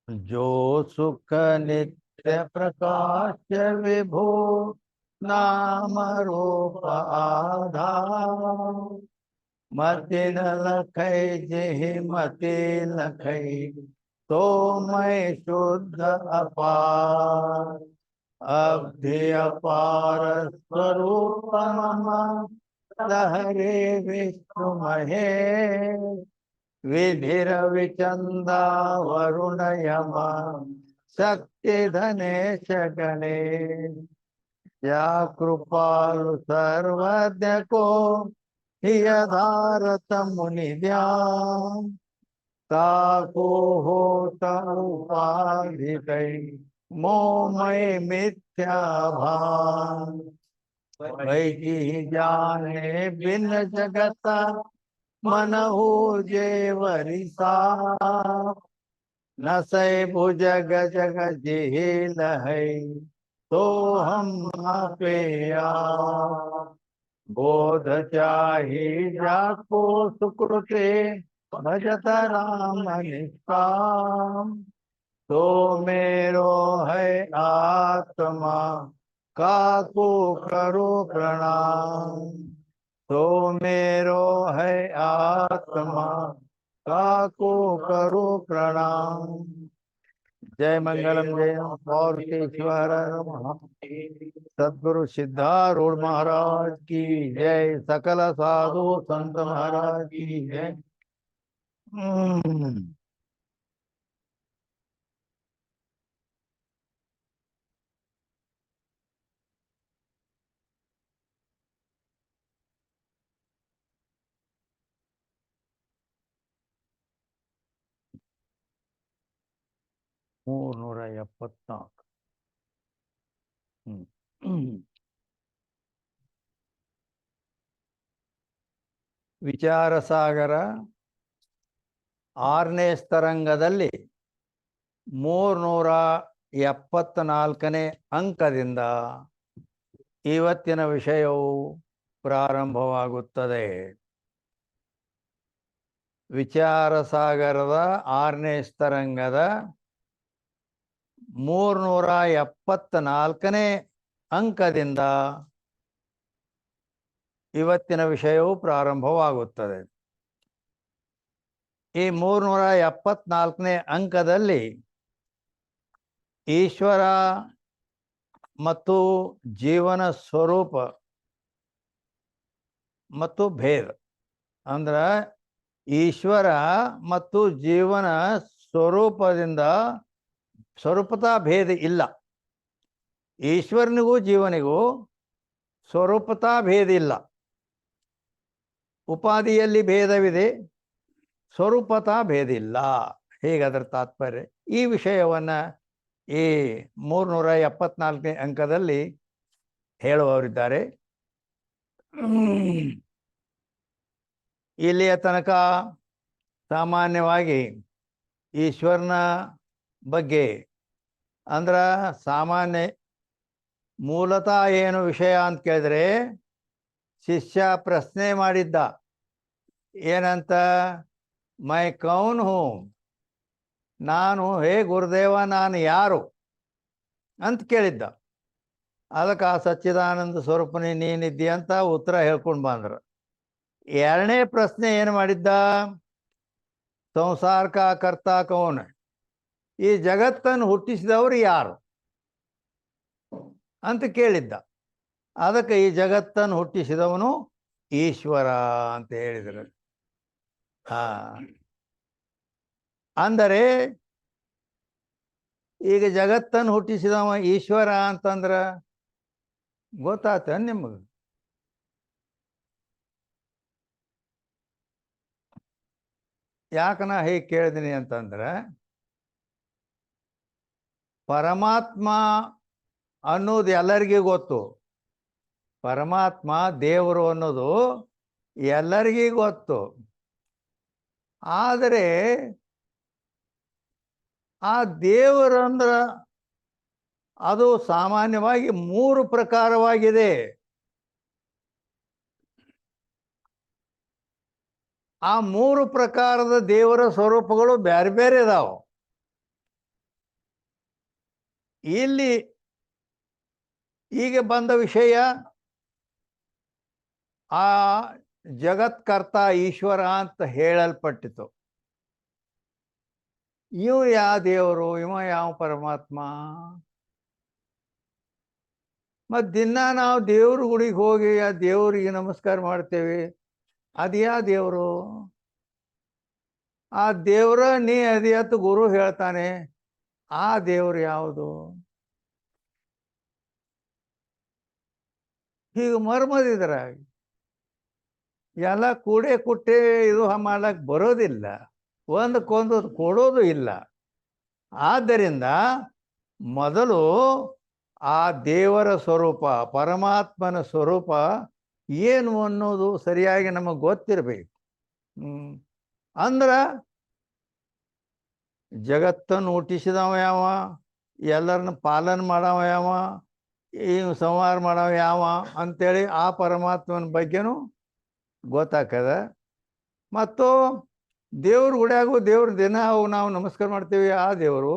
जो सुख नित्य प्रकाश विभो नाम रूप आधार मति न लखै जेहि मति लखै तो मैं शुद्ध अपार अब्धि अपार स्वरूप मम लहरे विष्णु महेश विधिर विचंदा वरुण यम शक्ति धनेश गणेश या कृपालु सर्वज्ञ को यथारथ मुनि ध्यान ताको होत उपाधि कई मोमय मिथ्या भान वही की जाने बिन जगत मन हो जेवरिसा न सै भुजग जग जेल है तो हम पे बोध चाही जाको सुकृते भजत राम निष्काम तो मेरो है आत्मा काको करो प्रणाम तो मेरो है आत्मा काको करो प्रणाम। जय मंगलम जय और केश्वर सदगुरु सिद्धारूढ़ महाराज की जय। सकल साधु संत महाराज की जय। ಮೂರ್ನೂರ ಎಪ್ಪತ್ನಾಲ್ಕು ವಿಚಾರ ಸಾಗರ 6ನೇ ಸ್ತರಂಗದಲ್ಲಿ 374ನೇ ಅಂಕದಿಂದ ಇವತ್ತಿನ ವಿಷಯವು ಪ್ರಾರಂಭವಾಗುತ್ತದೆ. ವಿಚಾರ ಸಾಗರದ 6ನೇ ಸ್ತರಂಗದ 374ನೇ ಅಂಕದಿಂದ ಇವತ್ತಿನ ವಿಷಯವು ಪ್ರಾರಂಭವಾಗುತ್ತದೆ. ಈ 374ನೇ ಅಂಕದಲ್ಲಿ ಈಶ್ವರ ಮತ್ತು ಜೀವನ ಸ್ವರೂಪ ಮತ್ತು ಭೇದ ಅಂದ್ರೆ ಈಶ್ವರ ಮತ್ತು ಜೀವನ ಸ್ವರೂಪತಾ ಭೇದ ಇಲ್ಲ. ಈಶ್ವರನಿಗೂ ಜೀವನಿಗೂ ಸ್ವರೂಪತಾ ಭೇದ ಇಲ್ಲ. ಉಪಾಧಿಯಲ್ಲಿ ಭೇದವಿದೆ, ಸ್ವರೂಪತಾ ಭೇದ ಇಲ್ಲ. ಹೇಗದರ ತಾತ್ಪರ್ಯ? ಈ ವಿಷಯವನ್ನು ಈ 374ನೇ ಅಂಕದಲ್ಲಿ ಹೇಳುವವರಿದ್ದಾರೆ. ಇಲ್ಲಿಯ ತನಕ ಸಾಮಾನ್ಯವಾಗಿ ಈಶ್ವರನ ಬಗ್ಗೆ ಅಂದ್ರೆ ಸಾಮಾನ್ಯ ಮೂಲತಃ ಏನು ವಿಷಯ ಅಂತ ಕೇಳಿದ್ರೆ ಶಿಷ್ಯ ಪ್ರಶ್ನೆ ಮಾಡಿದ್ದ, ಏನಂತ? ಮೈ ಕೌನ್ ಹೂ, ನಾನು ಹೇ ಗುರುದೇವ ನಾನು ಯಾರು ಅಂತ ಕೇಳಿದ್ದ. ಅದಕ್ಕೆ ಆ ಸಚ್ಚಿದಾನಂದ ಸ್ವರೂಪನೇ ನೀನಿದ್ದಿ ಅಂತ ಉತ್ತರ ಹೇಳ್ಕೊಂಡು ಬಂದ್ರು. ಎರಡನೇ ಪ್ರಶ್ನೆ ಏನು ಮಾಡಿದ್ದ? ಸಂಸಾರ ಕಾ ಕರ್ತ ಕೌನ್, ಈ ಜಗತ್ತನ್ನು ಹುಟ್ಟಿಸಿದವರು ಯಾರು ಅಂತ ಕೇಳಿದ್ದ. ಅದಕ್ಕೆ ಈ ಜಗತ್ತನ್ನು ಹುಟ್ಟಿಸಿದವನು ಈಶ್ವರ ಅಂತ ಹೇಳಿದರು. ಅಂದರೆ ಈಗ ಜಗತ್ತನ್ನು ಹುಟ್ಟಿಸಿದವ ಈಶ್ವರ ಅಂತಂದ್ರೆ ಗೊತ್ತಾತ ನಿಮಗೆ? ಯಾಕ ನಾ ಹೇಗೆ ಕೇಳಿದೀನಿ ಅಂತಂದ್ರೆ, ಪರಮಾತ್ಮ ಅನ್ನೋದು ಎಲ್ಲರಿಗೂ ಗೊತ್ತು. ಪರಮಾತ್ಮ ದೇವರು ಅನ್ನೋದು ಎಲ್ಲರಿಗೂ ಗೊತ್ತು. ಆದರೆ ಆ ದೇವರಂದ್ರ ಅದು ಸಾಮಾನ್ಯವಾಗಿ 3 ಪ್ರಕಾರವಾಗಿದೆ. ಆ ಮೂರು ಪ್ರಕಾರದ ದೇವರ ಸ್ವರೂಪಗಳು ಬೇರೆ ಬೇರೆ ಇದಾವ. ಇಲ್ಲಿ ಈಗ ಬಂದ ವಿಷಯ ಆ ಜಗತ್ಕರ್ತ ಈಶ್ವರ ಅಂತ ಹೇಳಲ್ಪಟ್ಟಿತು. ಇವ ಯಾವ ದೇವರು, ಇವ ಯಾವ ಪರಮಾತ್ಮ? ಮತ್ತು ದಿನ ನಾವು ದೇವ್ರ ಗುಡಿಗೆ ಹೋಗಿ ಆ ದೇವರಿಗೆ ನಮಸ್ಕಾರ ಮಾಡ್ತೇವೆ. ಅದ್ಯಾ ದೇವರು? ಆ ದೇವ್ರ ನೀ ಅದಿಯತ್ತು ಗುರು ಹೇಳ್ತಾನೆ. ಆ ದೇವ್ರು ಯಾವುದು? ಹೀಗೆ ಮರ್ಮದಿದ್ರ ಎಲ್ಲ ಕೂಡೆ ಕುಟ್ಟೆ ಇದು ಮಾಡಕ್ ಬರೋದಿಲ್ಲ, ಒಂದಕ್ಕೊಂದು ಕೊಡೋದು ಇಲ್ಲ. ಆದ್ದರಿಂದ ಮೊದಲು ಆ ದೇವರ ಸ್ವರೂಪ, ಪರಮಾತ್ಮನ ಸ್ವರೂಪ ಏನು ಅನ್ನೋದು ಸರಿಯಾಗಿ ನಮಗೆ ಗೊತ್ತಿರಬೇಕು. ಅಂದ್ರ ಜಗತ್ತನ್ನು ಹುಟ್ಟಿಸಿದವ ಯಾವ, ಎಲ್ಲರನ್ನ ಪಾಲನೆ ಮಾಡವ ಯಾವ, ಈ ಸಂಹಾರ ಮಾಡವ ಯಾವ ಅಂತೇಳಿ ಆ ಪರಮಾತ್ಮನ ಬಗ್ಗೆನೂ ಗೊತ್ತಾಗ್ತದ. ಮತ್ತು ದೇವ್ರ ಗುಡಿಯಾಗೂ ದೇವ್ರ ದಿನ ಅವು ನಾವು ನಮಸ್ಕಾರ ಮಾಡ್ತೀವಿ, ಆ ದೇವರು.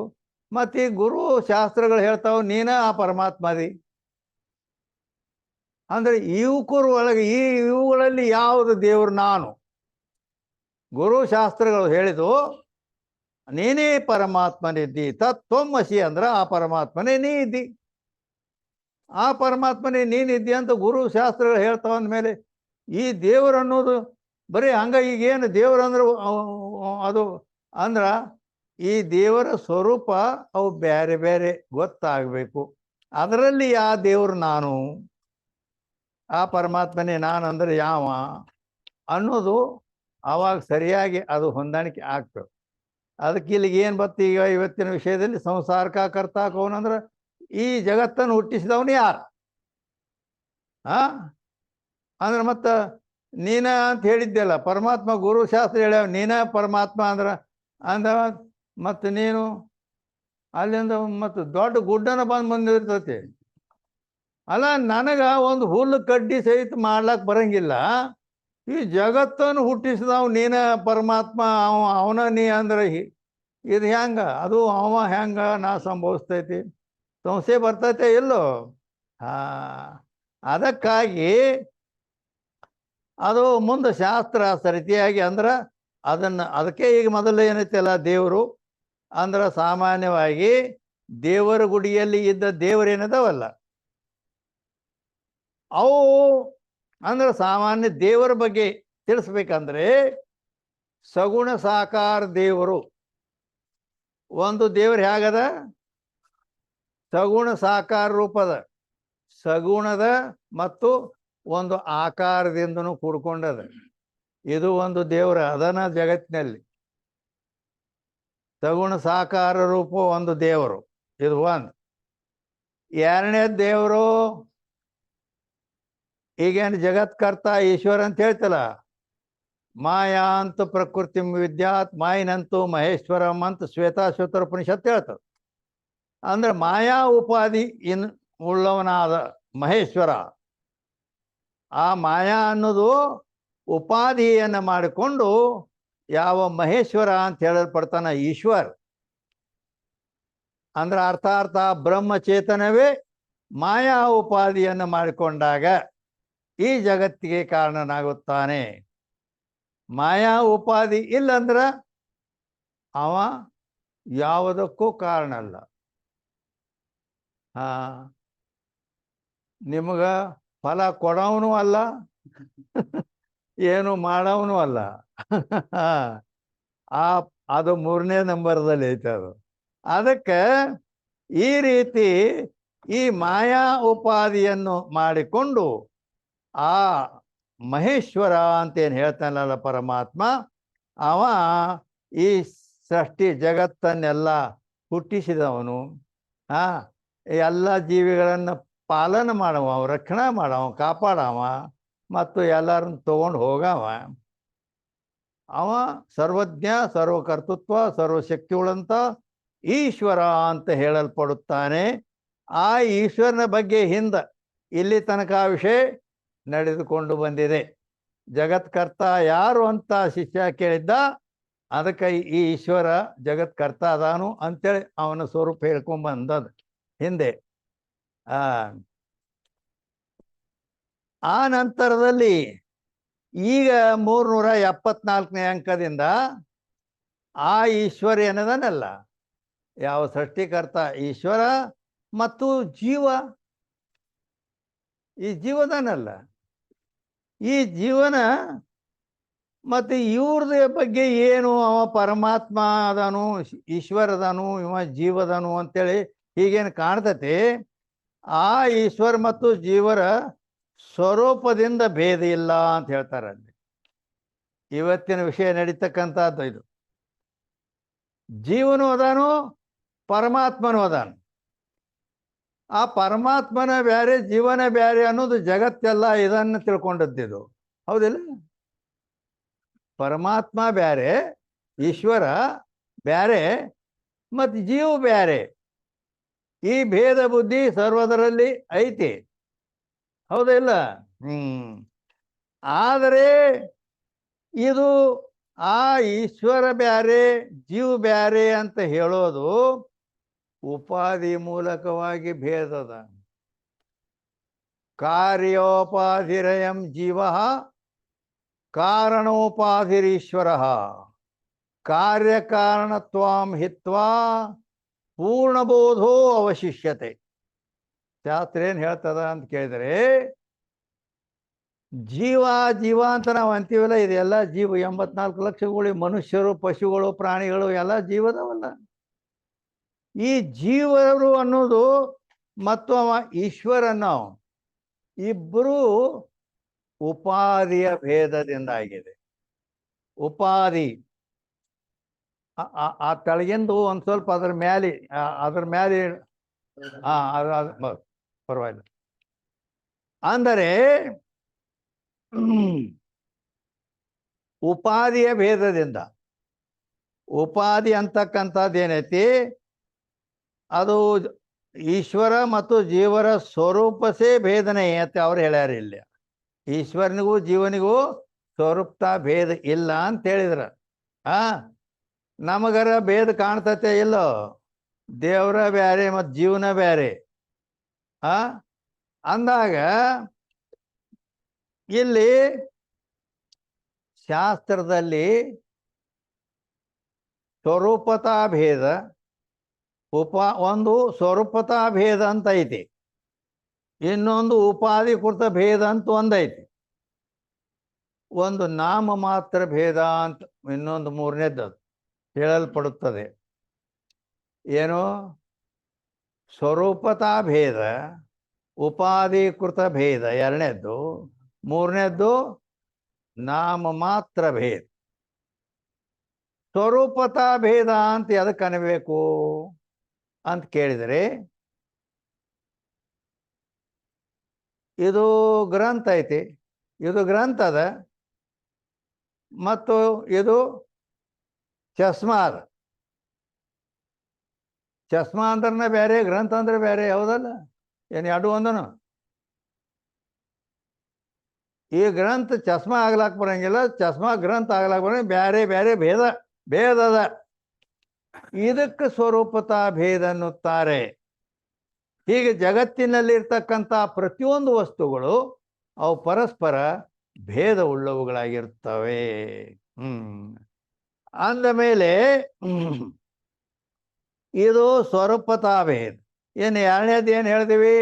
ಮತ್ತು ಈ ಗುರು ಶಾಸ್ತ್ರಗಳು ಹೇಳ್ತಾವ ನೀನ ಆ ಪರಮಾತ್ಮದಿ. ಅಂದ್ರೆ ಇವಕರು ಒಳಗೆ ಇವುಗಳಲ್ಲಿ ಯಾವುದು ದೇವ್ರು? ನಾನು. ಗುರು ಶಾಸ್ತ್ರಗಳು ಹೇಳಿದು ನೀನೇ ಪರಮಾತ್ಮನಿದ್ದಿ, ತತ್ವಮಸಿ ಅಂದ್ರೆ ಆ ಪರಮಾತ್ಮನೇ ನೀ ಇದ್ದಿ, ಆ ಪರಮಾತ್ಮನೇ ನೀನಿದ್ದಿ ಅಂತ ಗುರು ಶಾಸ್ತ್ರಗಳು ಹೇಳ್ತಾವ. ಅಂದಮೇಲೆ ಈ ದೇವರು ಅನ್ನೋದು ಬರೀ ಹಂಗ ಈಗೇನು ದೇವರು ಅಂದ್ರೆ ಅದು ಅಂದ್ರ ಈ ದೇವರ ಸ್ವರೂಪ ಅವು ಬೇರೆ ಬೇರೆ ಗೊತ್ತಾಗಬೇಕು. ಅದರಲ್ಲಿ ಯಾವ ದೇವರು ನಾನು, ಆ ಪರಮಾತ್ಮನೇ ನಾನು ಅಂದ್ರೆ ಯಾವ ಅನ್ನೋದು ಆವಾಗ ಸರಿಯಾಗಿ ಅದು ಹೊಂದಾಣಿಕೆ ಆಗ್ತದೆ. ಅದಕ್ಕೆ ಇಲ್ಲಿಗೆ ಏನು ಬತ್ತು ಈಗ ಇವತ್ತಿನ ವಿಷಯದಲ್ಲಿ ಸಂಸಾರಕ ಕರ್ತ ಕೌನಂದ್ರೆ ಈ ಜಗತ್ತನ್ನು ಹುಟ್ಟಿಸಿದವನು ಯಾರು? ಅಂದ್ರೆ ಮತ್ತು ನೀನ ಅಂತ ಹೇಳಿದ್ದೆಲ್ಲ ಪರಮಾತ್ಮ ಗುರು ಶಾಸ್ತ್ರ ಹೇಳ್ಯಾವ ನೀನ ಪರಮಾತ್ಮ ಅಂದ ಮತ್ತು ನೀನು ಅಲ್ಲಿಂದ ಮತ್ತು ದೊಡ್ಡ ಗುಡ್ಡನ ಬಂದಿರ್ತೈತಿ. ಅಲ್ಲ, ನನಗೆ ಒಂದು ಹುಲ್ಲು ಕಡ್ಡಿ ಸಹಿತ ಮಾಡ್ಲಕ್ಕೆ ಬರಂಗಿಲ್ಲ. ಈ ಜಗತ್ತನ್ನು ಹುಟ್ಟಿಸಿದವ ನೀನ ಪರಮಾತ್ಮ, ಅವನ ನೀ ಅಂದ್ರೆ ಇದು ಹೆಂಗ? ಅದು ಅವ ಹೆಂಗ ನಾ ಸಂಭವಿಸ್ತೈತಿ? ಸಂಶಯ ಬರ್ತೈತೆ ಇಲ್ಲೋ? ಅದಕ್ಕಾಗಿ ಅದು ಮುಂದೆ ಶಾಸ್ತ್ರ ಸರಿತಿಯಾಗಿ ಅಂದ್ರೆ ಅದಕ್ಕೆ ಈಗ ಮೊದಲು ಏನೈತಲ್ಲ ದೇವರು ಅಂದ್ರೆ ಸಾಮಾನ್ಯವಾಗಿ ದೇವರ ಗುಡಿಯಲ್ಲಿ ಇದ್ದ ದೇವರೇನದವಲ್ಲ ಅವು ಅಂದ್ರೆ ಸಾಮಾನ್ಯ ದೇವರ ಬಗ್ಗೆ ತಿಳಿಸ್ಬೇಕಂದ್ರೆ ಸಗುಣ ಸಾಕಾರ ದೇವರು. ಒಂದು ದೇವರು ಹೇಗದ? ಸಗುಣ ಸಾಕಾರ ರೂಪದ, ಸಗುಣದ ಮತ್ತು ಒಂದು ಆಕಾರದಿಂದನೂ ಕೂಡ್ಕೊಂಡದ. ಇದು ಒಂದು ದೇವರ ಅದನ ಜಗತ್ತಿನಲ್ಲಿ ಸಗುಣ ಸಾಕಾರ ರೂಪ ಒಂದು ದೇವರು, ಇದು ಒಂದು. ಎರಡನೇ ದೇವರು ಈಗೇನು ಜಗತ್ಕರ್ತ ಈಶ್ವರ ಅಂತ ಹೇಳ್ತಲ್ಲ, ಮಾಯಾ ಅಂತ ಪ್ರಕೃತಿ ವಿದ್ಯಾತ್ ಮಾಯಿನಂತೂ ಮಹೇಶ್ವರಂ ಅಂತ ಶ್ವೇತಾಶ್ವತರ ಉಪನಿಷತ್ ಹೇಳ್ತದೆ. ಅಂದ್ರೆ ಮಾಯಾ ಉಪಾಧಿ ಉಳ್ಳವನಾದ ಮಹೇಶ್ವರ, ಆ ಮಾಯಾ ಅನ್ನೋದು ಉಪಾಧಿಯನ್ನು ಮಾಡಿಕೊಂಡು ಯಾವ ಮಹೇಶ್ವರ ಅಂತ ಹೇಳಲ್ಪಡ್ತಾನ ಈಶ್ವರ್. ಅಂದ್ರೆ ಅರ್ಥಾರ್ಥ ಬ್ರಹ್ಮಚೇತನವೇ ಮಾಯಾ ಉಪಾಧಿಯನ್ನು ಮಾಡಿಕೊಂಡಾಗ ಈ ಜಗತ್ತಿಗೆ ಕಾರಣನಾಗುತ್ತಾನೆ. ಮಾಯಾ ಉಪಾಧಿ ಇಲ್ಲಂದ್ರ ಅವ ಯಾವುದಕ್ಕೂ ಕಾರಣ ಅಲ್ಲ. ನಿಮಗ ಫಲ ಕೊಡವನು ಅಲ್ಲ, ಏನು ಮಾಡವನು ಅಲ್ಲ. ಅದು ಮೂರನೇ ನಂಬರ್ದಲ್ಲಿ ಐತೆ ಅದು. ಅದಕ್ಕೆ ಈ ರೀತಿ ಈ ಮಾಯಾ ಉಪಾಧಿಯನ್ನು ಮಾಡಿಕೊಂಡು ಆ ಮಹೇಶ್ವರ ಅಂತೇನು ಹೇಳ್ತಾನಲ್ಲ ಪರಮಾತ್ಮ, ಅವ ಈ ಸೃಷ್ಟಿ ಜಗತ್ತನ್ನೆಲ್ಲ ಹುಟ್ಟಿಸಿದವನು. ಎಲ್ಲ ಜೀವಿಗಳನ್ನು ಪಾಲನೆ ಮಾಡವ, ರಕ್ಷಣೆ ಮಾಡವ, ಕಾಪಾಡವ, ಮತ್ತು ಎಲ್ಲರನ್ನು ತಗೊಂಡು ಹೋಗವ. ಅವ ಸರ್ವಜ್ಞ, ಸರ್ವಕರ್ತೃತ್ವ, ಸರ್ವಶಕ್ತಿಗಳಂತ ಈಶ್ವರ ಅಂತ ಹೇಳಲ್ಪಡುತ್ತಾನೆ. ಆ ಈಶ್ವರನ ಬಗ್ಗೆ ಹಿಂದೆ ಇಲ್ಲಿ ತನಕ ವಿಷಯ ನಡೆದುಕೊಂಡು ಬಂದಿದೆ. ಜಗತ್ಕರ್ತ ಯಾರು ಅಂತ ಶಿಷ್ಯ ಕೇಳಿದ್ದ. ಅದಕ್ಕೆ ಈ ಈಶ್ವರ ಜಗತ್ಕರ್ತ ಅದಾನು ಅಂತೇಳಿ ಅವನ ಸ್ವರೂಪ ಹೇಳ್ಕೊಂಬಂದದ ಹಿಂದೆ. ಆ ನಂತರದಲ್ಲಿ ಈಗ 374ನೇ ಅಂಕದಿಂದ ಆ ಈಶ್ವರ ಏನದನಲ್ಲ, ಯಾವ ಸೃಷ್ಟಿಕರ್ತ ಈಶ್ವರ ಮತ್ತು ಜೀವ, ಈ ಜೀವದನಲ್ಲ, ಈ ಜೀವನ ಮತ್ತು ಇವ್ರದ ಬಗ್ಗೆ ಏನು, ಅವ ಪರಮಾತ್ಮ ಅದಾನು, ಈಶ್ವರ ಅದಾನು, ಇವ ಜೀವದನು ಅಂತೇಳಿ ಹೀಗೇನು ಕಾಣ್ತತಿ. ಆ ಈಶ್ವರ ಮತ್ತು ಜೀವರ ಸ್ವರೂಪದಿಂದ ಭೇದ ಇಲ್ಲ ಅಂತ ಹೇಳ್ತಾರೆ. ಅಲ್ಲಿ ಇವತ್ತಿನ ವಿಷಯ ನಡೀತಕ್ಕಂಥದ್ದು ಇದು. ಜೀವನು ಅದಾನು, ಪರಮಾತ್ಮನು ಅದಾನು. ಆ ಪರಮಾತ್ಮನ ಬ್ಯಾರೆ, ಜೀವನ ಬ್ಯಾರೆ ಅನ್ನೋದು ಜಗತ್ತೆಲ್ಲ ಇದನ್ನು ತಿಳ್ಕೊಂಡದ್ದಿದು, ಹೌದಿಲ್ಲ? ಪರಮಾತ್ಮ ಬ್ಯಾರೆ, ಈಶ್ವರ ಬ್ಯಾರೆ, ಮತ್ತು ಜೀವ ಬ್ಯಾರೆ. ಈ ಭೇದ ಬುದ್ಧಿ ಸರ್ವದರಲ್ಲಿ ಐತಿ, ಹೌದಿಲ್ಲ? ಆದರೆ ಇದು ಆ ಈಶ್ವರ ಬ್ಯಾರೆ ಜೀವ ಬ್ಯಾರೆ ಅಂತ ಹೇಳೋದು ಉಪಾಧಿ ಮೂಲಕವಾಗಿ ಭೇದದ. ಕಾರ್ಯೋಪಾಧಿರಯಂ ಜೀವ, ಕಾರಣೋಪಾಧಿರೀಶ್ವರ, ಕಾರ್ಯಕಾರಣತ್ವಾಂ ಹಿತ್ವಾ ಪೂರ್ಣಬೋಧೋ ಅವಶಿಷ್ಯತೆ. ಶಾಸ್ತ್ರ ಏನು ಹೇಳ್ತದ ಅಂತ ಕೇಳಿದರೆ, ಜೀವ ಜೀವ ಅಂತ ನಾವು ಅಂತೀವಲ್ಲ, ಇದೆಲ್ಲ ಜೀವ. 84 ಲಕ್ಷಗಳು ಮನುಷ್ಯರು, ಪಶುಗಳು, ಪ್ರಾಣಿಗಳು ಎಲ್ಲ ಜೀವದವಲ್ಲ. ಈ ಜೀವರು ಅನ್ನೋದು ಮತ್ತು ಅವ ಈಶ್ವರನ ಇಬ್ಬರೂ ಉಪಾಧಿಯ ಭೇದದಿಂದ ಆಗಿದೆ. ಉಪಾಧಿ ಆ ತೆಳಗಿಂದು ಒಂದು ಸ್ವಲ್ಪ ಅದ್ರ ಮ್ಯಾಲೆ ಪರವಾಗಿಲ್ಲ. ಅಂದರೆ ಉಪಾಧಿಯ ಭೇದದಿಂದ, ಉಪಾಧಿ ಅಂತಕ್ಕಂಥದ್ದು ಏನೈತಿ, ಅದು ಈಶ್ವರ ಮತ್ತು ಜೀವರ ಸ್ವರೂಪಸೇ ಭೇದನೆ ಅಂತ ಅವ್ರು ಹೇಳ್ಯಾರ. ಇಲ್ಲಿ ಈಶ್ವರನಿಗೂ ಜೀವನಿಗೂ ಸ್ವರೂಪ ಭೇದ ಇಲ್ಲ ಅಂತ ಹೇಳಿದ್ರ. ನಮಗರ ಭೇದ ಕಾಣ್ತತೆ ಇಲ್ಲೋ? ದೇವರ ಬ್ಯಾರೆ ಮತ್ತು ಜೀವನ ಬ್ಯಾರೆ ಅಂದಾಗ ಇಲ್ಲಿ ಶಾಸ್ತ್ರದಲ್ಲಿ ಸ್ವರೂಪತಾ ಭೇದ, ಒಂದು ಸ್ವರೂಪತಾ ಭೇದ ಅಂತ ಐತಿ, ಇನ್ನೊಂದು ಉಪಾಧಿಕೃತ ಭೇದ ಅಂತ ಒಂದೈತಿ, ಒಂದು ನಾಮ ಮಾತ್ರ ಭೇದ ಅಂತ ಇನ್ನೊಂದು ಮೂರನೇದ್ದು ಹೇಳಲ್ಪಡುತ್ತದೆ. ಏನು? ಸ್ವರೂಪತಾ ಭೇದ, ಉಪಾಧಿಕೃತ ಭೇದ ಎರಡನೇದ್ದು, ಮೂರನೇದ್ದು ನಾಮ ಮಾತ್ರ ಭೇದ. ಸ್ವರೂಪತಾ ಭೇದ ಅಂತ ಎದಕ್ಕೆ ಅನ್ಬೇಕು ಅಂತ ಕೇಳಿದರೆ, ಇದು ಗ್ರಂಥ ಐತಿ, ಇದು ಗ್ರಂಥ ಅದ, ಮತ್ತು ಇದು ಚಸ್ಮಾ ಅದ. ಚಸ್ಮಾ ಅಂದ್ರೆ ಬೇರೆ, ಗ್ರಂಥ ಅಂದ್ರೆ ಬೇರೆ, ಹೌದಲ್ಲ? ಏನು ಎರಡು ಒಂದನು? ಈ ಗ್ರಂಥ ಚಸ್ಮಾ ಆಗ್ಲಾಕ್ ಬರಂಗಿಲ್ಲ, ಚಸ್ಮಾ ಗ್ರಂಥ ಆಗ್ಲಾಕ್ ಬರಂಗಿಲ್ಲ, ಬೇರೆ ಬೇರೆ ಭೇದದ. ಇದಕ್ಕೆ ಸ್ವರೂಪತಾ ಭೇದ ಅನ್ನುತ್ತಾರೆ. ಹೀಗೆ ಜಗತ್ತಿನಲ್ಲಿರ್ತಕ್ಕಂಥ ಪ್ರತಿಯೊಂದು ವಸ್ತುಗಳು ಅವು ಪರಸ್ಪರ ಭೇದ ಉಳ್ಳವುಗಳಾಗಿರ್ತವೆ. ಅಂದ ಮೇಲೆ ಇದು ಸ್ವರೂಪತಾ ಭೇದ. ಏನು ಎರಡನೇದು ಏನು ಹೇಳಿದೀವಿ?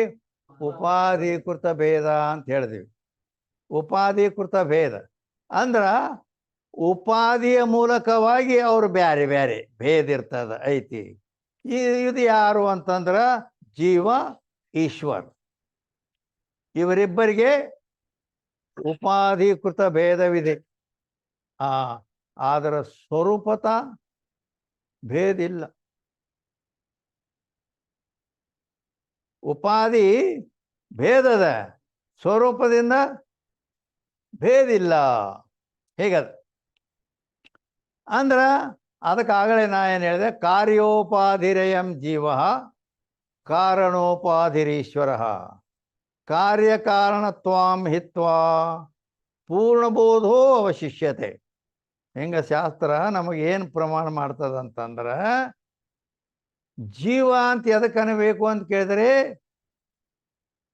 ಉಪಾಧಿಕೃತ ಭೇದ ಅಂತ ಹೇಳಿದೀವಿ. ಉಪಾಧಿಕೃತ ಭೇದ ಅಂದ್ರ ಉಪಾಧಿಯ ಮೂಲಕವಾಗಿ ಅವರು ಬ್ಯಾರೆ ಬ್ಯಾರೆ ಭೇದ ಇರ್ತದ ಐತಿ. ಇದು ಯಾರು ಅಂತಂದ್ರ ಜೀವ, ಈಶ್ವರ್, ಇವರಿಬ್ಬರಿಗೆ ಉಪಾಧಿಕೃತ ಭೇದವಿದೆ. ಅದರ ಸ್ವರೂಪತ ಭೇದ ಇಲ್ಲ. ಉಪಾಧಿ ಭೇದದ, ಸ್ವರೂಪದಿಂದ ಭೇದಿಲ್ಲ. ಹೇಗದ ಅಂದ್ರ ಅದಕ್ಕಾಗಲೇ ನಾ ಏನು ಹೇಳಿದೆ, ಕಾರ್ಯೋಪಾಧಿರಯಂ ಜೀವ, ಕಾರಣೋಪಾಧಿರೀಶ್ವರ, ಕಾರ್ಯಕಾರಣತ್ವಾಂ ಹಿತ್ವಾ ಪೂರ್ಣಬೋಧೋ ಅವಶಿಷ್ಯತೆ. ಹಿಂಗ ಶಾಸ್ತ್ರ ನಮಗೇನು ಪ್ರಮಾಣ ಮಾಡ್ತದಂತಂದ್ರೆ, ಜೀವ ಅಂತ ಎದಕ್ಕೆ ಅನ್ಬೇಕು ಅಂತ ಕೇಳಿದ್ರೆ,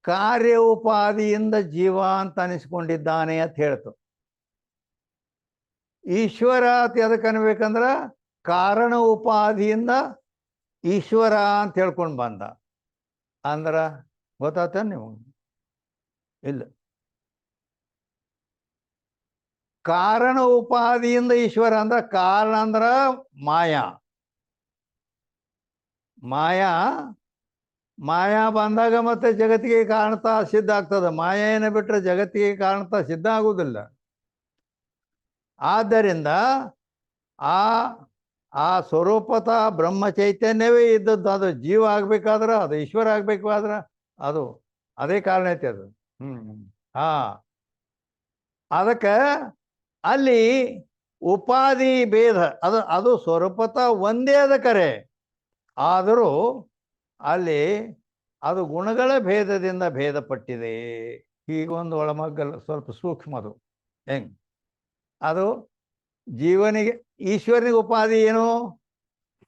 ಕಾರ್ಯ ಉಪಾದಿಯಿಂದ ಜೀವ ಅಂತ ಅನಿಸ್ಕೊಂಡಿದ್ದಾನೆ ಅಂತ ಹೇಳ್ತು. ಈಶ್ವರ ಅಂತ ಎದಕ್ಕೆ ಅನ್ಬೇಕಂದ್ರ ಕಾರಣ ಉಪಾದಿಯಿಂದ ಈಶ್ವರ ಅಂತ ಹೇಳ್ಕೊಂಡು ಬಂದ. ಅಂದ್ರ ಗೊತ್ತಾತ ನೀವು? ಇಲ್ಲ. ಕಾರಣ ಉಪಾದಿಯಿಂದ ಈಶ್ವರ ಅಂದ್ರ, ಕಾರಣ ಅಂದ್ರ ಮಾಯಾ. ಮಾಯಾ ಬಂದಾಗ ಮತ್ತೆ ಜಗತ್ತಿಗೆ ಕಾಣ್ತಾ ಸಿದ್ಧ ಆಗ್ತದ. ಮಾಯೆಯನ್ನು ಬಿಟ್ಟರೆ ಜಗತ್ತಿಗೆ ಕಾಣ್ತಾ ಸಿದ್ಧ ಆಗುವುದಿಲ್ಲ. ಆದ್ದರಿಂದ ಆ ಸ್ವರೂಪತ ಬ್ರಹ್ಮ ಚೈತನ್ಯವೇ ಇದ್ದದ್ದು. ಅದು ಜೀವ ಆಗ್ಬೇಕಾದ್ರೆ, ಅದು ಈಶ್ವರ ಆಗ್ಬೇಕಾದ್ರೆ ಅದು ಅದೇ ಕಾರಣ ಐತೆ ಅದು. ಅದಕ್ಕೆ ಅಲ್ಲಿ ಉಪಾಧಿ ಭೇದ, ಅದು ಸ್ವರೂಪತ ಒಂದೇ ಅದ ಕರೆ. ಆದರೂ ಅಲ್ಲಿ ಅದು ಗುಣಗಳ ಭೇದದಿಂದ ಭೇದಪಟ್ಟಿದೆ. ಹೀಗೊಂದು ಒಳಮಗ್ಗಲು ಸ್ವಲ್ಪ ಸೂಕ್ಷ್ಮ ಅದು. ಹೆಂಗ್ ಅದು ಜೀವನಿಗೆ, ಈಶ್ವರನಿಗೆ ಉಪಾಧಿ ಏನು?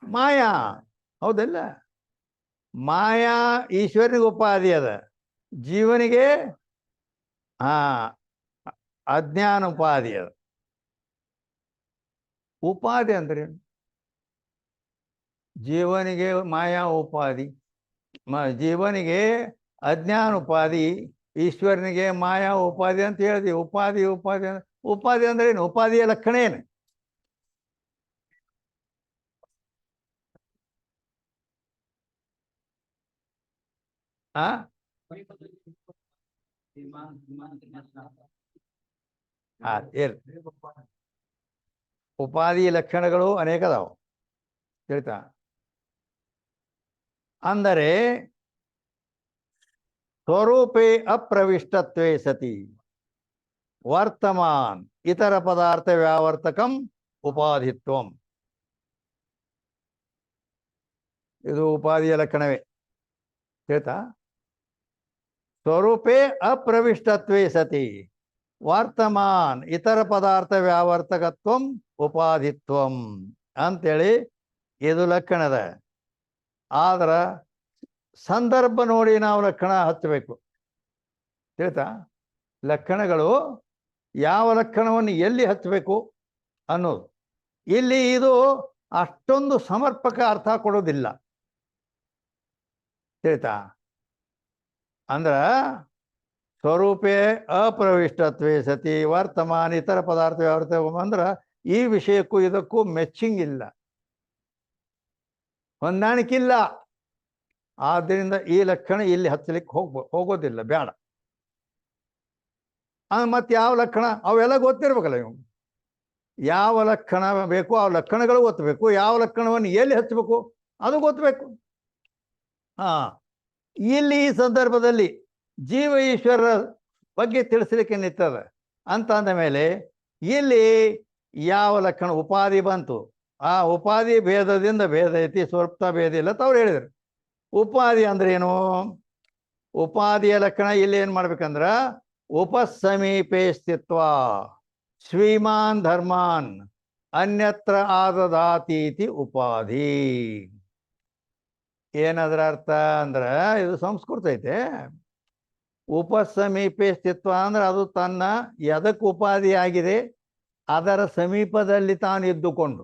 ಮಾಯಾ. ಹೌದಲ್ಲ? ಮಾಯಾ ಈಶ್ವರನಿಗೆ ಉಪಾಧಿ ಅದ, ಜೀವನಿಗೆ ಅಜ್ಞಾನ ಉಪಾಧಿ ಅದ. ಉಪಾಧಿ ಅಂದ್ರೆ ಜೀವನಿಗೆ ಮಾಯಾ ಉಪಾಧಿ, ಜೀವನಿಗೆ ಅಜ್ಞಾನ ಉಪಾಧಿ, ಈಶ್ವರನಿಗೆ ಮಾಯಾ ಉಪಾಧಿ ಅಂತ ಹೇಳಿದ್ವಿ. ಉಪಾಧಿ ಅಂದ್ರೆ ಏನು? ಉಪಾಧಿಯ ಲಕ್ಷಣ ಏನು? ಉಪಾಧಿ ಲಕ್ಷಣಗಳು ಅನೇಕ ಅದಾವ, ಹೇಳ್ತಾ. ಅಂದರೆ ಸ್ವರೂಪೇ ಅಪ್ರವಿಷ್ಟತ್ವೇ ಸತಿ ವರ್ತಮಾನ್ ಇತರ ಪದಾರ್ಥ ವ್ಯಾವರ್ತಕಂ ಉಪಾಧಿತ್ವಂ. ಇದು ಉಪಾಧಿಯ ಲಕ್ಷಣವೇ, ಹೇಳ್ತಾ. ಸ್ವರೂಪೇ ಅಪ್ರವಿಷ್ಟತ್ವೇ ಸತಿ ವರ್ತಮಾನ್ ಇತರ ಪದಾರ್ಥ ವ್ಯಾವರ್ತಕತ್ವಂ ಉಪಾಧಿತ್ವಂ ಅಂತೇಳಿ ಇದು ಲಕ್ಷಣದ. ಆದ್ರ ಸಂದರ್ಭ ನೋಡಿ ನಾವು ಲಕ್ಷಣ ಹಚ್ಚಬೇಕು, ತಿಳಿತಾ. ಲಕ್ಷಣಗಳು ಯಾವ ಲಕ್ಷಣವನ್ನು ಎಲ್ಲಿ ಹಚ್ಚಬೇಕು ಅನ್ನೋದು. ಇಲ್ಲಿ ಇದು ಅಷ್ಟೊಂದು ಸಮರ್ಪಕ ಅರ್ಥ ಕೊಡೋದಿಲ್ಲ, ತಿಳಿತಾ. ಅಂದ್ರ ಸ್ವರೂಪೇ ಅಪ್ರವಿಷ್ಟತ್ವೇ ಸತಿ ವರ್ತಮಾನ ಇತರ ಪದಾರ್ಥ ವ್ಯಾವರ್ತ ಅಂದ್ರೆ ಈ ವಿಷಯಕ್ಕೂ ಇದಕ್ಕೂ ಮ್ಯಾಚಿಂಗ್ ಇಲ್ಲ, ಹೊಂದಾಣಿಕಿಲ್ಲ. ಆದ್ದರಿಂದ ಈ ಲಕ್ಷಣ ಇಲ್ಲಿ ಹಚ್ಚಲಿಕ್ಕೆ ಹೋಗೋದಿಲ್ಲ, ಬೇಡ. ಮತ್ತೆ ಯಾವ ಲಕ್ಷಣ ಅವೆಲ್ಲ ಗೊತ್ತಿರ್ಬೇಕಲ್ಲ ಇವು. ಯಾವ ಲಕ್ಷಣ ಬೇಕು ಆ ಲಕ್ಷಣಗಳು ಗೊತ್ತಬೇಕು, ಯಾವ ಲಕ್ಷಣವನ್ನು ಎಲ್ಲಿ ಹಚ್ಚಬೇಕು ಅದು ಗೊತ್ತಬೇಕು. ಇಲ್ಲಿ ಈ ಸಂದರ್ಭದಲ್ಲಿ ಜೀವ ಈಶ್ವರರ ಬಗ್ಗೆ ತಿಳಿಸ್ಲಿಕ್ಕೆ ನಿಂತದ ಅಂತ ಅಂದ ಮೇಲೆ ಇಲ್ಲಿ ಯಾವ ಲಕ್ಷಣ ಉಪಾಧಿ ಬಂತು, ಆ ಉಪಾಧಿ ಭೇದದಿಂದ ಭೇದ ಐತಿ, ಸ್ವರೂಪ ಭೇದ ಇಲ್ಲ ಅಂತ ಅವ್ರು ಹೇಳಿದ್ರು. ಉಪಾಧಿ ಅಂದ್ರೆ ಏನು? ಉಪಾಧಿಯ ಲಕ್ಷಣ ಇಲ್ಲಿ ಏನ್ ಮಾಡ್ಬೇಕಂದ್ರ, ಉಪಸಮೀಪೆ ಸ್ಥಿತ್ವ ಶ್ರೀಮಾನ್ ಧರ್ಮಾನ್ ಅನ್ಯತ್ರ ಆದದಾತೀತಿ ಉಪಾಧಿ. ಏನದ್ರ ಅರ್ಥ ಅಂದ್ರ, ಇದು ಸಂಸ್ಕೃತ ಐತೆ. ಉಪಸಮೀಪೆ ಸ್ಥಿತ್ವ ಅಂದ್ರೆ ಅದು ತನ್ನ ಎದಕ್ಕೆ ಉಪಾಧಿ ಆಗಿದೆ ಅದರ ಸಮೀಪದಲ್ಲಿ ತಾನು ಎದ್ದುಕೊಂಡು,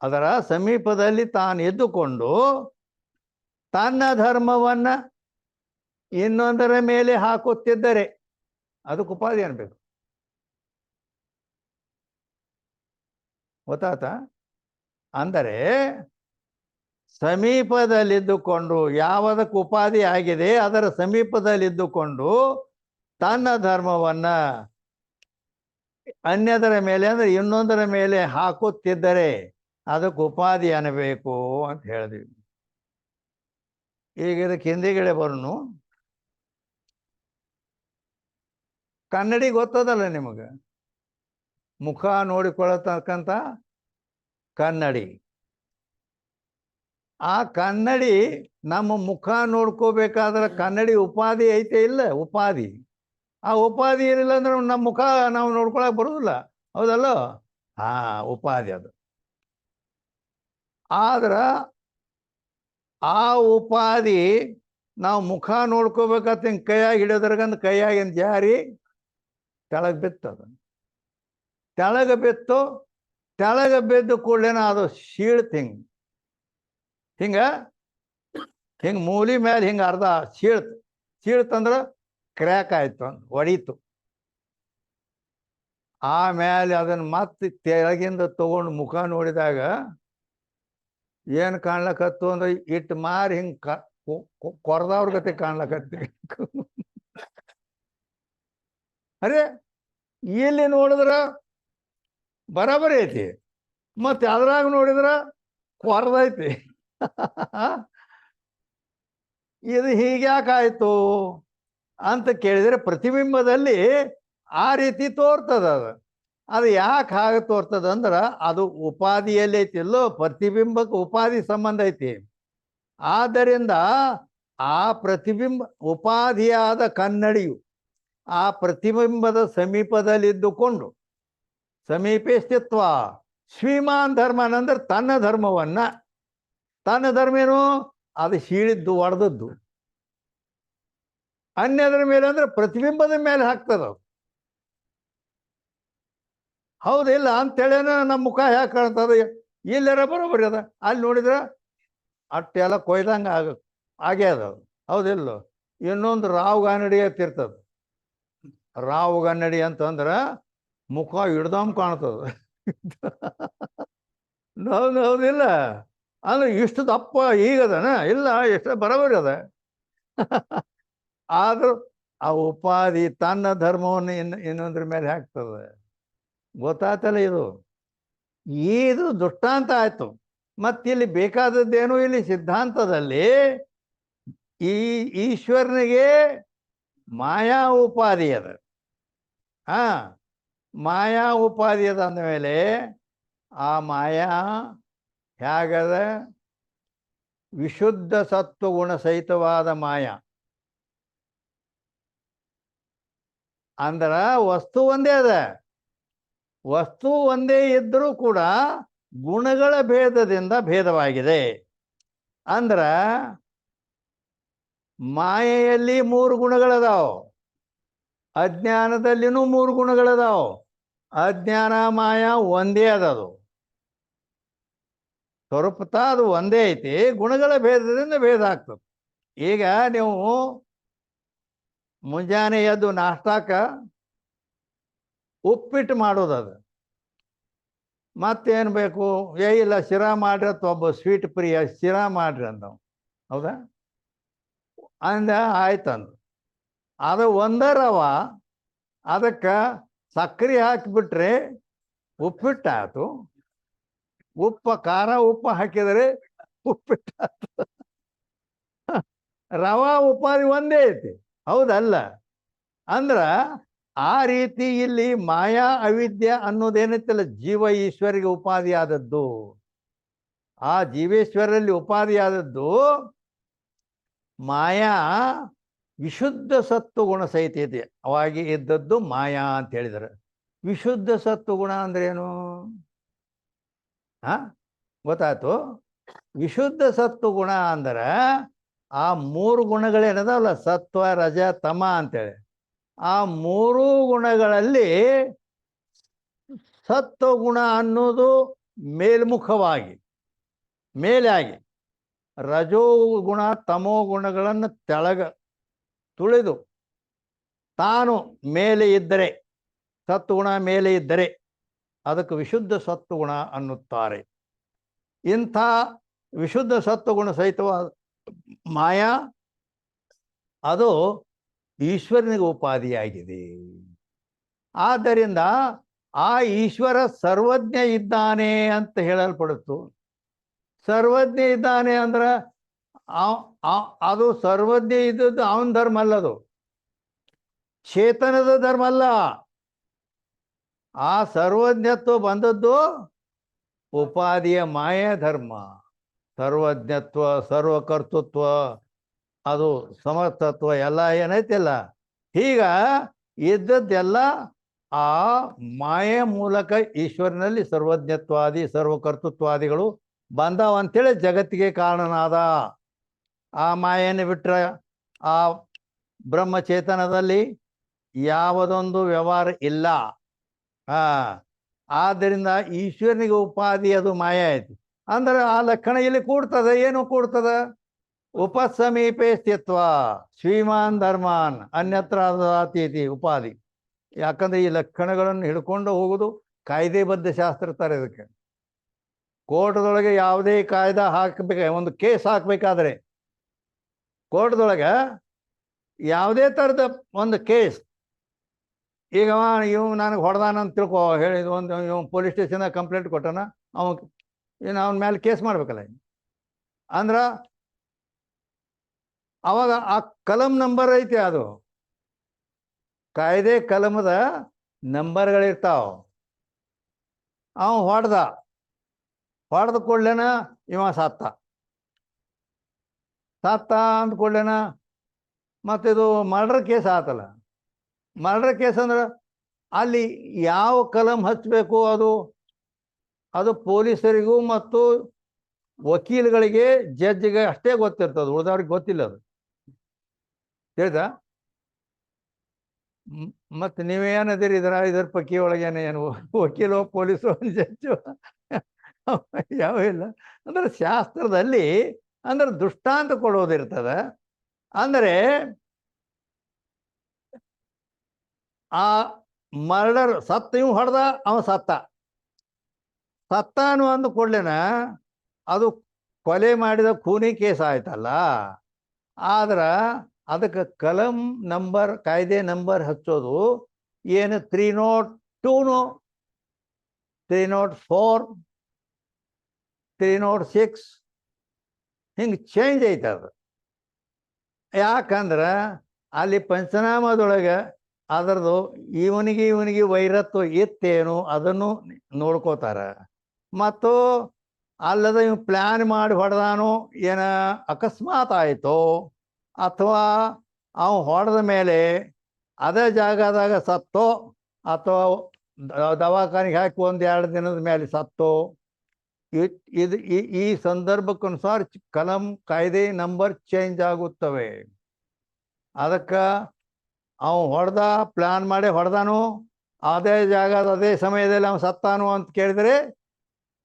ಅದರ ಸಮೀಪದಲ್ಲಿ ತಾನು ಎದ್ದುಕೊಂಡು ತನ್ನ ಧರ್ಮವನ್ನ ಇನ್ನೊಂದರ ಮೇಲೆ ಹಾಕುತ್ತಿದ್ದರೆ ಅದಕ್ಕೆ ಉಪಾಧಿ ಅನ್ಬೇಕು. ಗೊತ್ತಾತ? ಅಂದರೆ ಸಮೀಪದಲ್ಲಿದ್ದುಕೊಂಡು ಯಾವುದಕ್ಕೆ ಉಪಾಧಿ ಆಗಿದೆ ಅದರ ಸಮೀಪದಲ್ಲಿದ್ದುಕೊಂಡು ತನ್ನ ಧರ್ಮವನ್ನ ಅನ್ಯದರ ಮೇಲೆ ಅಂದ್ರೆ ಇನ್ನೊಂದರ ಮೇಲೆ ಹಾಕುತ್ತಿದ್ದರೆ ಅದಕ್ಕೆ ಉಪಾಧಿ ಅನ್ನಬೇಕು ಅಂತ ಹೇಳಿದ್ವಿ. ಈಗ ಇದಕ್ಕೆ ಹಿಂದಿಗಡೆ ಬರೋನು, ಕನ್ನಡಿ ಗೊತ್ತದಲ್ಲ ನಿಮಗೆ, ಮುಖ ನೋಡಿಕೊಳ್ಳತಕ್ಕಂಥ ಕನ್ನಡಿ. ಆ ಕನ್ನಡಿ ನಮ್ಮ ಮುಖ ನೋಡ್ಕೋಬೇಕಾದ್ರೆ ಕನ್ನಡಿ ಉಪಾಧಿ ಐತೆ ಇಲ್ಲ? ಉಪಾಧಿ. ಆ ಉಪಾಧಿ ಏನಿಲ್ಲ ಅಂದ್ರೆ ನಮ್ಮ ಮುಖ ನಾವು ನೋಡ್ಕೊಳಕ್ ಬರುದಿಲ್ಲ, ಹೌದಲ್ಲ? ಹಾ, ಉಪಾಧಿ ಅದು. ಆದ್ರ ಆ ಉಪಾಧಿ ನಾವು ಮುಖ ನೋಡ್ಕೋಬೇಕಂತ ಹಿಂಗೆ ಕೈಯಾಗಿ ಹಿಡಿಯೋದ್ರಾಗಂದ ಕೈಯಾಗಿನ ಜಾರಿ ತೆಳಗ್ ಬಿತ್ತದ. ತೆಳಗ ಬಿತ್ತು, ತೆಳಗ ಬಿದ್ದು ಕೂಡಲೇನ ಅದು ಶೀಳ್ತ್ ಹಿಂಗ ಹಿಂಗ ಮೂಲಿ ಮೇಲೆ ಹಿಂಗ ಅರ್ಧ ಸೀಳ್ತಂದ್ರ ಕ್ರ್ಯಾಕ್ ಆಯ್ತು, ಹೊಡೀತು. ಆಮೇಲೆ ಅದನ್ನ ಮತ್ತೆ ತೆಳಗಿಂದ ತಗೊಂಡು ಮುಖ ನೋಡಿದಾಗ ಏನು ಕಾಣ್ಲಕತ್ತು ಅಂದ್ರೆ ಇಟ್ಟು ಮಾರಿ ಹಿಂಗೆ ಕೊರದವ್ರ ಗತೆ ಕಾಣ್ಲಕತ್ತಿ. ಅರೆ ಇಲ್ಲಿ ನೋಡಿದ್ರ ಬರಾಬರಿ ಐತಿ, ಮತ್ತೆ ಅದ್ರಾಗ ನೋಡಿದ್ರ ಕೊರದೈತಿ. ಇದು ಹೀಗ್ಯಾಕಾಯ್ತು ಅಂತ ಕೇಳಿದ್ರೆ ಪ್ರತಿಬಿಂಬದಲ್ಲಿ ಆ ರೀತಿ ತೋರ್ತದ. ಅದು ಯಾಕೆ ಹಾಗೆ ತೋರ್ತದ ಅಂದ್ರೆ ಅದು ಉಪಾಧಿಯಲ್ಲಿ ಐತಿಲ್ಲೋ, ಪ್ರತಿಬಿಂಬಕ್ಕೆ ಉಪಾಧಿ ಸಂಬಂಧ ಐತಿ. ಆದ್ದರಿಂದ ಆ ಪ್ರತಿಬಿಂಬ ಉಪಾಧಿಯಾದ ಕನ್ನಡಿಯು ಆ ಪ್ರತಿಬಿಂಬದ ಸಮೀಪದಲ್ಲಿದ್ದುಕೊಂಡು ಸಮೀಪಸ್ಥಿತ್ವ ಶ್ರೀಮಾನ್ ಧರ್ಮನ್ ಅಂದ್ರೆ ತನ್ನ ಧರ್ಮವನ್ನ, ತನ್ನ ಧರ್ಮ ಏನು ಅದು ಹೀಳಿದ್ದು ಒಡೆದದ್ದು, ಅನ್ಯದ್ರ ಮೇಲೆ ಅಂದ್ರೆ ಪ್ರತಿಬಿಂಬದ ಮೇಲೆ ಹಾಕ್ತದ. ಹೌದಿಲ್ಲ ಅಂತೇಳೇನ ನಮ್ಮ ಮುಖ ಯಾಕೆ ಕಾಣ್ತದ? ಇಲ್ಲರ ಬರೋಬರಿ ಅದ, ಅಲ್ಲಿ ನೋಡಿದ್ರ ಅಟ್ಟೆಲ್ಲ ಕೊಯ್ದಂಗೆ ಆಗ್ಯದ, ಹೌದಿಲ್ಲ? ಇನ್ನೊಂದು ರಾವ್ ಗನ್ನಡಿ ಅಂತಿರ್ತದ. ರಾವ್ ಗನ್ನಡಿ ಅಂತಂದ್ರ ಮುಖ ಹಿಡ್ದಮ್ ಕಾಣ್ತದ. ಹೌದಿಲ್ಲ? ಅಂದ್ರೆ ಇಷ್ಟು ದಪ್ಪ ಈಗದನ ಇಲ್ಲ, ಎಷ್ಟು ಬರೋಬರಿ ಅದ. ಆದ್ರೂ ಆ ಉಪಾಧಿ ತನ್ನ ಧರ್ಮವನ್ನು ಇನ್ನೊಂದ್ರ ಮೇಲೆ ಹಾಕ್ತದೆ. ಗೊತ್ತಾಯ್ತಲ್ಲ? ಇದು ದೃಷ್ಟಾಂತ ಆಯ್ತು. ಮತ್ತಿಲ್ಲಿ ಬೇಕಾದದ್ದೇನು, ಇಲ್ಲಿ ಸಿದ್ಧಾಂತದಲ್ಲಿ ಈ ಈಶ್ವರನಿಗೆ ಮಾಯಾ ಉಪಾಧಿ ಅದ. ಹಾ, ಮಾಯಾ ಉಪಾಧಿ ಅದ ಅಂದಮೇಲೆ ಆ ಮಾಯಾ ಹೇಗದ? ವಿಶುದ್ಧ ಸತ್ವಗುಣ ಸಹಿತವಾದ ಮಾಯಾ ಅಂದ್ರ ವಸ್ತು ಒಂದೇ ಅದ. ವಸ್ತು ಒಂದೇ ಇದ್ರೂ ಕೂಡ ಗುಣಗಳ ಭೇದದಿಂದ ಭೇದವಾಗಿದೆ. ಅಂದ್ರ ಮಾಯೆಯಲ್ಲಿ 3 ಗುಣಗಳದಾವ, ಅಜ್ಞಾನದಲ್ಲಿನೂ 3 ಗುಣಗಳದಾವ. ಅಜ್ಞಾನ ಮಾಯಾ ಒಂದೇ ಅದದು, ಸ್ವರೂಪತ ಅದು ಒಂದೇ ಐತಿ, ಗುಣಗಳ ಭೇದದಿಂದ ಭೇದ ಆಗ್ತದೆ. ಈಗ ನೀವು ಮುಂಜಾನೆ ಎದ್ದು ನಾಷ್ಟಾಕ ಉಪ್ಪಿಟ್ಟು ಮಾಡೋದದು, ಮತ್ತೇನು ಬೇಕು? ಇಲ್ಲ ಶಿರಾ ಮಾಡ್ರಿ ಅಂತ ಒಬ್ಬ ಸ್ವೀಟ್ ಪ್ರಿಯ ಶಿರಾ ಮಾಡ್ರಿ ಅಂದವು, ಹೌದಾ? ಅಂದ ಆಯ್ತಂದು. ಅದು ಒಂದೇ ರವ, ಅದಕ್ಕೆ ಸಕ್ಕರೆ ಹಾಕಿಬಿಟ್ರೆ ಉಪ್ಪಿಟ್ಟಾಯ್ತು. ಖಾರ ಉಪ್ಪು ಹಾಕಿದರೆ ಉಪ್ಪಿಟ್ಟಾಯ್ತು. ರವಾ ಉಪಾಧಿ ಒಂದೇ ಐತಿ, ಹೌದಲ್ಲ? ಅಂದ್ರ ಆ ರೀತಿ ಇಲ್ಲಿ ಮಾಯಾ ಅವಿದ್ಯೆ ಅನ್ನೋದೇನೈತಲ್ಲ, ಜೀವ ಈಶ್ವರಿಗೆ ಉಪಾಧಿ ಆದದ್ದು. ಆ ಜೀವೇಶ್ವರಲ್ಲಿ ಉಪಾಧಿ ಆದದ್ದು ಮಾಯಾ ವಿಶುದ್ಧ ಸತ್ವಗುಣ ಸಹಿತ ಇದೆ, ಅವಾಗಿ ಇದ್ದದ್ದು ಮಾಯಾ ಅಂತ ಹೇಳಿದರೆ. ವಿಶುದ್ಧ ಸತ್ವಗುಣ ಅಂದ್ರೇನು? ಗೊತ್ತಾಯ್ತು? ವಿಶುದ್ಧ ಸತ್ವಗುಣ ಅಂದ್ರೆ ಆ 3 ಗುಣಗಳೇನದಲ್ಲ, ಸತ್ವ ರಜ ತಮ ಅಂತೇಳಿ, ಆ 3 ಗುಣಗಳಲ್ಲಿ ಸತ್ವಗುಣ ಅನ್ನೋದು ಮೇಲ್ಮುಖವಾಗಿ ಮೇಲೆ ಆಗಿ, ರಜೋ ಗುಣ ತಮೋ ಗುಣಗಳನ್ನು ತೆಳಗ ತುಳಿದು ತಾನು ಮೇಲೆ ಇದ್ದರೆ, ಸತ್ವಗುಣ ಮೇಲೆ ಇದ್ದರೆ ಅದಕ್ಕೆ ವಿಶುದ್ಧ ಸತ್ವಗುಣ ಅನ್ನುತ್ತಾರೆ. ಇಂಥ ವಿಶುದ್ಧ ಸತ್ವಗುಣ ಸಹಿತವಾದ ಮಾಯಾ ಅದು ಈಶ್ವರನಿಗೆ ಉಪಾಧಿಯಾಗಿದೆ. ಆದ್ದರಿಂದ ಆ ಈಶ್ವರ ಸರ್ವಜ್ಞ ಇದ್ದಾನೆ ಅಂತ ಹೇಳಲ್ಪಡುತ್ತು. ಸರ್ವಜ್ಞ ಇದ್ದಾನೆ ಅಂದ್ರೆ ಅದು ಸರ್ವಜ್ಞ ಇದ್ದದ್ದು ಅವನ ಧರ್ಮ ಅಲ್ಲ, ಅದು ಚೇತನದ ಧರ್ಮ ಅಲ್ಲ. ಆ ಸರ್ವಜ್ಞತ್ವ ಬಂದದ್ದು ಉಪಾಧಿಯ ಮಾಯಾ ಧರ್ಮ. ಸರ್ವಜ್ಞತ್ವ, ಸರ್ವಕರ್ತೃತ್ವ, ಅದು ಸಮರ್ಥತ್ವ ಎಲ್ಲ ಏನೈತಿಲ್ಲ. ಈಗ ಇದ್ದದ್ದೆಲ್ಲ ಆ ಮಾಯೆ ಮೂಲಕ ಈಶ್ವರನಲ್ಲಿ ಸರ್ವಜ್ಞತ್ವಾದಿ ಸರ್ವಕರ್ತೃತ್ವಾದಿಗಳು ಬಂದಾವ ಅಂತೇಳಿ ಜಗತ್ತಿಗೆ ಕಾರಣನಾದ. ಆ ಮಾಯೆಯನ್ನು ಬಿಟ್ಟರೆ ಆ ಬ್ರಹ್ಮಚೇತನದಲ್ಲಿ ಯಾವುದೊಂದು ವ್ಯವಹಾರ ಇಲ್ಲ. ಆದ್ದರಿಂದ ಈಶ್ವರನಿಗೆ ಉಪಾಧಿ ಅದು ಮಾಯ ಆಯ್ತು ಅಂದ್ರೆ ಆ ಲಕ್ಷಣ ಇಲ್ಲಿ ಕೂಡ್ತದ. ಏನು ಕೂಡ್ತದ? ಉಪಸಮೀಪೆ ಸ್ಥಿತ್ವ ಶ್ರೀಮಾನ್ ಧರ್ಮಾನ್ ಅನ್ಯತ್ರ ಅತೀತಿ ಉಪಾಧಿ. ಯಾಕಂದ್ರೆ ಈ ಲಕ್ಷಣಗಳನ್ನು ಹಿಡ್ಕೊಂಡು ಹೋಗುದು ಕಾಯ್ದೆಬದ್ಧ ಶಾಸ್ತ್ರ ತರ. ಇದಕ್ಕೆ ಕೋರ್ಟ್ದೊಳಗೆ ಯಾವುದೇ ಕಾಯ್ದೆ ಹಾಕಬೇಕು, ಒಂದು ಕೇಸ್ ಹಾಕ್ಬೇಕಾದ್ರೆ ಕೋರ್ಟ್ದೊಳಗೆ ಯಾವುದೇ ಥರದ ಒಂದು ಕೇಸ್, ಈಗ ಇವ್ ನನಗೆ ಹೊಡೆದಾನ ಅಂತ ತಿಳ್ಕೊ ಹೇಳಿದ ಒಂದು ಇವ್ ಪೊಲೀಸ್ ಸ್ಟೇಷನ್ದಾಗ ಕಂಪ್ಲೇಂಟ್ ಕೊಟ್ಟನ, ಅವನ ಮೇಲೆ ಕೇಸ್ ಮಾಡ್ಬೇಕಲ್ಲ. ಅಂದ್ರ ಅವಾಗ ಆ ಕಲಂ ನಂಬರ್ ಐತಿ, ಅದು ಕಾಯ್ದೆ ಕಲಮದ ನಂಬರ್ಗಳಿರ್ತಾವ. ಅವ ಹೊಡೆದ ಕೂಡ್ಲೇನ ಇವ ಸತ್ತ ಅಂದ ಕೂಡ್ಲೇನ ಮತ್ತಿದು ಮರ್ಡರ್ ಕೇಸ್ ಆತಲ್ಲ. ಮರ್ಡರ್ ಕೇಸ್ ಅಂದ್ರೆ ಅಲ್ಲಿ ಯಾವ ಕಲಂ ಹಚ್ಚಬೇಕು ಅದು ಪೊಲೀಸರಿಗೂ ಮತ್ತು ವಕೀಲಗಳಿಗೆ ಜಡ್ಜ್ಗೆ ಅಷ್ಟೇ ಗೊತ್ತಿರ್ತದೆ, ಉಳಿದವ್ರಿಗೆ ಗೊತ್ತಿಲ್ಲ ಅದು. ತಿಳಿದ? ಮತ್ತೆ ನೀವೇನದಿರಿ ಇದ್ರ ಪೈಕಿ ಒಳಗೇನೆ ಏನು ವಕೀಲೋ ಪೊಲೀಸೋ ಜಡ್ಜು ಯಾವ ಇಲ್ಲ. ಅಂದ್ರೆ ಶಾಸ್ತ್ರದಲ್ಲಿ ಅಂದ್ರೆ ದೃಷ್ಟಾಂತ ಕೊಡೋದಿರ್ತದ. ಅಂದರೆ ಆ ಮರ್ಡರ್ ಇವ್ ಹೊಡೆದ ಅವ ಸತ್ತಾನು ಅಂದ ಕೂಡ್ಲೇನ ಅದು ಕೊಲೆ ಮಾಡಿದ ಖೂನಿ ಕೇಸ್ ಆಯ್ತಲ್ಲ. ಆದ್ರ ಅದಕ್ಕೆ ಕಲಂ ನಂಬರ್ ಕಾಯ್ದೆ ನಂಬರ್ ಹಚ್ಚೋದು ಏನು 302 304 306 ಹಿಂಗೆ ಚೇಂಜ್ ಐತೆ ಅದು. ಯಾಕಂದ್ರೆ ಅಲ್ಲಿ ಪಂಚನಾಮದೊಳಗೆ ಅದರದು ಇವನಿಗೆ ವೈರತ್ವ ಇತ್ತೇನು ಅದನ್ನು ನೋಡ್ಕೋತಾರ. ಮತ್ತು ಅಲ್ಲದ ಇವ್ ಪ್ಲ್ಯಾನ್ ಮಾಡಿ ಹೊಡೆದಾನು ಏನ ಅಕಸ್ಮಾತ್ ಆಯಿತು, ಅಥವಾ ಅವ ಹೊಡೆದ ಮೇಲೆ ಅದೇ ಜಾಗದಾಗ ಸತ್ತೋ ಅಥವಾ ದವಾಖಾನೆಗೆ ಹಾಕಿ 1-2 ದಿನದ ಮೇಲೆ ಸತ್ತೋ, ಇದು ಈ ಸಂದರ್ಭಕ್ಕನುಸಾರ ಕಲಂ ಕಾಯ್ದೆ ನಂಬರ್ ಚೇಂಜ್ ಆಗುತ್ತವೆ. ಅದಕ್ಕೆ ಅವ ಪ್ಲಾನ್ ಮಾಡಿ ಹೊಡೆದಾನು, ಅದೇ ಜಾಗದ ಅದೇ ಸಮಯದಲ್ಲಿ ಅವನು ಸತ್ತಾನು ಅಂತ ಕೇಳಿದರೆ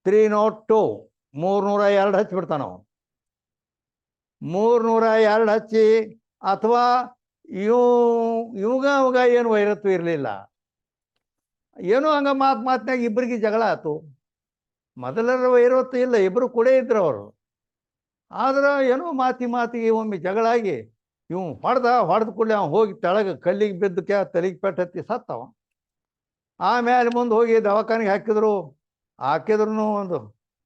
302 302 ಹಚ್ಚಿಬಿಡ್ತಾನ. 302 ಹಚ್ಚಿ ಅಥವಾ ಇವಾಗ ಏನು ವೈರತ್ವ ಇರಲಿಲ್ಲ, ಏನೋ ಹಂಗ ಮಾತಿನಾಗ ಇಬ್ಬರಿಗೆ ಜಗಳ ಆಯ್ತು. ಮೊದಲರ ವೈರತ್ವ ಇಲ್ಲ, ಇಬ್ಬರು ಕೂಡ ಇದ್ರು ಅವರು. ಆದ್ರೆ ಏನೋ ಮಾತಿಗೆ ಒಮ್ಮೆ ಜಗಳಾಗಿ ಇವ್ ಹೊಡೆದ ಕೂಡಲೇ ಅವ್ನು ಹೋಗಿ ತೆಳಗೆ ಕಲ್ಲಿಗೆ ಬಿದ್ದಕ್ಕೆ ತಲೆಗೆ ಪೆಟ್ಟು ಹತ್ತಿ ಸತ್ತವ. ಆಮೇಲೆ ಮುಂದೆ ಹೋಗಿ ದವಾಖಾನೆಗೆ ಹಾಕಿದ್ರು ಒಂದು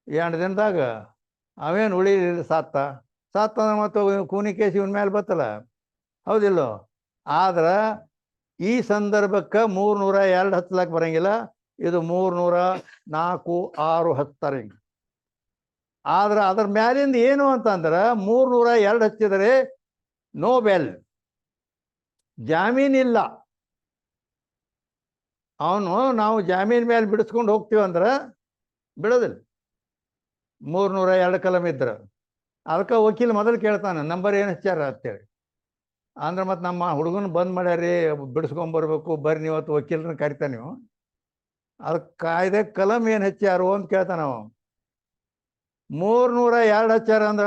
2 ದಿನದಾಗ ಅವೇನು ಉಳಿಲಿಲ್ಲ, ಸತ್ತ ಮತ್ತು ಕೂನಿ ಕೇಸ್ ಇವನ ಮೇಲೆ ಬತ್ತಲ್ಲ, ಹೌದಿಲ್ಲೋ? ಆದ್ರೆ ಈ ಸಂದರ್ಭಕ್ಕೆ 302 ಹಚ್ಚಲಕ್ಕೆ ಬರಂಗಿಲ್ಲ, ಇದು 304 6 ಹಚ್ತಾರೆ. ಆದ್ರೆ ಅದ್ರ ಮ್ಯಾಲಿಂದ ಏನು ಅಂತಂದ್ರೆ 302 ಹಚ್ಚಿದರೆ ನೋ ಬೆಲ್, ಜಾಮೀನಿಲ್ಲ. ನಾವು ಜಾಮೀನ್ ಮೇಲೆ ಬಿಡಿಸ್ಕೊಂಡು ಹೋಗ್ತೀವಂದ್ರೆ ಬಿಡೋದಿಲ್ಲ. 302 ಕಲಂ ಇದ್ರೆ ಅದಕ್ಕೆ ವಕೀಲ ಮೊದಲು ಕೇಳ್ತಾನೆ ನಂಬರ್ ಏನು ಹಚ್ಚಾರ ಅಂತೇಳಿ. ಅಂದ್ರೆ ಮತ್ತೆ ನಮ್ಮ ಹುಡುಗನ ಬಂದ್ ಮಾಡ್ಯಾರಿ ಬಿಡಿಸ್ಕೊಂಬರ್ಬೇಕು, ಬರ್ರಿ ನೀವತ್ತು ವಕೀಲರನ್ನ ಕರಿತಾನೆ ನೀವು, ಅದಕ್ಕೆ ಕಾಯ್ದೆ ಕಲಂ ಏನು ಹಚ್ಚಾರು ಅಂತ ಕೇಳ್ತಾನ ಅವ. 302 ಹಚ್ಚಾರ ಅಂದ್ರ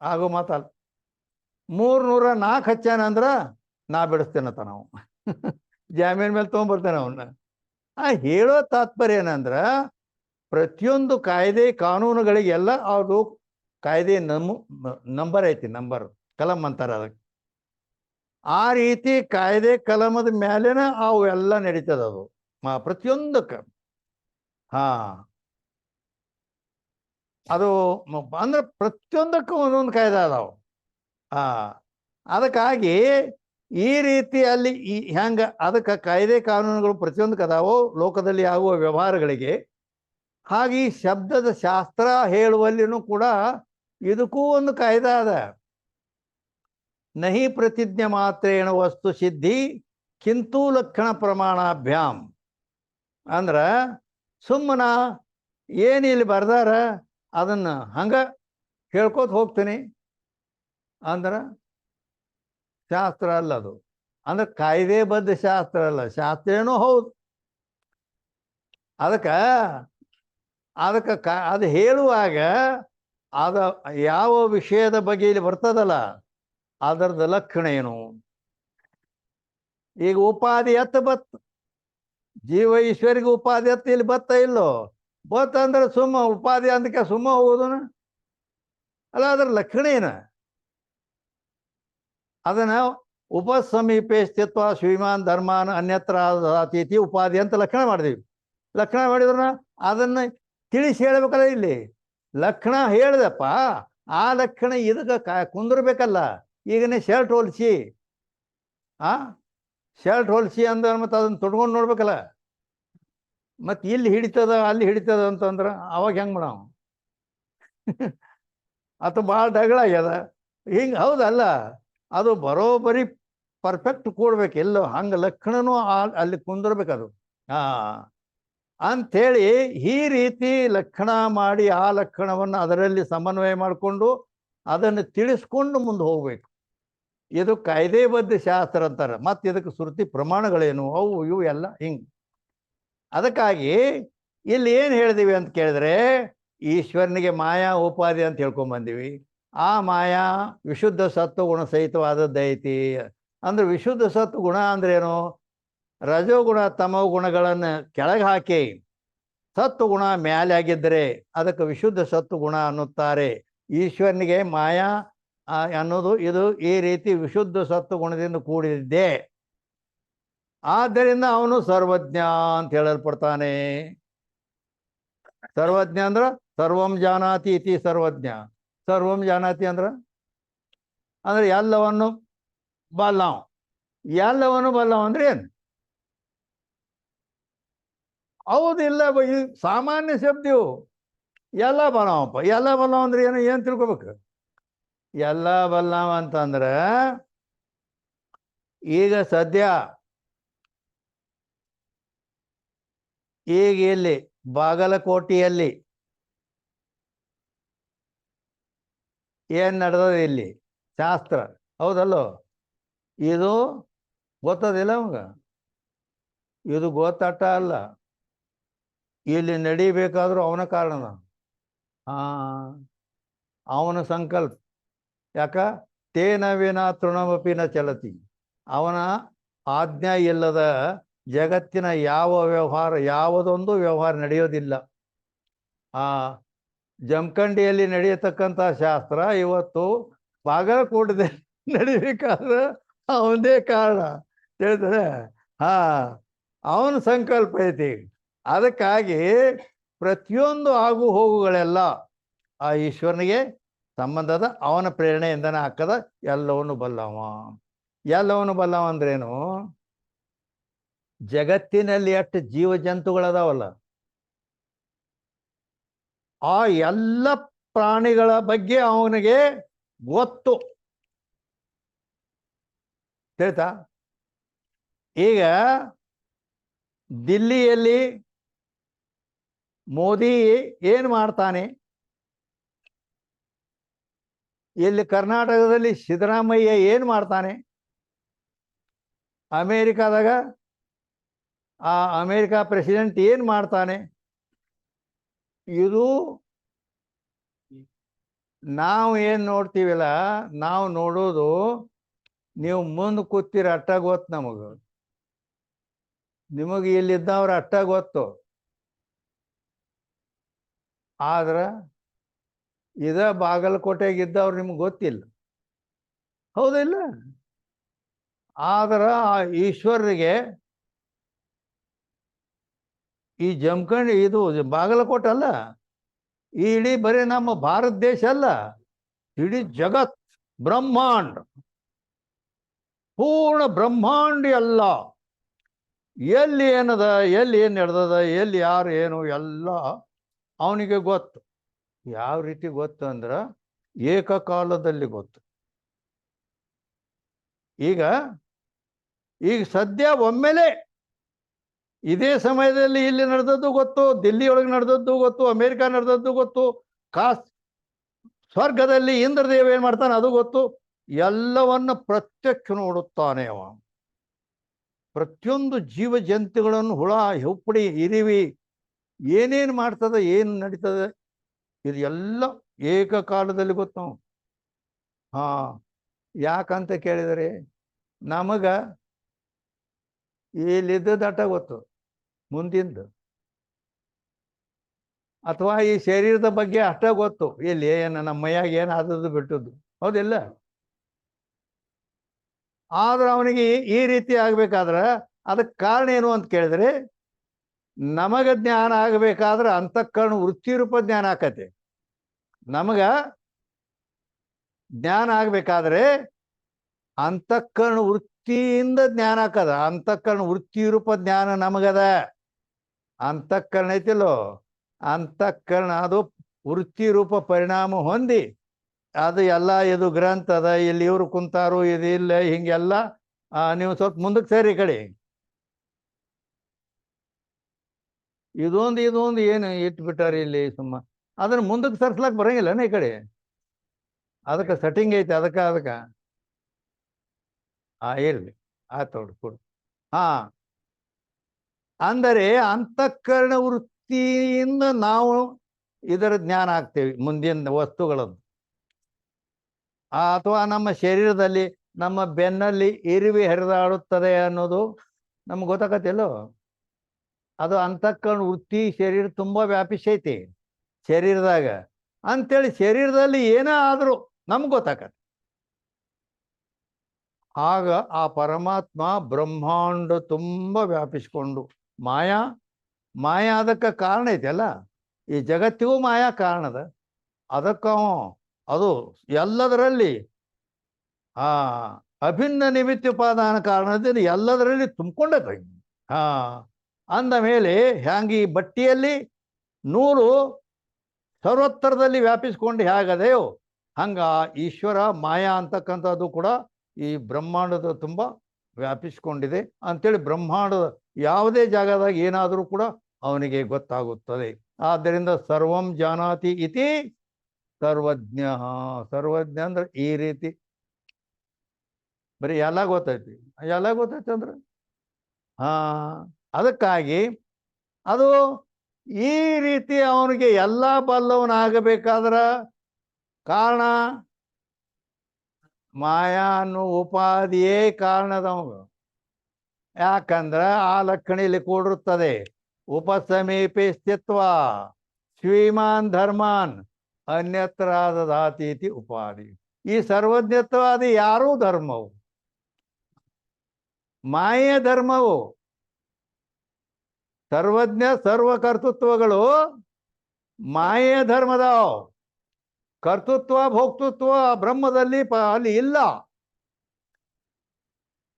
ಆಗೋ ಮಾತಲ್ಲ. 304 ಹಚ್ಚಾನ ಅಂದ್ರ ನಾ ಬಿಡಿಸ್ತೇನತ್ತ ನಾವು ಜಾಮೀನ್ ಮೇಲೆ ತೊಗೊಂಬರ್ತೇನೆ ಅವನ್ನ. ಹೇಳೋ ತಾತ್ಪರ್ಯ ಏನಂದ್ರ ಪ್ರತಿಯೊಂದು ಕಾಯ್ದೆ ಕಾನೂನುಗಳಿಗೆಲ್ಲ ಅದು ಕಾಯ್ದೆ ನಂಬರ್ ಐತಿ, ನಂಬರ್ ಕಲಂ ಅಂತಾರ ಅದಕ್ಕೆ. ಆ ರೀತಿ ಕಾಯ್ದೆ ಕಲಮದ ಮೇಲೆನ ಅವೆಲ್ಲ ನಡೀತದ ಅದು ಪ್ರತಿಯೊಂದಕ್ಕೆ. ಅದು ಅಂದ್ರೆ ಪ್ರತಿಯೊಂದಕ್ಕೂ ಒಂದೊಂದು ಕಾಯ್ದೆ ಅದಾವ. ಅದಕ್ಕಾಗಿ ಈ ರೀತಿ ಅಲ್ಲಿ ಹೆಂಗ ಅದಕ್ಕೆ ಕಾಯ್ದೆ ಕಾನೂನುಗಳು ಪ್ರತಿಯೊಂದಕ್ಕೆ ಅದಾವೋ ಲೋಕದಲ್ಲಿ ಆಗುವ ವ್ಯವಹಾರಗಳಿಗೆ, ಹಾಗೆ ಈ ಶಬ್ದದ ಶಾಸ್ತ್ರ ಹೇಳುವಲ್ಲಿನೂ ಕೂಡ ಇದಕ್ಕೂ ಒಂದು ಕಾಯ್ದೆ ಅದ. ನಹಿ ಪ್ರತಿಜ್ಞೆ ಮಾತ್ರೇಣ ವಸ್ತು ಸಿದ್ಧಿ ಕಿಂತು ಲಕ್ಷಣ ಪ್ರಮಾಣಾಭ್ಯಾಮ್ ಅಂದ್ರೆ ಸುಮ್ಮನ ಏನು ಇಲ್ಲಿ ಬರ್ದಾರ ಅದನ್ನು ಹಂಗೆ ಹೇಳ್ಕೋತ ಹೋಗ್ತೀನಿ ಅಂದ್ರೆ ಶಾಸ್ತ್ರ ಅಲ್ಲ ಅದು. ಅಂದ್ರೆ ಕಾಯ್ದೆಬದ್ಧ ಶಾಸ್ತ್ರ ಅಲ್ಲ, ಶಾಸ್ತ್ರೇನೂ ಹೌದು. ಅದಕ್ಕೆ ಅದು ಹೇಳುವಾಗ ಅದ ಯಾವ ವಿಷಯದ ಬಗ್ಗೆ ಇಲ್ಲಿ ಬರ್ತದಲ್ಲ ಅದರದ್ದು ಲಕ್ಷಣ ಏನು. ಈಗ ಉಪಾಧಿ ಎತ್ತ ಬತ್, ಜೀವ ಈಶ್ವರಿಗೆ ಉಪಾಧಿ ಎತ್ತ ಇಲ್ಲಿ ಬತ್ತ ಇಲ್ಲೋ, ಬತ್ತ ಅಂದ್ರೆ ಸುಮ್ಮ ಉಪಾಧಿ ಅಂದಕ್ಕೆ ಸುಮ್ಮ ಹೋಗೋದನ ಅಲ್ಲ, ಅದರ ಲಕ್ಷಣ ಏನ ಅದನ್ನ ಉಪಸಮೀಪೆ ಸ್ಥಿತ್ವ ಶ್ರೀಮಾನ್ ಧರ್ಮಾನ್ ಅನ್ಯತ್ರ ಅತೀತಿ ಉಪಾಧಿ ಅಂತ ಲಕ್ಷಣ ಮಾಡಿದೀವಿ. ಲಕ್ಷಣ ಮಾಡಿದ್ರನ್ನ ಅದನ್ನ ತಿಳಿಸಿ ಹೇಳ್ಬೇಕಲ್ಲ. ಇಲ್ಲಿ ಲಕ್ಷಣ ಹೇಳ್ದಪ್ಪ, ಆ ಲಕ್ಷಣ ಇದಕ್ಕೆ ಕುಂದಿರ್ಬೇಕಲ್ಲ. ಈಗನೇ ಶರ್ಟ್ ಹೊಲಿಸಿ ಶರ್ಟ್ ಹೊಲಿಸಿ ಅಂದ್ರೆ ಮತ್ತೆ ಅದನ್ನ ತೊಡ್ಕೊಂಡು ನೋಡ್ಬೇಕಲ್ಲ. ಮತ್ತೆ ಇಲ್ಲಿ ಹಿಡಿತದ ಅಲ್ಲಿ ಹಿಡಿತದ ಅಂತಂದ್ರೆ ಅವಾಗ ಹೆಂಗ್ ಮಾಡವ ಅಥವಾ ಭಾಳ ಡಗಳಾಗ್ಯದ ಹಿಂಗೆ. ಹೌದಲ್ಲ, ಅದು ಬರೋಬ್ಬರಿ ಪರ್ಫೆಕ್ಟ್ ಕೂಡ್ಬೇಕು. ಎಲ್ಲೋ ಹಂಗೆ ಲಕ್ಷಣನೂ ಅಲ್ಲಿ ಕುಂದಿರ್ಬೇಕದು. ಅಂಥೇಳಿ ಈ ರೀತಿ ಲಕ್ಷಣ ಮಾಡಿ ಆ ಲಕ್ಷಣವನ್ನು ಅದರಲ್ಲಿ ಸಮನ್ವಯ ಮಾಡಿಕೊಂಡು ಅದನ್ನು ತಿಳಿಸ್ಕೊಂಡು ಮುಂದೆ ಹೋಗ್ಬೇಕು. ಇದು ಕಾಯ್ದೆಬದ್ಧ ಶಾಸ್ತ್ರ ಅಂತಾರೆ. ಮತ್ತು ಇದಕ್ಕೆ ಶ್ರುತಿ ಪ್ರಮಾಣಗಳೇನು ಅವು ಇವು ಎಲ್ಲ ಹಿಂಗೆ. ಅದಕ್ಕಾಗಿ ಇಲ್ಲಿ ಏನು ಹೇಳಿದೀವಿ ಅಂತ ಕೇಳಿದ್ರೆ, ಈಶ್ವರನಿಗೆ ಮಾಯಾ ಉಪಾಧಿ ಅಂತ ಹೇಳ್ಕೊಂಬಂದೀವಿ. ಆ ಮಾಯಾ ವಿಶುದ್ಧ ಸತ್ವಗುಣ ಸಹಿತವಾದದ್ದೈತಿ. ಅಂದ್ರೆ ವಿಶುದ್ಧ ಸತ್ವಗುಣ ಅಂದ್ರೇನು, ರಜೋಗುಣ ತಮೋ ಗುಣಗಳನ್ನು ಕೆಳಗೆ ಹಾಕಿ ಸತ್ವಗುಣ ಮ್ಯಾಲೆ ಆಗಿದ್ದರೆ ಅದಕ್ಕೆ ವಿಶುದ್ಧ ಸತ್ವಗುಣ ಅನ್ನುತ್ತಾರೆ. ಈಶ್ವರನಿಗೆ ಮಾಯಾ ಅನ್ನೋದು ಇದು ಈ ರೀತಿ ವಿಶುದ್ಧ ಸತ್ವಗುಣದಿಂದ ಕೂಡಿದ್ದೆ. ಆದ್ದರಿಂದ ಅವನು ಸರ್ವಜ್ಞ ಅಂತ ಹೇಳಲ್ಪಡ್ತಾನೆ. ಸರ್ವಜ್ಞ ಅಂದ್ರ ಸರ್ವಂ ಜಾನಾತಿ ಇತಿ ಸರ್ವಜ್ಞ. ಸರ್ವಂ ಜಾನಾತಿ ಅಂದ್ರೆ ಎಲ್ಲವನ್ನು ಬಲ್ಲವ. ಎಲ್ಲವನ್ನು ಬಲ್ಲವ ಅಂದ್ರೆ ಏನು? ಹೌದಿಲ್ಲ, ಸಾಮಾನ್ಯ ಶಬ್ದವು ಎಲ್ಲ ಬಲ್ಲವಪ್ಪ. ಎಲ್ಲ ಬಲ್ಲವ ಅಂದ್ರೆ ಏನು ತಿಳ್ಕೊಬೇಕು? ಎಲ್ಲ ಬಲ್ಲವ ಅಂತಂದ್ರೆ ಈಗ ಸದ್ಯ ಈಗ ಇಲ್ಲಿ ಬಾಗಲಕೋಟೆಯಲ್ಲಿ ಏನು ನಡೆದದ ಇಲ್ಲಿ ಶಾಸ್ತ್ರ, ಹೌದಲ್ಲೋ? ಇದು ಗೊತ್ತದಿಲ್ಲ ಅವಂಗ, ಇದು ಗೊತ್ತಟ್ಟ ಅಲ್ಲ. ಇಲ್ಲಿ ನಡಿಬೇಕಾದ್ರೂ ಅವನ ಕಾರಣ, ಅವನ ಸಂಕಲ್ಪ. ಯಾಕ ತೇನ ವಿನ ತೃಣಮಪಿನ ಚಲತಿ. ಅವನ ಆಜ್ಞಾ ಇಲ್ಲದ ಜಗತ್ತಿನ ಯಾವ ವ್ಯವಹಾರ, ಯಾವುದೊಂದು ವ್ಯವಹಾರ ನಡೆಯೋದಿಲ್ಲ. ಜಮಖಂಡಿಯಲ್ಲಿ ನಡೆಯತಕ್ಕಂಥ ಶಾಸ್ತ್ರ ಇವತ್ತು ಬಾಗಲಕೋಟದಲ್ಲಿ ನಡಿಬೇಕಾದ್ರೆ ಅವನದೇ ಕಾರಣ ತಿಳಿದರೆ. ಅವನ ಸಂಕಲ್ಪ ಐತಿ. ಅದಕ್ಕಾಗಿ ಪ್ರತಿಯೊಂದು ಆಗು ಹೋಗುಗಳೆಲ್ಲ ಆ ಈಶ್ವರನಿಗೆ ಸಂಬಂಧದ, ಅವನ ಪ್ರೇರಣೆಯಿಂದನೇ ಹಾಕದ. ಎಲ್ಲವನ್ನು ಬಲ್ಲವ. ಎಲ್ಲವನ್ನು ಬಲ್ಲವ ಅಂದ್ರೇನು? ಜಗತ್ತಿನಲ್ಲಿ ಎಷ್ಟು ಜೀವ ಜಂತುಗಳದಾವಲ್ಲ, ಆ ಎಲ್ಲ ಪ್ರಾಣಿಗಳ ಬಗ್ಗೆ ಅವನಿಗೆ ಗೊತ್ತು. ತಿಳಿತಾ? ಈಗ ದಿಲ್ಲಿಯಲ್ಲಿ ಮೋದಿ ಏನು ಮಾಡ್ತಾನೆ, ಇಲ್ಲಿ ಕರ್ನಾಟಕದಲ್ಲಿ ಸಿದ್ದರಾಮಯ್ಯ ಏನು ಮಾಡ್ತಾನೆ, ಅಮೇರಿಕಾದಾಗ ಆ ಅಮೇರಿಕಾ ಪ್ರೆಸಿಡೆಂಟ್ ಏನು ಮಾಡ್ತಾನೆ, ಇದು ನಾವು ಏನು ನೋಡ್ತೀವಲ್ಲ, ನಾವು ನೋಡೋದು ನೀವು ಮುಂದೆ ಕೂತೀರ ಅಟ್ಟ ಗೊತ್ತು ನಮಗೆ. ನಿಮಗೆ ಇಲ್ಲಿದ್ದವ್ರ ಅಟ್ಟ ಗೊತ್ತು. ಆದ್ರೆ ಇದ ಬಾಗಲಕೋಟೆಗಿದ್ದವ್ರು ನಿಮ್ಗೆ ಗೊತ್ತಿಲ್ಲ, ಹೌದಿಲ್ಲ? ಆದ್ರೆ ಆ ಈಶ್ವರರಿಗೆ ಈ ಜಮಖಂಡಿ ಇದು ಬಾಗಲಕೋಟೆ ಅಲ್ಲ, ಈ ಇಡೀ ಬರೀ ನಮ್ಮ ಭಾರತ ದೇಶ ಅಲ್ಲ, ಇಡೀ ಜಗತ್ ಬ್ರಹ್ಮಾಂಡ, ಪೂರ್ಣ ಬ್ರಹ್ಮಾಂಡ ಎಲ್ಲ, ಎಲ್ಲಿ ಏನದ, ಎಲ್ಲಿ ಏನು ನಡೆದದ, ಎಲ್ಲಿ ಯಾರು ಏನು ಎಲ್ಲ ಅವನಿಗೆ ಗೊತ್ತು. ಯಾವ ರೀತಿ ಗೊತ್ತು ಅಂದ್ರೆ ಏಕಕಾಲದಲ್ಲಿ ಗೊತ್ತು. ಈಗ ಈಗ ಸದ್ಯ ಒಮ್ಮೆಲೆ ಇದೇ ಸಮಯದಲ್ಲಿ ಇಲ್ಲಿ ನಡೆದದ್ದು ಗೊತ್ತು, ದಿಲ್ಲಿ ಒಳಗೆ ನಡೆದದ್ದು ಗೊತ್ತು, ಅಮೇರಿಕಾ ನಡೆದದ್ದು ಗೊತ್ತು, ಸ್ವರ್ಗದಲ್ಲಿ ಇಂದ್ರದೇವ ಏನ್ ಮಾಡ್ತಾನೆ ಅದು ಗೊತ್ತು. ಎಲ್ಲವನ್ನ ಪ್ರತ್ಯಕ್ಷ ನೋಡುತ್ತಾನೆ ಅವ. ಪ್ರತಿಯೊಂದು ಜೀವ ಜಂತುಗಳನ್ನು, ಹುಳ, ಹುಪ್ಪಡಿ, ಇರಿವಿ ಏನೇನು ಮಾಡ್ತದೆ, ಏನು ನಡೀತದೆ, ಇದು ಎಲ್ಲ ಏಕಕಾಲದಲ್ಲಿ ಗೊತ್ತು. ಹಾ, ಯಾಕಂತ ಕೇಳಿದರೆ ನಮಗ ಇಲ್ಲಿದ್ದದ ಅಟ ಗೊತ್ತು, ಮುಂದಿಂದು ಅಥವಾ ಈ ಶರೀರದ ಬಗ್ಗೆ ಅಷ್ಟ ಗೊತ್ತು. ಇಲ್ಲಿ ಏನು ನಮ್ಮ ಮೈಯಾಗ ಏನು ಆದದ್ದು ಬಿಟ್ಟದ್ದು, ಹೌದಿಲ್ಲ? ಆದ್ರೆ ಅವನಿಗೆ ಈ ರೀತಿ ಆಗ್ಬೇಕಾದ್ರೆ ಅದಕ್ಕೆ ಕಾರಣ ಏನು ಅಂತ ಕೇಳಿದ್ರೆ, ನಮಗ ಜ್ಞಾನ ಆಗಬೇಕಾದ್ರೆ ಅಂತಃಕರಣ ವೃತ್ತಿ ರೂಪ ಜ್ಞಾನ ಆಕತೆ. ನಮಗ ಜ್ಞಾನ ಆಗ್ಬೇಕಾದ್ರೆ ಅಂತಃಕರಣ ವೃತ್ತಿಯಿಂದ ಜ್ಞಾನ ಆಕದ. ಅಂತಃಕರಣ ವೃತ್ತಿ ರೂಪ ಜ್ಞಾನ ನಮಗದ. ಅಂತಃಕರಣ ಐತಿಲ್ಲೋ, ಅಂತಃಕರಣ ಅದು ವೃತ್ತಿ ರೂಪ ಪರಿಣಾಮ ಹೊಂದಿ ಅದು ಎಲ್ಲ ಇದು ಗ್ರಂಥ ಅದ, ಇಲ್ಲಿ ಇವ್ರು ಕುಂತಾರು, ಇದು ಇಲ್ಲ, ಹಿಂಗೆಲ್ಲ. ನೀವು ಸ್ವಲ್ಪ ಮುಂದಕ್ಕೆ ಸೇರಿ ಈ ಕಡೆ. ಇದೊಂದು ಏನು ಇಟ್ಬಿಟ್ಟಾರ ಇಲ್ಲಿ ಸುಮ್ಮ, ಅದನ್ನ ಮುಂದಕ್ಕೆ ಸರ್ಸ್ಲಾಕ್ ಬರಂಗಿಲ್ಲನ ಈ ಕಡೆ. ಅದಕ್ಕೆ ಸೆಟ್ಟಿಂಗ್ ಐತೆ, ಅದಕ್ಕೆ ಇರ್ಲಿ, ಆಯ್ತು ನೋಡು ಕೊಡು. ಹಾ, ಅಂದರೆ ಅಂತಃಕರಣ ವೃತ್ತಿಯಿಂದ ನಾವು ಇದರ ಜ್ಞಾನ ಆಗ್ತೇವೆ ಮುಂದಿನ ವಸ್ತುಗಳದ್ದು. ಅಥವಾ ನಮ್ಮ ಶರೀರದಲ್ಲಿ, ನಮ್ಮ ಬೆನ್ನಲ್ಲಿ ಇರುವಿ ಹರಿದಾಡುತ್ತದೆ ಅನ್ನೋದು ನಮ್ಗೆ ಗೊತ್ತಾಗತ್ತಿಲ್ಲೋ. ಅದು ಅಂತಃಕರಣ ವೃತ್ತಿ ಶರೀರ ತುಂಬಾ ವ್ಯಾಪಿಸೈತಿ ಶರೀರದಾಗ ಅಂತೇಳಿ. ಶರೀರದಲ್ಲಿ ಏನೇ ಆದರೂ ನಮ್ಗೆ ಗೊತ್ತಾಗತ್ತೆ. ಆಗ ಆ ಪರಮಾತ್ಮ ಬ್ರಹ್ಮಾಂಡ ತುಂಬ ವ್ಯಾಪಿಸ್ಕೊಂಡು ಮಾಯಾ ಅದಕ್ಕೆ ಕಾರಣ ಐತೆಲ್ಲ. ಈ ಜಗತ್ತಿಗೂ ಮಾಯಾ ಕಾರಣದ. ಅದಕ್ಕ ಅದು ಎಲ್ಲದರಲ್ಲಿ ಅಭಿನ್ನ ನಿಮಿತ್ತ ಉಪಾದಾನ ಕಾರಣದಿಂದ ಎಲ್ಲದರಲ್ಲಿ ತುಂಬಿಕೊಂಡೈತೆ. ಅಂದ ಮೇಲೆ ಹ್ಯಾಂಗೆ ಈ ಬಟ್ಟಿಯಲ್ಲಿ ನೂಲು ಸರ್ವತ್ತರದಲ್ಲಿ ವ್ಯಾಪಿಸ್ಕೊಂಡು ಹೇಗದೆಯೋ ಹಂಗ ಈಶ್ವರ ಮಾಯಾ ಅಂತಕ್ಕಂಥದ್ದು ಕೂಡ ಈ ಬ್ರಹ್ಮಾಂಡದ ತುಂಬ ವ್ಯಾಪಿಸ್ಕೊಂಡಿದೆ ಅಂತೇಳಿ. ಬ್ರಹ್ಮಾಂಡದ ಯಾವುದೇ ಜಾಗದಾಗ ಏನಾದರೂ ಕೂಡ ಅವನಿಗೆ ಗೊತ್ತಾಗುತ್ತದೆ. ಆದ್ದರಿಂದ ಸರ್ವಂ ಜಾನಾತಿ ಇತಿ ಸರ್ವಜ್ಞ. ಸರ್ವಜ್ಞ ಅಂದ್ರೆ ಈ ರೀತಿ ಬರೀ ಎಲ್ಲ ಗೊತ್ತೈತಿ, ಎಲ್ಲ ಗೊತ್ತೈತಿ ಅಂದ್ರೆ ಅದಕ್ಕಾಗಿ ಅದು ಈ ರೀತಿ ಅವನಿಗೆ ಎಲ್ಲ ಬಲ್ಲವನಾಗಬೇಕಾದ್ರ ಕಾರಣ ಮಾಯಾ ಅನ್ನೋ ಉಪಾಧಿಯೇ ಕಾರಣದವ. ಯಾಕಂದ್ರ ಆ ಲಕ್ಷಣೆಯಲ್ಲಿ ಕೂಡಿರುತ್ತದೆ. ಉಪಸಮೀಪೆ ಸ್ಥಿತ್ವ ಶ್ರೀಮಾನ್ ಧರ್ಮಾನ್ ಅನ್ಯತ್ರ ದದಾತೀತಿ ಉಪಾಧಿ. ಈ ಸರ್ವಜ್ಞತ್ವಾದಿ ಯಾರೂ ಧರ್ಮವು, ಮಾಯೆಯ ಧರ್ಮವು. ಸರ್ವಜ್ಞ ಸರ್ವಕರ್ತೃತ್ವಗಳು ಮಾಯೆಯ ಧರ್ಮದಾವ್. ಕರ್ತೃತ್ವ ಭೋಕ್ತೃತ್ವ ಬ್ರಹ್ಮದಲ್ಲಿ ಅಲ್ಲಿ ಇಲ್ಲ,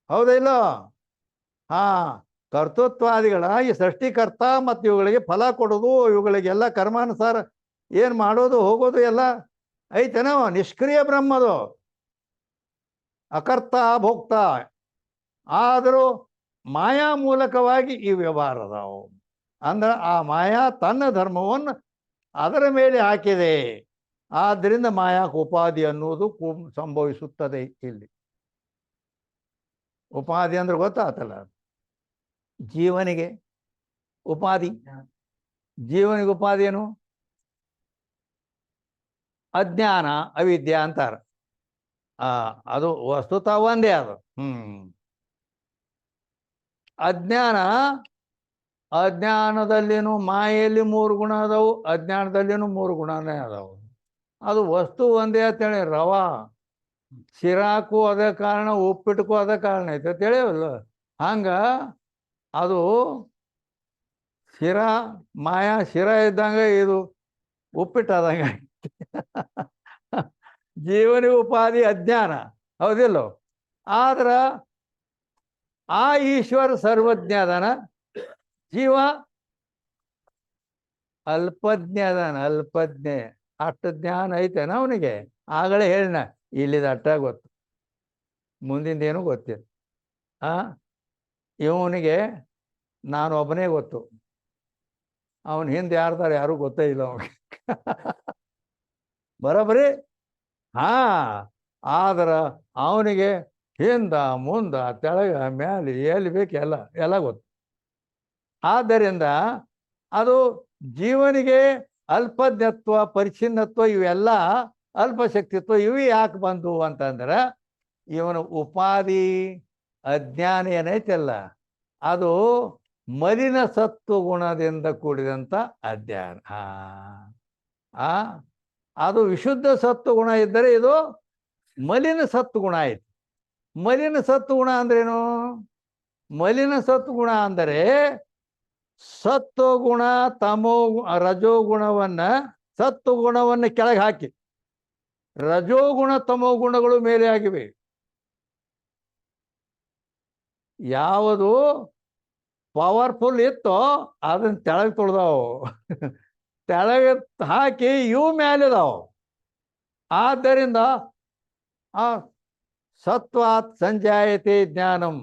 ಹೌದಿಲ್ಲ? ಕರ್ತೃತ್ವಾದಿಗಳ ಈ ಸೃಷ್ಟಿಕರ್ತ ಮತ್ತು ಇವುಗಳಿಗೆ ಫಲ ಕೊಡೋದು, ಇವುಗಳಿಗೆಲ್ಲ ಕರ್ಮಾನುಸಾರ ಏನು ಮಾಡೋದು ಹೋಗೋದು ಎಲ್ಲ ಐತೆನೋ ನಿಷ್ಕ್ರಿಯ ಬ್ರಹ್ಮದು, ಅಕರ್ತ ಭೋಕ್ತ. ಆದರೂ ಮಾಯಾ ಮೂಲಕವಾಗಿ ಈ ವ್ಯವಹಾರ ಅದಾವು. ಅಂದ್ರೆ ಆ ಮಾಯಾ ತನ್ನ ಧರ್ಮವನ್ನು ಅದರ ಮೇಲೆ ಹಾಕಿದೆ. ಆದ್ದರಿಂದ ಮಾಯಾಕ ಉಪಾಧಿ ಅನ್ನುವುದು ಸಂಭವಿಸುತ್ತದೆ. ಇಲ್ಲಿ ಉಪಾಧಿ ಅಂದ್ರೆ ಗೊತ್ತಾತಲ್ಲ, ಜೀವನಿಗೆ ಉಪಾಧಿ. ಜೀವನಿಗೆ ಉಪಾಧಿ ಏನು? ಅಜ್ಞಾನ ಅವಿದ್ಯೆ ಅಂತಾರ. ಅದು ವಸ್ತುತಃ ಒಂದೇ ಅದು. ಅಜ್ಞಾನದಲ್ಲಿನೂ ಮಾಯೆಯಲ್ಲಿ 3 ಗುಣ ಅದಾವು, ಅಜ್ಞಾನದಲ್ಲಿನೂ 3 ಗುಣನೇ ಅದಾವು. ಅದು ವಸ್ತು ಒಂದೇ ಅಂತೇಳಿ. ರವಾ ಶಿರಾಕು ಅದೇ ಕಾರಣ, ಉಪ್ಪಿಟ್ಟಕ್ಕೂ ಅದೇ ಕಾರಣ ಐತೆ ತಿಳಿಯವಲ್ಲ. ಹಂಗ ಅದು ಮಾಯಾ ಶಿರ ಇದ್ದಂಗೆ, ಇದು ಉಪ್ಪಿಟ್ಟದಂಗೆ. ಜೀವನಿ ಉಪಾಧಿ ಅಜ್ಞಾನ, ಹೌದಿಲ್ಲೋ? ಆದ್ರ ಆ ಈಶ್ವರ ಸರ್ವಜ್ಞ ಅದಾನ, ಜೀವ ಅಲ್ಪಜ್ಞ ಅದಾನ. ಅಲ್ಪಜ್ಞೆ ಅಷ್ಟು ಜ್ಞಾನ ಐತೆನ ಅವನಿಗೆ. ಆಗಲೇ ಹೇಳಿನ, ಇಲ್ಲಿದ ಅಟ್ಟ ಗೊತ್ತು, ಮುಂದಿಂದೇನು ಗೊತ್ತಿಲ್ಲ. ಇವನಿಗೆ ನಾನು ಒಬ್ಬನೇ ಗೊತ್ತು, ಅವನ ಹಿಂದೆ ಯಾರ್ದಾರೆ ಯಾರೂ ಗೊತ್ತೇ ಇಲ್ಲ ಅವನಿಗೆ. ಬರೋಬ್ಬರಿ. ಹಾ, ಆದ್ರೆ ಅವನಿಗೆ ಹಿಂದ ಮುಂದ ತೆಳಗ ಮ್ಯಾಲೆ ಎಲ್ಲಿ ಬೇಕು ಎಲ್ಲ ಗೊತ್ತು. ಆದ್ದರಿಂದ ಅದು ಜೀವನಿಗೆ ಅಲ್ಪಜ್ಞತ್ವ, ಪರಿಚ್ಛಿನ್ನತ್ವ, ಇವೆಲ್ಲ ಅಲ್ಪಶಕ್ತಿತ್ವ ಇವು ಯಾಕೆ ಬಂದು ಅಂತಂದ್ರೆ ಇವನ ಉಪಾಧಿ ಅಜ್ಞಾನ ಏನೈತಲ್ಲ, ಅದು ಮಲಿನ ಸತ್ವ ಗುಣದಿಂದ ಕೂಡಿದಂಥ ಅಜ್ಞಾನ. ಅದು ವಿಶುದ್ಧ ಸತ್ವ ಗುಣ ಇದ್ದರೆ ಇದು ಮಲಿನ ಸತ್ವ ಗುಣ ಆಯ್ತು. ಮಲಿನ ಸತ್ವ ಗುಣ ಅಂದ್ರೇನು? ಮಲಿನ ಸತ್ವಗುಣ ಅಂದರೆ ಸತ್ವಗುಣ ರಜೋಗುಣವನ್ನ ಸತ್ವಗುಣವನ್ನು ಕೆಳಗೆ ಹಾಕಿ ರಜೋಗುಣ ತಮೋ ಗುಣಗಳು ಮೇಲೆ ಆಗಿವೆ. ಯಾವುದು ಪವರ್ಫುಲ್ ಇತ್ತೋ ಅದನ್ನ ತೆಳಗೆ ತೊಳೆದವು, ತೆಳಗೆ ಹಾಕಿ ಇವು ಮೇಲಿದಾವು. ಆದ್ದರಿಂದ ಆ ಸತ್ವಾತ್ ಸಂಜಾಯತೆ ಜ್ಞಾನಂ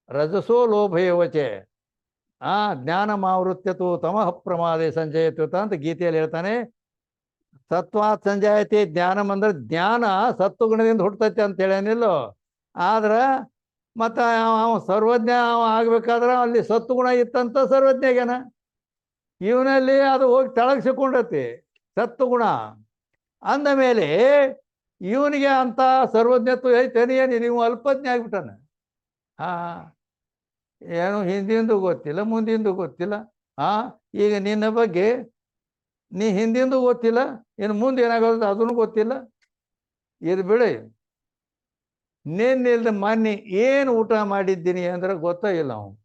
ರಜಸೋ ಲೋಭಯವಚೆ ಜ್ಞಾನಮಾವೃತ್ಯತು ತಮಃ ಪ್ರಮಾದೆ ಸಂಜಯತ್ಯುತ ಅಂತ ಗೀತೆಯಲ್ಲಿ ಹೇಳ್ತಾನೆ. ಸತ್ವಾತ್ ಸಂಜಾಯತೆ ಜ್ಞಾನಂ ಅಂದ್ರೆ ಜ್ಞಾನ ಸತ್ವಗುಣದಿಂದ ಹುಟ್ಟತೈತೆ ಅಂತ ಹೇಳೇನಿಲ್ಲೋ. ಆದ್ರೆ ಮತ್ತು ಅವ ಸರ್ವಜ್ಞ ಆಗ್ಬೇಕಾದ್ರೆ ಅಲ್ಲಿ ಸತ್ವಗುಣ ಇತ್ತಂತ ಸರ್ವಜ್ಞಾಗ್ಯಾನ. ಇವನಲ್ಲಿ ಅದು ಹೋಗಿ ತೆಳಗೆ ಸಿಕ್ಕೊಂಡೈತಿ ಸತ್ವಗುಣ. ಅಂದ ಮೇಲೆ ಇವನಿಗೆ ಅಂತ ಸರ್ವಜ್ಞತ್ವ ಐತೇನೆ, ನೀವು ಅಲ್ಪಜ್ಞ ಆಗ್ಬಿಟ್ಟಾನ. ಏನು ಹಿಂದಿಂದು ಗೊತ್ತಿಲ್ಲ, ಮುಂದಿಂದು ಗೊತ್ತಿಲ್ಲ. ಈಗ ನಿನ್ನ ಬಗ್ಗೆ ನೀ ಹಿಂದಿಂದು ಗೊತ್ತಿಲ್ಲ, ಇನ್ನು ಮುಂದೆ ಏನಾಗೋದು ಅದನ್ನು ಗೊತ್ತಿಲ್ಲ. ಇದು ಬಿಡಿ. ನಿನ್ನಿಲ್ದ ಮೊನ್ನೆ ಏನು ಊಟ ಮಾಡಿದ್ದೀನಿ ಅಂದ್ರೆ ಗೊತ್ತೇ ಇಲ್ಲ ಅವನು.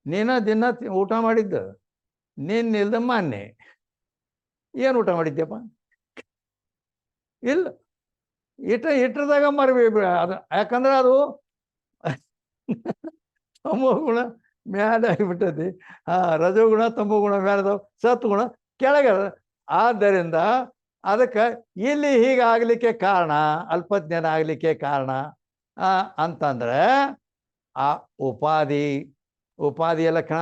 ನೀನ ದಿನ ಊಟ ಮಾಡಿದ್ದ, ನಿನ್ನಿಲ್ದ ಮೊನ್ನೆ ಏನು ಊಟ ಮಾಡಿದ್ಯಪ್ಪ? ಇಲ್ಲ, ಇಟ್ಟದಾಗ ಮರಬೇಡ ಅದು. ಯಾಕಂದ್ರೆ ಅದು ತಮೋ ಗುಣ ಮ್ಯಾಲೆ ಆಗಿಬಿಟ್ಟತಿ. ರಜೋಗುಣ ತಮೋ ಗುಣ ಮ್ಯಾಲದವು, ಸತ್ಗುಣ ಕೆಳಗೆ. ಆದ್ದರಿಂದ ಅದಕ್ಕೆ ಇಲ್ಲಿ ಹೀಗಾಗಲಿಕ್ಕೆ ಕಾರಣ, ಅಲ್ಪಜ್ಞಾನ ಆಗಲಿಕ್ಕೆ ಕಾರಣ ಅಂತಂದ್ರೆ ಆ ಉಪಾಧಿಯ ಲಕ್ಷಣ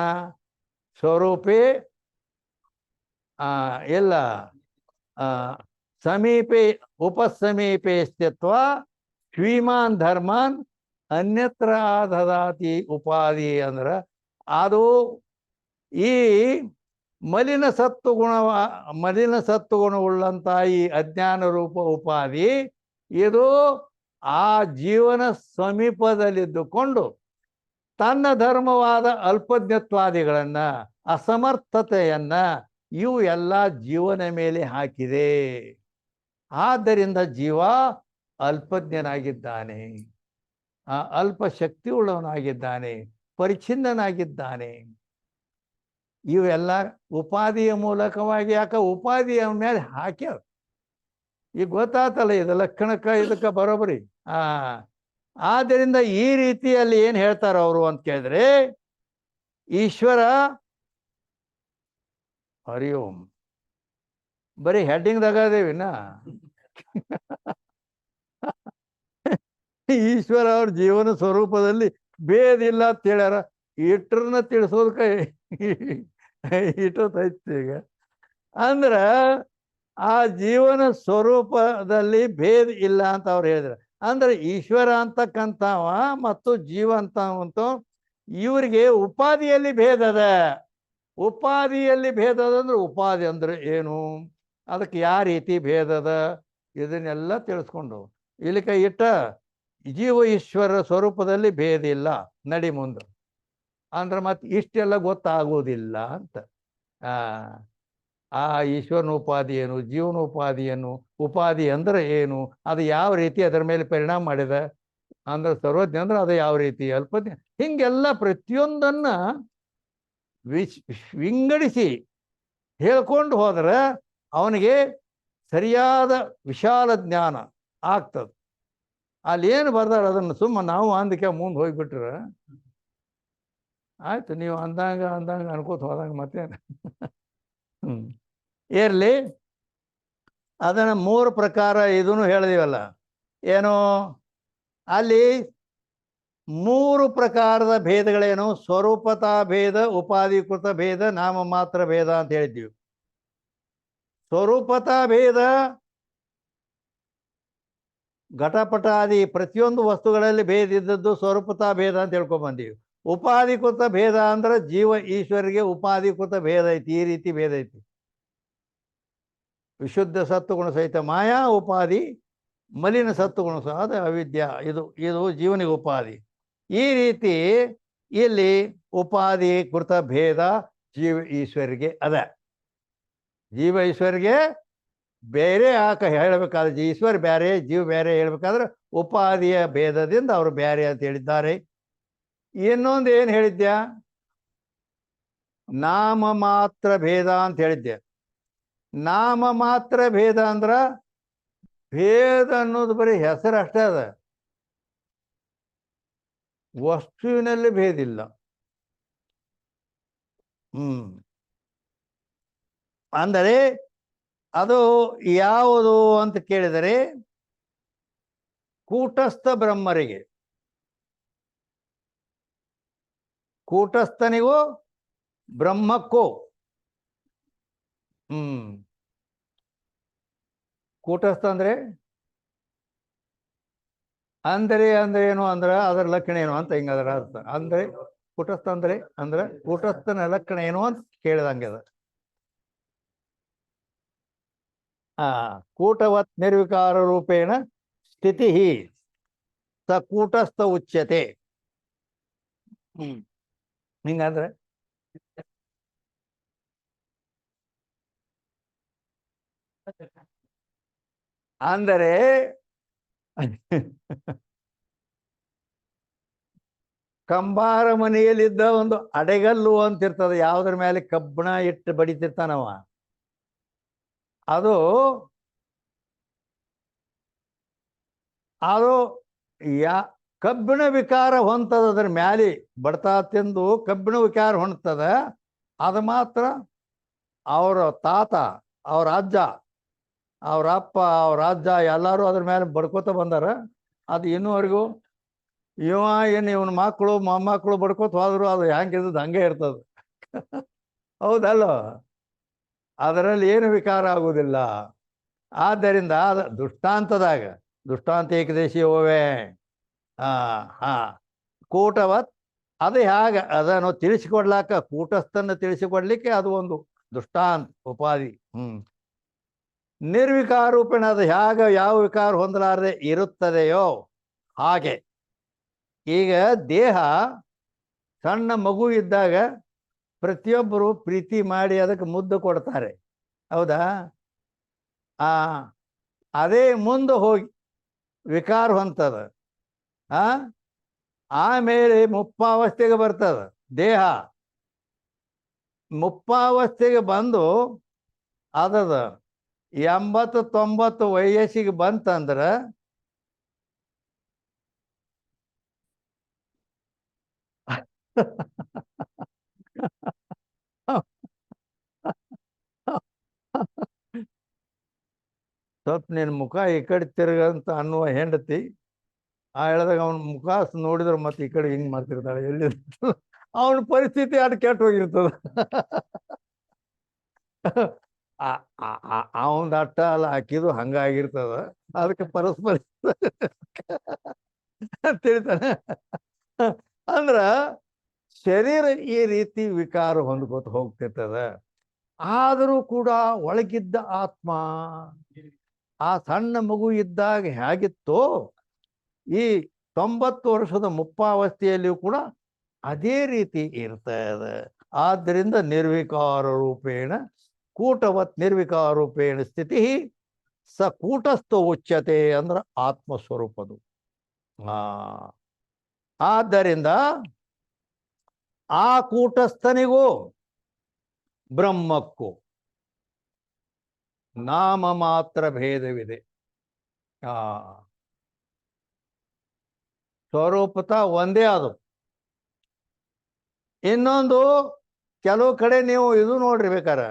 ಸ್ವರೂಪೇ ಎಲ್ಲ ಸಮೀಪೆ ಉಪಸಮೀಪೆ ಸ್ಥಿತ್ವ ಶ್ರೀಮಾನ್ ಧರ್ಮಾನ್ ಅನ್ಯತ್ರ ದದಾತಿ ಉಪಾಧಿ. ಅಂದ್ರೆ ಅದು ಈ ಮಲಿನ ಸತ್ವಗುಣವುಳ್ಳಂಥ ಈ ಅಜ್ಞಾನ ರೂಪ ಉಪಾಧಿ ಇದು ಆ ಜೀವನ ಸಮೀಪದಲ್ಲಿದ್ದುಕೊಂಡು ತನ್ನ ಧರ್ಮವಾದ ಅಲ್ಪಜ್ಞತ್ವಾದಿಗಳನ್ನ, ಅಸಮರ್ಥತೆಯನ್ನ ಇವು ಎಲ್ಲ ಜೀವನ ಮೇಲೆ ಹಾಕಿದೆ. ಆದ್ದರಿಂದ ಜೀವ ಅಲ್ಪಜ್ಞನಾಗಿದ್ದಾನೆ, ಅಲ್ಪ ಶಕ್ತಿ ಉಳ್ಳವನಾಗಿದ್ದಾನೆ, ಪರಿಚ್ಛಿನ್ನನಾಗಿದ್ದಾನೆ. ಇವೆಲ್ಲ ಉಪಾಧಿಯ ಮೂಲಕವಾಗಿ, ಯಾಕೆ ಉಪಾಧಿಯ ಮೇಲೆ ಹಾಕ್ಯಾರ. ಈಗ ಗೊತ್ತಾತಲ್ಲ ಇದು ಲಕ್ಷಣಕ್ಕೆ, ಇದಕ್ಕೆ ಬರೋಬರಿ. ಆದ್ದರಿಂದ ಈ ರೀತಿಯಲ್ಲಿ ಏನು ಹೇಳ್ತಾರ ಅವರು ಅಂತ ಕೇಳಿದ್ರೆ, ಈಶ್ವರ ಹರಿ ಓಂ ಬರೀ ಹೆಡ್ಡಿಂಗ್ದಾಗ ಅದೇವಿನ ಈಶ್ವರ ಅವ್ರ ಜೀವನ ಸ್ವರೂಪದಲ್ಲಿ ಭೇದ ಇಲ್ಲ ಅಂತ ಹೇಳ್ಯಾರ. ಇಟ್ರನ್ನ ತಿಳಿಸೋದಕ್ಕೆ ಇಟ್ಟೋತೈತಿ. ಈಗ ಅಂದ್ರ ಆ ಜೀವನ ಸ್ವರೂಪದಲ್ಲಿ ಭೇದ ಇಲ್ಲ ಅಂತ ಅವ್ರು ಹೇಳಿದ್ರು. ಅಂದ್ರೆ ಈಶ್ವರ ಅಂತಕ್ಕಂಥವ ಮತ್ತು ಜೀವ ಅಂತವಂತ ಇವ್ರಿಗೆ ಉಪಾಧಿಯಲ್ಲಿ ಭೇದ ಅದ. ಉಪಾಧಿಯಲ್ಲಿ ಭೇದ ಅದ ಅಂದ್ರೆ ಉಪಾಧಿ ಅಂದ್ರೆ ಏನು, ಅದಕ್ಕೆ ಯಾವ ರೀತಿ ಭೇದ ಅದ, ಇದನ್ನೆಲ್ಲ ತಿಳಿಸ್ಕೊಂಡು ಇಲ್ಲಿಕ ಇಟ್ಟ ಜೀವ ಈಶ್ವರ ಸ್ವರೂಪದಲ್ಲಿ ಭೇದ ಇಲ್ಲ ನಡಿ ಮುಂದೆ ಅಂದ್ರೆ ಮತ್ತೆ ಇಷ್ಟೆಲ್ಲ ಗೊತ್ತಾಗೋದಿಲ್ಲ ಅಂತ. ಆ ಈಶ್ವರನ ಉಪಾಧಿ ಏನು, ಜೀವನ ಉಪಾಧಿ ಏನು, ಉಪಾಧಿ ಅಂದ್ರೆ ಏನು, ಅದು ಯಾವ ರೀತಿ ಅದರ ಮೇಲೆ ಪರಿಣಾಮ ಮಾಡಿದ ಅಂದ್ರೆ ಸರ್ವಜ್ಞ ಅಂದ್ರೆ ಅದು ಯಾವ ರೀತಿ, ಅಲ್ಪಜ್ಞ, ಹಿಂಗೆಲ್ಲ ಪ್ರತಿಯೊಂದನ್ನ ವಿಂಗಡಿಸಿ ಹೇಳ್ಕೊಂಡು ಹೋದ್ರೆ ಅವನಿಗೆ ಸರಿಯಾದ ವಿಶಾಲ ಜ್ಞಾನ ಆಗ್ತದೆ. ಅಲ್ಲಿ ಏನು ಬರ್ದಾರ ಅದನ್ನು ಸುಮ್ಮ ನಾವು ಅಂದಕ್ಕೆ ಮುಂದೆ ಹೋಗ್ಬಿಟ್ರೆ ಆಯ್ತು, ನೀವು ಅಂದಂಗ ಅನ್ಕೋತ ಹೋದಂಗ ಮತ್ತೇನು. ಇರಲಿ, ಅದನ್ನು ಮೂರು ಪ್ರಕಾರ ಇದನ್ನು ಹೇಳಿದೀವಲ್ಲ. ಏನು ಅಲ್ಲಿ ಮೂರು ಪ್ರಕಾರದ ಭೇದಗಳೇನು? ಸ್ವರೂಪತಾ ಭೇದ, ಉಪಾಧಿಕೃತ ಭೇದ, ನಾಮ ಮಾತ್ರ ಭೇದ ಅಂತ ಹೇಳಿದ್ದೀವಿ. ಸ್ವರೂಪತಾ ಭೇದ ಘಟಪಟಾದಿ ಪ್ರತಿಯೊಂದು ವಸ್ತುಗಳಲ್ಲಿ ಭೇದ ಇದ್ದದ್ದು ಸ್ವರೂಪತಾ ಭೇದ ಅಂತ ಹೇಳ್ಕೊಂಡ್ ಬಂದೀವಿ. ಉಪಾಧಿಕೃತ ಭೇದ ಅಂದ್ರೆ ಜೀವ ಈಶ್ವರಿಗೆ ಉಪಾಧಿಕೃತ ಭೇದ ಐತಿ. ಈ ರೀತಿ ಭೇದ ಐತಿ. ವಿಶುದ್ಧ ಸತ್ವಗುಣ ಸಹಿತ ಮಾಯಾ ಉಪಾಧಿ, ಮಲಿನ ಸತ್ವಗುಣ ಸಹ ಅದು ಅವಿದ್ಯಾ. ಇದು ಜೀವನಿಗೆ ಉಪಾಧಿ. ಈ ರೀತಿ ಇಲ್ಲಿ ಉಪಾಧಿಕೃತ ಭೇದ ಜೀವ ಈಶ್ವರಿಗೆ ಅದ. ಜೀವ ಈಶ್ವರಿಗೆ ಬೇರೆ ಹೇಳಬೇಕಾದ್ರೆ ಈಶ್ವರ ಬೇರೆ, ಜೀವ ಬೇರೆ ಹೇಳ್ಬೇಕಾದ್ರೆ ಉಪಾಧಿಯ ಭೇದದಿಂದ ಅವರು ಬೇರೆ ಅಂತ ಹೇಳಿದ್ದಾರೆ. ಇನ್ನೊಂದು ಏನು ಹೇಳಿದ್ಯಾ? ನಾಮ ಮಾತ್ರ ಭೇದ ಅಂತ ಹೇಳಿದ್ದೆ. ನಾಮ ಮಾತ್ರ ಭೇದ ಅಂದ್ರ ಭೇದ ಅನ್ನೋದು ಬರೀ ಹೆಸರು ಅಷ್ಟೇ ಅದ, ವಸ್ತುವಿನಲ್ಲಿ ಭೇದ ಇಲ್ಲ. ಅಂದರೆ ಅದು ಯಾವುದು ಅಂತ ಕೇಳಿದರೆ ಕೂಟಸ್ಥ ಬ್ರಹ್ಮರಿಗೆ, ಕೂಟಸ್ಥನಿಗೂ ಬ್ರಹ್ಮಕ್ಕೂ ಕೂಟಸ್ಥ ಅಂದ್ರೆ ಅಂದರೆ ಏನು ಅಂದ್ರೆ ಅದರ ಲಕ್ಷಣ ಏನು ಅಂತ ಹಿಂಗದರ ಅರ್ಥ. ಅಂದ್ರೆ ಕೂಟಸ್ಥ ಅಂದ್ರೆ ಕೂಟಸ್ಥನ ಲಕ್ಷಣ ಏನು ಅಂತ ಕೇಳಿದಂಗೆ ಅದ. ಕೂಟವತ್ ನಿರ್ವಿಕಾರ ರೂಪೇಣ ಸ್ಥಿತಿ ಸ ಕೂಟಸ್ಥ ಉಚ್ಯತೆ. ಹಿಂಗಂದ್ರೆ ಅಂದರೆ ಕಂಬಾರ ಮನೆಯಲ್ಲಿದ್ದ ಒಂದು ಅಡೆಗಲ್ಲು ಅಂತಿರ್ತದೆ, ಯಾವುದ್ರ ಮೇಲೆ ಕಬ್ಬಣ ಇಟ್ಟು ಬಡಿತಿರ್ತಾನವ. ಅದು ಕಬ್ಬಿಣ ವಿಕಾರ ಹೊಂತದ. ಅದ್ರ ಮ್ಯಾಲೆ ಬಡ್ತಾ ತಿಂದು ಕಬ್ಬಿಣ ವಿಕಾರ ಹೊಣ್ತದ. ಅದು ಮಾತ್ರ ಅವರ ತಾತ, ಅವ್ರ ಅಜ್ಜ, ಅವ್ರ ಅಪ್ಪ, ಅವ್ರ ಅಜ್ಜ ಎಲ್ಲರೂ ಅದ್ರ ಮೇಲೆ ಬಡ್ಕೋತ ಬಂದಾರ. ಅದು ಇನ್ನೂವರೆಗೂ ಇವನ ಮಕ್ಕಳು ಮೊಮ್ಮಕ್ಕಳು ಬಡ್ಕೋತ ಹೋದ್ರು ಅದು ಹೆಂಗಿದ್ದದ್ದು ಹಂಗೆ ಇರ್ತದ. ಹೌದಲ್ಲ? ಅದರಲ್ಲಿ ಏನು ವಿಕಾರ ಆಗುವುದಿಲ್ಲ. ಆದ್ದರಿಂದ ಅದು ದುಷ್ಟಾಂತ ಏಕದೇಶಿ ಹೋವೆ. ಕೂಟವತ್ ಅದು ಹೇಗೆ ಅದನ್ನು ತಿಳಿಸಿಕೊಡ್ಲಾಕ, ಕೂಟಸ್ಥನ್ನು ತಿಳಿಸಿಕೊಡ್ಲಿಕ್ಕೆ ಅದು ಒಂದು ದುಷ್ಟಾಂತ ಉಪಾಧಿ. ನಿರ್ವಿಕಾರ ರೂಪೇಣ ಅದು ಹೇಗೆ ಯಾವ ವಿಕಾರ ಹೊಂದಲಾರದೆ ಇರುತ್ತದೆಯೋ ಹಾಗೆ. ಈಗ ದೇಹ ಸಣ್ಣ ಮಗು ಇದ್ದಾಗ ಪ್ರತಿಯೊಬ್ಬರು ಪ್ರೀತಿ ಮಾಡಿ ಅದಕ್ಕೆ ಮುದ್ದು ಕೊಡ್ತಾರೆ, ಹೌದಾ? ಅದೇ ಮುಂದೆ ಹೋಗಿ ವಿಕಾರ ಹೊಂತದ. ಆಮೇಲೆ ಮುಪ್ಪಾವಸ್ಥೆಗೆ ಬರ್ತದ ದೇಹ. ಮುಪ್ಪಾವಸ್ಥೆಗೆ ಬಂದು ಅದದ 80-90 ವಯಸ್ಸಿಗೆ ಬಂತಂದ್ರೆ ಸ್ವಲ್ಪ ನಿನ್ನ ಮುಖ ಈ ಕಡೆ ತಿರುಗಂತ ಅನ್ನುವ ಹೆಂಡತಿ ಹೇಳಿದಾಗ ಅವನ ಮುಖ ನೋಡಿದ್ರೆ ಮತ್ತೆ ಈ ಕಡೆ ಹಿಂಗ್ ಮಾಡ್ತಿರ್ತಾಳೆ. ಎಲ್ಲಿ ಅವನ ಪರಿಸ್ಥಿತಿ ಅಷ್ಟು ಕೆಟ್ಟ ಹೋಗಿರ್ತದ. ಅವನ ಅಟ್ಟ ಅಲ್ಲ ಹಾಕಿದು ಹಂಗಾಗಿರ್ತದ. ಅದಕ್ಕೆ ಪರಸ್ಪರ ತಿಳಿತಾನೆ. ಅಂದ್ರ ಶರೀರ ಈ ರೀತಿ ವಿಕಾರ ಹೊಂದ್ಕೋತ ಹೋಗ್ತಿರ್ತದ. ಆದರೂ ಕೂಡ ಒಳಗಿದ್ದ ಆತ್ಮ ಆ ಸಣ್ಣ ಮಗು ಇದ್ದಾಗ ಹೇಗಿತ್ತೋ ಈ 90 ವರ್ಷದ ಮುಪ್ಪಾವಸ್ಥೆಯಲ್ಲಿಯೂ ಕೂಡ ಅದೇ ರೀತಿ ಇರ್ತದೆ. ಆದ್ದರಿಂದ ನಿರ್ವಿಕಾರ ರೂಪೇಣ ಕೂಟವತ್ ನಿರ್ವಿಕಾರ ರೂಪೇಣ ಸ್ಥಿತಿ ಸ ಕೂಟಸ್ಥ ಉಚ್ಯತೆ ಅಂದ್ರೆ ಆತ್ಮಸ್ವರೂಪದು. ಆದ್ದರಿಂದ ಆ ಕೂಟಸ್ಥನಿಗೂ ಬ್ರಹ್ಮಕ್ಕೂ ನಾಮ ಮಾತ್ರ ಭೇದವಿದೆ. ಸ್ವರೂಪತ ಒಂದೇ ಅದು. ಇನ್ನೊಂದು ಕೆಲವು ಕಡೆ ನೀವು ಇದು ನೋಡ್ರಿ ಬೇಕಾರೆ,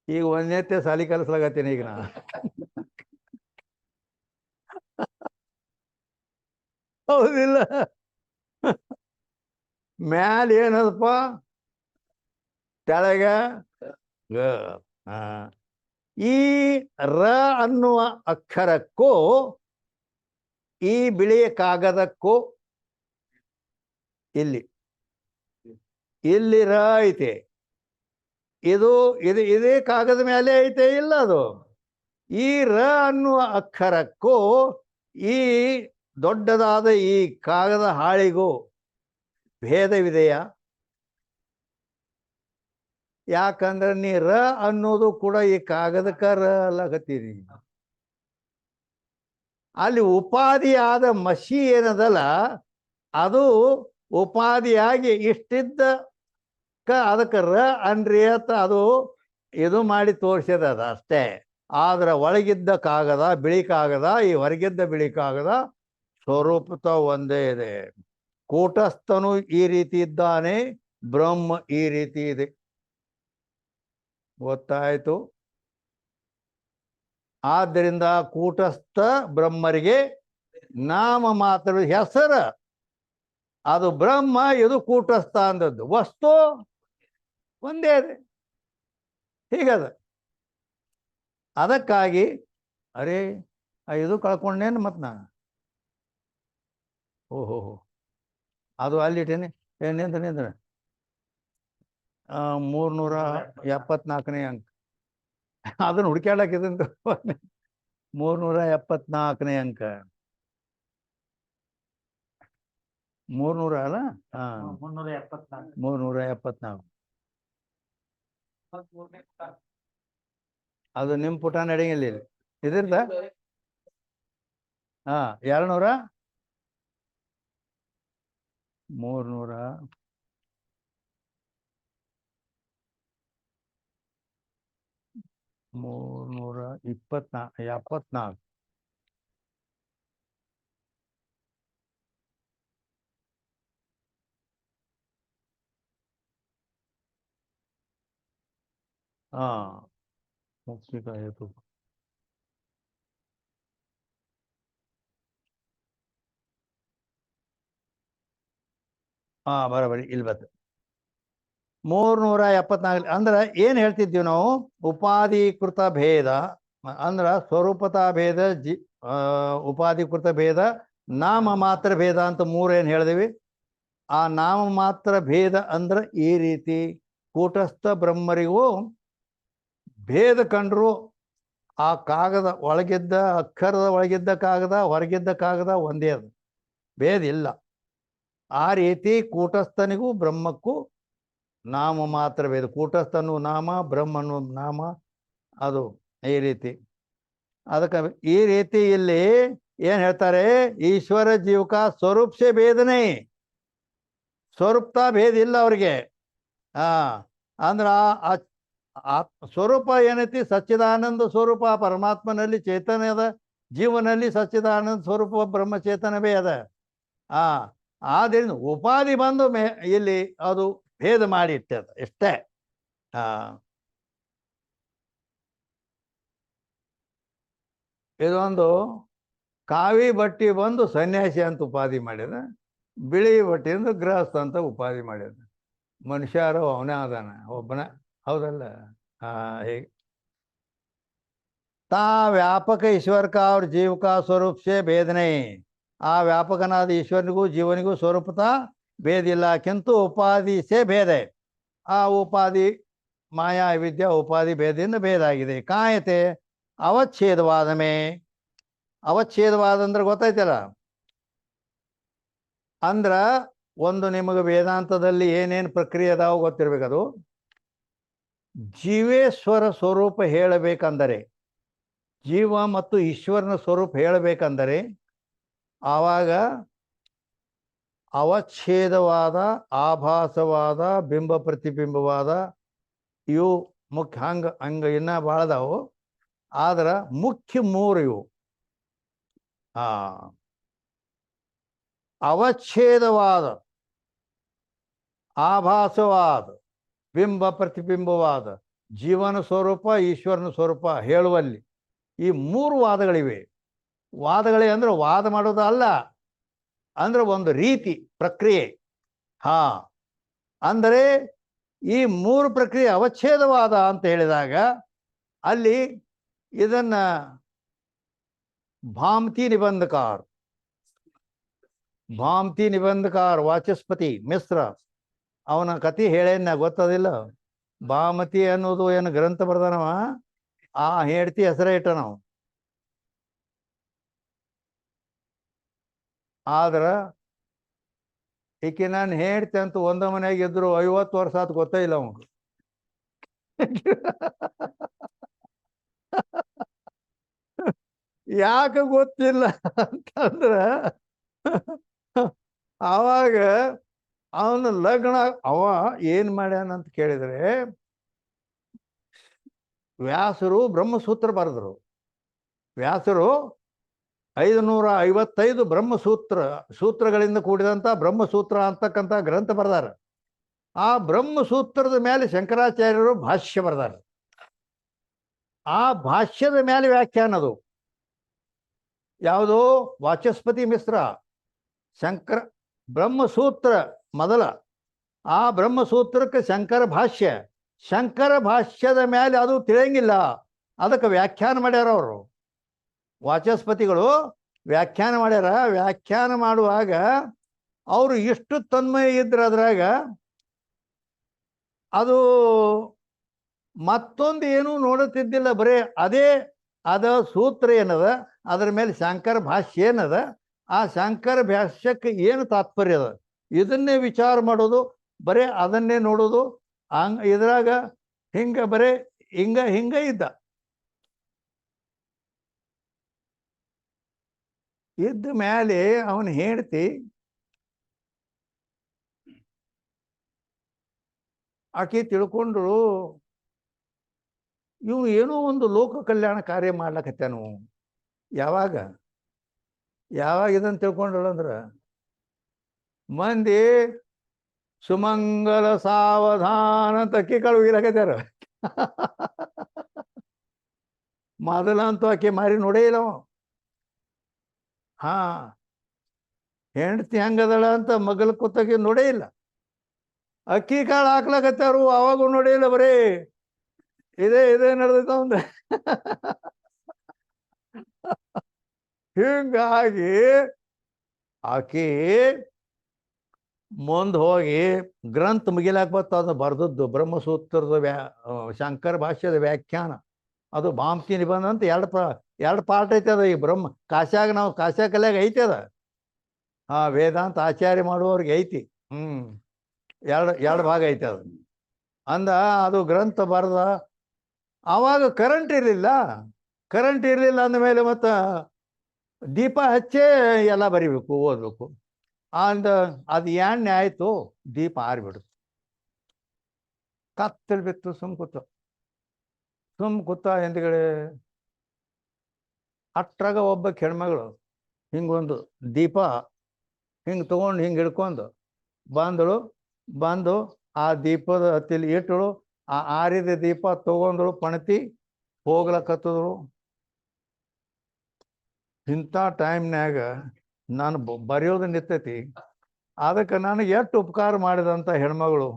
ಈಗ ಒಂದನೇತ್ತೆ ಸಾಲಿ ಕಲಿಸ್ಲಾಗತ್ತೀನಿ ಈಗ ನಾ. ಹೌದಿಲ್ಲ? ಮ್ಯಾಲ ಏನದಪ್ಪ, ಕೆಳಗ ಗ. ಆ. ಈ ರ ಅನ್ನುವ ಅಕ್ಷರಕ್ಕೂ ಈ ಬಿಳಿಯ ಕಾಗದಕ್ಕೂ ಇಲ್ಲಿ ಇಲ್ಲಿ ರ ಐತೆ. ಇದು ಇದೇ ಕಾಗದ ಮೇಲೆ ಐತೆ ಇಲ್ಲ ಅದು. ಈ ರ ಅನ್ನುವ ಅಕ್ಷರಕ್ಕೂ ಈ ದೊಡ್ಡದಾದ ಈ ಕಾಗದ ಹಾಳಿಗೂ ಭೇದವಿದೆಯಾ? ಯಾಕಂದ್ರೆ ನೀ ರ ಅನ್ನೋದು ಕೂಡ ಈ ಕಾಗದಕ್ಕ ರ ಅಲ್ಲಗತ್ತೀರಿ. ಅಲ್ಲಿ ಉಪಾಧಿಯಾದ ಮಸಿ ಏನದಲ್ಲ, ಅದು ಉಪಾಧಿಯಾಗಿ ಇಷ್ಟಿದ್ದಕ್ಕ ಅದಕ್ಕೆ ರ ಅನ್ರಿ ಅಂತ ಅದು ಇದು ಮಾಡಿ ತೋರಿಸ್ಯದ ಅದು ಅಷ್ಟೇ. ಆದ್ರೆ ಒಳಗಿದ್ದ ಕಾಗದ ಬಿಳಿ ಕಾಗದ, ಈ ಹೊರಗಿದ್ದ ಬಿಳಿ ಕಾಗದ ಸ್ವರೂಪತ ಒಂದೇ ಇದೆ. ಕೂಟಸ್ಥನು ಈ ರೀತಿ ಇದ್ದಾನೆ, ಬ್ರಹ್ಮ ಈ ರೀತಿ ಇದೆ. ಗೊತ್ತಾಯ್ತು? ಆದ್ದರಿಂದ ಕೂಟಸ್ಥ ಬ್ರಹ್ಮರಿಗೆ ನಾಮ ಮಾತ್ರ ಹೆಸರ, ಅದು ಬ್ರಹ್ಮ, ಇದು ಕೂಟಸ್ಥ ಅಂದದ್ದು. ವಸ್ತು ಒಂದೇ ಇದೆ. ಹೀಗದ. ಅದಕ್ಕಾಗಿ ಅರೇ ಇದು ಕಳ್ಕೊಂಡೇನು ಮತ್ ನಾನು. ಓಹೋ, ಅದು ಅಲ್ಲಿಟ್ಟೇನೆ. ನಿಂದ್ರೆ 374ನೇ ಅಂಕ. ಅದನ್ನ ಹುಡುಕ್ಯಾಡಕ್ಕಿದಂತ 374ನೇ ಅಂಕ. 300 ಅಲ್ಲ? 374. ಅದು ನಿಮ್ಮ ಪುಟ ನಡೆಯಂಗಿಲ್ಲ ಇದ್ರದ. 200 374. ಮುಕ್ತಿಕ ಹೇತು. ಬರೋಬರಿ ಇಲ್ಲಿ ಬತ್ತು 374. ಅಂದ್ರೆ ಏನ್ ಹೇಳ್ತಿದ್ದೀವಿ ನಾವು? ಉಪಾಧಿಕೃತ ಭೇದ ಅಂದ್ರ ಸ್ವರೂಪತಾ ಭೇದ, ಉಪಾಧಿಕೃತ ಭೇದ, ನಾಮ ಮಾತ್ರ ಭೇದ ಅಂತ 3 ಏನ್ ಹೇಳಿದಿವಿ. ಆ ನಾಮ ಮಾತ್ರ ಭೇದ ಅಂದ್ರೆ ಈ ರೀತಿ ಕೂಟಸ್ಥ ಬ್ರಹ್ಮರಿಗೂ ಭೇದ ಕಂಡ್ರು ಆ ಕಾಗದ ಒಳಗಿದ್ದ ಅಕ್ಷರದ ಒಳಗಿದ್ದ ಕಾಗದ ಹೊರಗಿದ್ದ ಕಾಗದ ಒಂದೇ, ಅದು ಭೇದ ಇಲ್ಲ. ಆ ರೀತಿ ಕೂಟಸ್ಥನಿಗೂ ಬ್ರಹ್ಮಕ್ಕೂ ನಾಮ ಮಾತ್ರ ಭೇದ. ಕೂಟಸ್ಥನು ನಾಮ, ಬ್ರಹ್ಮನು ನಾಮ, ಅದು ಈ ರೀತಿ. ಅದಕ್ಕೆ ಈ ರೀತಿ ಇಲ್ಲಿ ಏನ್ ಹೇಳ್ತಾರೆ? ಈಶ್ವರ ಜೀವಕ ಸ್ವರೂಪ ಸೆ ಭೇದನೆ, ಸ್ವರೂಪತಾ ಭೇದ ಇಲ್ಲ ಅವ್ರಿಗೆ. ಅಂದ್ರ ಆ ಸ್ವರೂಪ ಏನೈತಿ? ಸಚ್ಚಿದಾನಂದ ಸ್ವರೂಪ ಪರಮಾತ್ಮನಲ್ಲಿ ಚೇತನದ ಜೀವನಲ್ಲಿ ಸಚ್ಚಿದಾನಂದ ಸ್ವರೂಪ ಬ್ರಹ್ಮಚೇತನವೇ ಅದ. ಆದ್ರಿಂದ ಉಪಾಧಿ ಬಂದು ಇಲ್ಲಿ ಅದು ಭೇದ ಮಾಡಿ ಇಟ್ಟದ ಇಷ್ಟೇ. ಇದೊಂದು ಕಾವಿ ಬಟ್ಟಿ ಬಂದು ಸನ್ಯಾಸಿ ಅಂತ ಉಪಾಧಿ ಮಾಡ್ಯದ, ಬಿಳಿ ಬಟ್ಟೆಯಿಂದ ಗೃಹಸ್ಥ ಅಂತ ಉಪಾಧಿ ಮಾಡ್ಯದ. ಮನುಷ್ಯರು ಅವನೇ ಅದಾನ, ಒಬ್ಬನ. ಹೌದಲ್ಲ? ಹೇಗೆ ತಾ ವ್ಯಾಪಕ ಈಶ್ವರ का और जीव का स्वरूप से भेद नहीं. ಆ ವ್ಯಾಪಕನಾದ ಈಶ್ವರನಿಗೂ ಜೀವನಿಗೂ ಸ್ವರೂಪತಾ ಭೇದ ಇಲ್ಲ, ಕಿಂತು ಉಪಾಧಿ ಸೇ ಭೇದ. ಆ ಉಪಾಧಿ ಮಾಯಾ ವಿದ್ಯಾ ಉಪಾಧಿ ಭೇದದಿಂದ ಭೇದ ಆಗಿದೆ. ಕಾಯತೆ ಅವಚ್ಛೇದವಾದ ಮೇ. ಅವಚ್ಛೇದವಾದ ಅಂದ್ರೆ ಗೊತ್ತಾಯ್ತಲ್ಲ? ಅಂದ್ರ ಒಂದು ನಿಮಗೆ ವೇದಾಂತದಲ್ಲಿ ಏನೇನು ಪ್ರಕ್ರಿಯೆ ಅದಾವ ಗೊತ್ತಿರ್ಬೇಕದು. ಜೀವೇಶ್ವರ ಸ್ವರೂಪ ಹೇಳಬೇಕಂದರೆ, ಜೀವ ಮತ್ತು ಈಶ್ವರನ ಸ್ವರೂಪ ಹೇಳಬೇಕಂದರೆ ಆವಾಗ ಅವಚ್ಛೇದವಾದ, ಆಭಾಸವಾದ, ಬಿಂಬ ಪ್ರತಿಬಿಂಬವಾದ ಇವು ಮುಖ್ಯ. ಹಂಗ ಇನ್ನ ಭಾಳದಾವು. ಆದ್ರ ಮುಖ್ಯ 3 ಇವು. ಅವಚ್ಛೇದವಾದ, ಆಭಾಸವಾದ, ಬಿಂಬ ಪ್ರತಿಬಿಂಬವಾದ ಜೀವನ ಸ್ವರೂಪ, ಈಶ್ವರನ ಸ್ವರೂಪ ಹೇಳುವಲ್ಲಿ ಈ 3 ವಾದಗಳಿವೆ. ವಾದಗಳೇ ಅಂದ್ರೆ ವಾದ ಮಾಡೋದು ಅಲ್ಲ, ಅಂದ್ರೆ ಒಂದು ರೀತಿ ಪ್ರಕ್ರಿಯೆ. ಹಾ, ಅಂದರೆ ಈ 3 ಪ್ರಕ್ರಿಯೆ ಅವಚ್ಛೇದವಾದ ಅಂತ ಹೇಳಿದಾಗ ಅಲ್ಲಿ ಇದನ್ನ ಭಾಮತಿ ನಿಬಂಧಕಾರ ವಾಚಸ್ಪತಿ ಮಿಶ್ರ ಅವನ ಕತೆ ಹೇಳೇನ ಗೊತ್ತದಿಲ್ಲ. ಭಾಮತಿ ಅನ್ನೋದು ಏನು ಗ್ರಂಥ ಬರ್ದಾನವ, ಆ ಹೆಂಡತಿ ಹೆಸರೇ ಇಟ್ಟ ನಾವು. ಆದ್ರ ಈಕೆ ನಾನು ಹೇಳ್ತೆ ಅಂತ ಒಂದ ಮನೆಯಾಗ ಇದ್ರು 50 ವರ್ಷ ಆತ ಗೊತ್ತೇ ಇಲ್ಲ ಅವಂಗ. ಯಾಕೆ ಗೊತ್ತಿಲ್ಲ ಅಂತಂದ್ರ ಅವಾಗ ಅವನ ಲಗ್ನ ಅವ ಏನ್ ಮಾಡ್ಯಾನಂತ ಕೇಳಿದ್ರೆ, ವ್ಯಾಸರು ಬ್ರಹ್ಮಸೂತ್ರ ಬರೆದ್ರು. ವ್ಯಾಸರು 555 ಸೂತ್ರಗಳಿಂದ ಕೂಡಿದಂತ ಬ್ರಹ್ಮಸೂತ್ರ ಅಂತಕ್ಕಂಥ ಗ್ರಂಥ ಬರ್ದಾರ. ಆ ಬ್ರಹ್ಮಸೂತ್ರದ ಮೇಲೆ ಶಂಕರಾಚಾರ್ಯರು ಭಾಷ್ಯ ಬರ್ದಾರ. ಆ ಭಾಷ್ಯದ ಮೇಲೆ ವ್ಯಾಖ್ಯಾನ ಅದು ಯಾವುದೋ ವಾಚಸ್ಪತಿ ಮಿಶ್ರ ಬ್ರಹ್ಮಸೂತ್ರ ಮೊದಲ, ಆ ಬ್ರಹ್ಮಸೂತ್ರಕ್ಕೆ ಶಂಕರ ಭಾಷ್ಯದ ಮೇಲೆ ಅದು ತಿಳಿಯಂಗಿಲ್ಲ, ಅದಕ್ಕೆ ವ್ಯಾಖ್ಯಾನ ಮಾಡ್ಯಾರ ಅವರು. ವಾಚಸ್ಪತಿಗಳು ವ್ಯಾಖ್ಯಾನ ಮಾಡ್ಯಾರ. ವ್ಯಾಖ್ಯಾನ ಮಾಡುವಾಗ ಅವರು ಎಷ್ಟು ತನ್ಮಯ ಇದ್ರ ಅದ್ರಾಗ, ಅದು ಮತ್ತೊಂದು ಏನೂ ನೋಡುತ್ತಿದ್ದಿಲ್ಲ, ಬರೇ ಅದ ಸೂತ್ರ ಏನದ, ಅದರ ಮೇಲೆ ಶಂಕರ ಭಾಷ್ಯ ಏನದ, ಆ ಶಂಕರ ಭಾಷ್ಯಕ್ಕೆ ಏನು ತಾತ್ಪರ್ಯ ಅದ, ಇದನ್ನೇ ವಿಚಾರ ಮಾಡೋದು, ಬರೇ ಅದನ್ನೇ ನೋಡೋದು. ಇದ್ರಾಗ ಬರೇ ಹಿಂಗ ಇದ್ದ ಮೇಲೆ ಅವನು ಹೇಳ್ತಿ ಆಕೆ ತಿಳ್ಕೊಂಡ್ರು, ಇವು ಏನೋ ಒಂದು ಲೋಕ ಕಲ್ಯಾಣ ಕಾರ್ಯ ಮಾಡ್ಲಕತ್ತಾನು. ಯಾವಾಗ ಇದನ್ನು ತಿಳ್ಕೊಂಡ್ರು ಅಂದ್ರ, ಮಂದಿ ಸುಮಂಗಲ ಸಾವಧಾನ ತಕ್ಕಿ ಕಳುಹಿರಕತ್ತಾರ. ಮೊದಲಂತೂ ಆಕೆ ಮಾರಿ ನೋಡೇ ಇಲ್ಲವ. ಹಾ, ಹೆಂಡತಿ ಹೆಂಗದಳ ಅಂತ ಮಗಲ್ ಕೂತಾಗಿ ನೋಡೇ ಇಲ್ಲ. ಅಕ್ಕಿ ಕಾಳು ಹಾಕ್ಲಕತ್ತಾರು, ಅವಾಗೂ ನೋಡೇ ಇಲ್ಲ, ಬರೀ ಇದೇ ನಡೆದೈತ ಒಂದ. ಹಿಂಗಾಗಿ ಆಕಿ ಮುಂದೆ ಹೋಗಿ ಗ್ರಂಥ ಮುಗಿಲಾಕ ಬರ್ತದ ಬರ್ದದ್ದು ಬ್ರಹ್ಮಸೂತ್ರದ ಶಂಕರ ಭಾಷ್ಯದ ವ್ಯಾಖ್ಯಾನ. ಅದು ಭಾಮತಿ ನಿಬಂಧ ಅಂತ ಎರಡು ಪಾರ್ಟ್ ಐತೆ ಅದ. ಈ ನಾವು ಕಾಶ್ಯ ಕಲೆಯಾಗ ಐತಿ ಅದ. ಹಾ, ವೇದಾಂತ ಆಚಾರ್ಯ ಮಾಡುವವ್ರಿಗೆ ಐತಿ. ಎರಡು ಭಾಗ ಐತೆ ಅದು. ಅದು ಗ್ರಂಥ ಬರ್ದ. ಆವಾಗ ಕರೆಂಟ್ ಇರಲಿಲ್ಲ ಅಂದಮೇಲೆ ಮತ್ತು ದೀಪ ಹಚ್ಚೇ ಎಲ್ಲ ಬರಿಬೇಕು, ಓದಬೇಕು. ಅದು ಎಣ್ಣೆ ಆಯ್ತು, ದೀಪ ಆರಿಬಿಡುತ್ತೆ. ಕತ್ತಲ್ ಬಿತ್ತು, ಸುಮ್ ಕೂತ ಹಿಂದ್ಗಡೆ ಅಟ್ರಾಗ ಒಬ್ಬ ಹೆಣ್ಮಗಳು ಹಿಂಗೊಂದು ದೀಪ ತಗೊಂಡು ಹಿಡ್ಕೊಂಡು ಬಂದು ಆ ದೀಪದ ಹತ್ತಿಲಿ ಇಟ್ಟಳು. ಆ ಆರಿದ ದೀಪ ತಗೊಂಡಳು, ಪಣತಿ ಹೋಗ್ಲಕತ್ತದ್ರು. ಇಂಥ ಟೈಮ್ನ್ಯಾಗ ನಾನು ಬರೆಯೋದು ನಿಂತೈತಿ. ಅದಕ್ಕೆ ನನಗೆ ಎಷ್ಟು ಉಪಕಾರ ಮಾಡಿದಂಥ ಹೆಣ್ಮಗಳು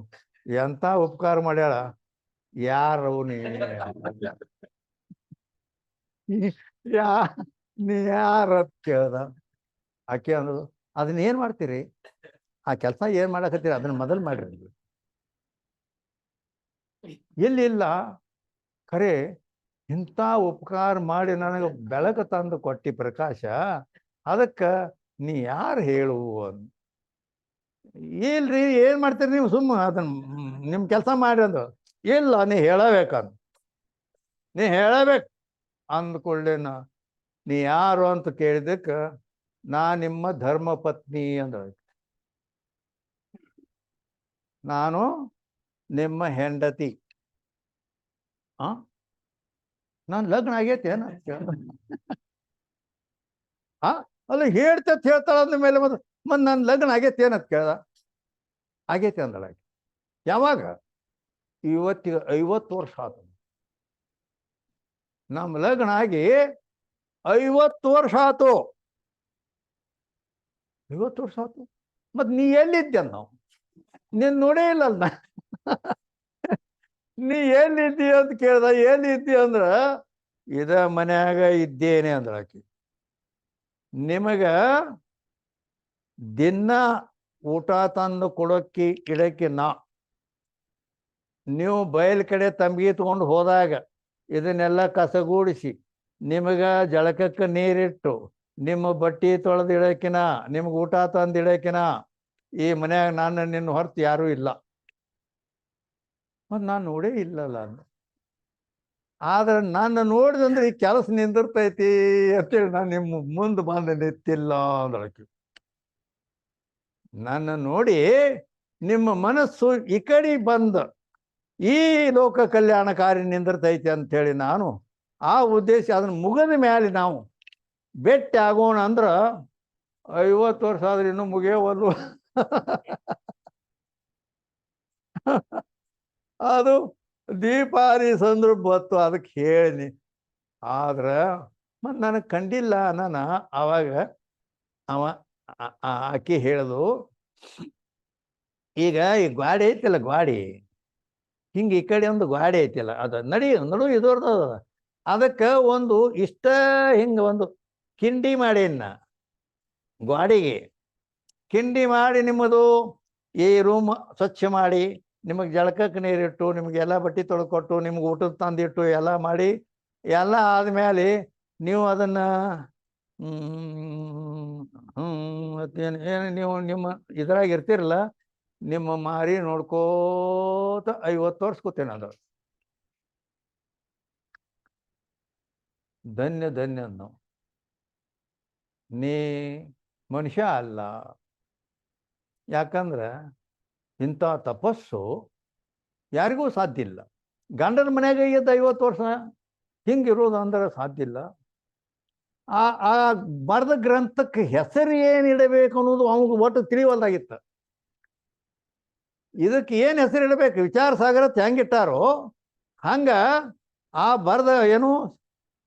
ಎಂಥ ಉಪಕಾರ ಮಾಡ್ಯಾಳ. ಯಾರು ನೀ ಯಾರ ಕೇಳ್ದ. ಆಕೆ ಅಂದ್ರು, ಅದನ್ನ ಏನ್ ಮಾಡ್ತೀರಿ, ಆ ಕೆಲಸ ಏನ್ ಮಾಡಕತ್ತೀರಿ, ಅದನ್ನ ಮೊದಲು ಮಾಡ್ರಿ. ಇಲ್ಲ ಖರೆ ಇಂಥ ಉಪಕಾರ ಮಾಡಿ ನನಗೆ ಬೆಳಕು ತಂದು ಕೊಟ್ಟಿ ಪ್ರಕಾಶ, ಅದಕ್ಕ ನೀ ಯಾರು ಹೇಳು. ಇಲ್ರಿ, ಏನ್ ಮಾಡ್ತೀರಿ ನೀವು, ಸುಮ್ಮ ಅದನ್ನ ನಿಮ್ ಕೆಲಸ ಮಾಡಿ ಅಂದ್ರು. ಇಲ್ಲ, ನೀ ಹೇಳಬೇಕು ಅಂದ್ಕೊಳ್ಳೇನ. ನೀ ಯಾರು ಅಂತ ಕೇಳಿದಕ್ಕೆ, ನಾ ನಿಮ್ಮ ಧರ್ಮ ಪತ್ನಿ ಅಂದ. ನಾನು ನಿಮ್ಮ ಹೆಂಡತಿ. ನಾನು ಲಗ್ನ ಆಗೈತೆ ಏನ ಅಲ್ಲ ಹೇಳ್ತಾಳ ಅಂದ ಮೇಲೆ ಮತ್ತೆ ನನ್ನ ಲಗ್ನ ಆಗೈತೆ ಏನಂತ ಕೇಳ್ದ. ಆಗೈತೆ ಅಂದಳ. ಯಾವಾಗ? ಇವತ್ತಿಗೆ 50 ವರ್ಷ ಆತು. ನಮ್ಮ ಲಗ್ನ ಆಗಿ 50 ವರ್ಷ ಆತು. 50 ವರ್ಷ ಆತು. ಮತ್ ನೀ ಎಲ್ಲಿದ್ದೆ ನಾವು ನೀನ್ ನೋಡೇ ಇಲ್ಲಲ್ಲ. ನೀ ಎಲ್ಲಿದ್ದಿ ಅಂತ ಕೇಳ್ದ. ಎಲ್ಲಿದ್ದಿ ಅಂದ್ರ ಇದ ಮನ್ಯಾಗ ಇದ್ದೇನೆ ಅಂದ್ರ ಆಕಿ. ನಿಮಗ ದಿನ ಊಟ ತಂದು ಕೊಡೋಕ್ಕಿ ಇಡಕ್ಕೆ ನೀವು ಬಯಲ್ ಕಡೆ ತಂಬಿಗೆ ತಗೊಂಡು ಹೋದಾಗ ಇದನ್ನೆಲ್ಲ ಕಸಗೂಡಿಸಿ ನಿಮಗ ಜಳಕಕ್ಕೆ ನೀರಿಟ್ಟು ನಿಮ್ಮ ಬಟ್ಟೆ ತೊಳೆದು ಇಡಕಿನ ನಿಮ್ಗೆ ಊಟ ತಂದು ಇಡಕಿನ ಈ ಮನ್ಯಾಗ ನಾನು ನಿನ್ನ ಹೊರತು ಯಾರೂ ಇಲ್ಲ. ಮತ್ತು ನಾನು ನೋಡೇ ಇಲ್ಲಲ್ಲ ಅಂದ. ಆದ್ರೆ ನಾನು ನೋಡಿದಂದ್ರೆ ಈ ಕೆಲಸ ನಿಂದಿರ್ತೈತಿ ಅಂತೇಳಿ ನಾನು ನಿಮ್ಮ ಮುಂದೆ ಬಂದು ನಿಂತಿಲ್ಲ ಅಂದಳಕಿ. ನನ್ನ ನೋಡಿ ನಿಮ್ಮ ಮನಸ್ಸು ಈ ಕಡೆ ಬಂದ ಈ ಲೋಕ ಕಲ್ಯಾಣಕಾರಿ ನಿಂದಿರ್ತೈತಿ ಅಂತೇಳಿ ನಾನು ಆ ಉದ್ದೇಶ ಅದನ್ನ ಮುಗಿದ ಮೇಲೆ ನಾವು ಭೇಟಿ ಆಗೋಣ ಅಂದ್ರ 50 ವರ್ಷ ಆದ್ರೆ ಇನ್ನೂ ಮುಗಿಯವಲ್ವ. ಅದು ದೀಪಾವಳಿ ಸಂದರ್ಭ ಬತ್ತು ಅದಕ್ಕೆ ಹೇಳಿನಿ. ಆದ್ರೆ ಮತ್ತು ನನಗೆ ಕಂಡಿಲ್ಲ ನಾನು ಅವಾಗ ಅವ ಆಕಿ ಹೇಳದು, ಈಗ ಈ ಗಾಡಿ ಐತಿಲ್ಲ ಗಾಡಿ ಹಿಂಗೆ ಈ ಕಡೆ ಒಂದು ಗಾಡಿ ಐತಿಲ್ಲ ಅದು ನಡು ಇದೋರ್ದು ಅದಕ್ಕೆ ಒಂದು ಇಷ್ಟ ಹಿಂಗೆ ಒಂದು ಕಿಂಡಿ ಮಾಡೀನ ಗಾಡಿಗೆ. ಕಿಂಡಿ ಮಾಡಿ ನಿಮ್ಮದು ಈ ರೂಮ್ ಸ್ವಚ್ಛ ಮಾಡಿ ನಿಮಗೆ ಜಳಕಕ್ಕೆ ನೀರಿಟ್ಟು ನಿಮಗೆಲ್ಲ ಬಟ್ಟೆ ತೊಳ್ಕೊಟ್ಟು ನಿಮ್ಗೆ ಊಟದ ತಂದಿಟ್ಟು ಎಲ್ಲ ಮಾಡಿ ಎಲ್ಲ ಆದಮೇಲೆ ನೀವು ಅದನ್ನು ಮತ್ತೇನು ಏನು ನೀವು ನಿಮ್ಮ ಇದ್ರಾಗ ಇರ್ತಿರಲ್ಲ ನಿಮ್ಮ ಮಾರಿ ನೋಡ್ಕೋತ 50 ವರ್ಷ ಕೂತೇನೆ ಅದು. ಧನ್ಯ ಧನ್ಯ ನಾವು ನೀ ಮನುಷ್ಯ ಅಲ್ಲ. ಯಾಕಂದ್ರೆ ಇಂಥ ತಪಸ್ಸು ಯಾರಿಗೂ ಸಾಧ್ಯ ಇಲ್ಲ. ಗಂಡನ ಮನೆಯಾಗ ಇದ್ದ 50 ವರ್ಷ ಹಿಂಗಿರೋದು ಅಂದ್ರೆ ಸಾಧ್ಯ ಇಲ್ಲ. ಆ ಬರೆದ ಗ್ರಂಥಕ್ಕೆ ಹೆಸರು ಏನಿಡಬೇಕು ಅನ್ನೋದು ಅವನಿಗೆ ಒಟ್ಟು ತಿಳಿವಲ್ದಾಗಿತ್ತು. ಇದಕ್ಕೆ ಏನು ಹೆಸರು ಇಡಬೇಕು ವಿಚಾರ ಸಾಗರ ಹೆಂಗಿಟ್ಟಾರೋ ಹಂಗ ಆ ಬರೆದ ಏನು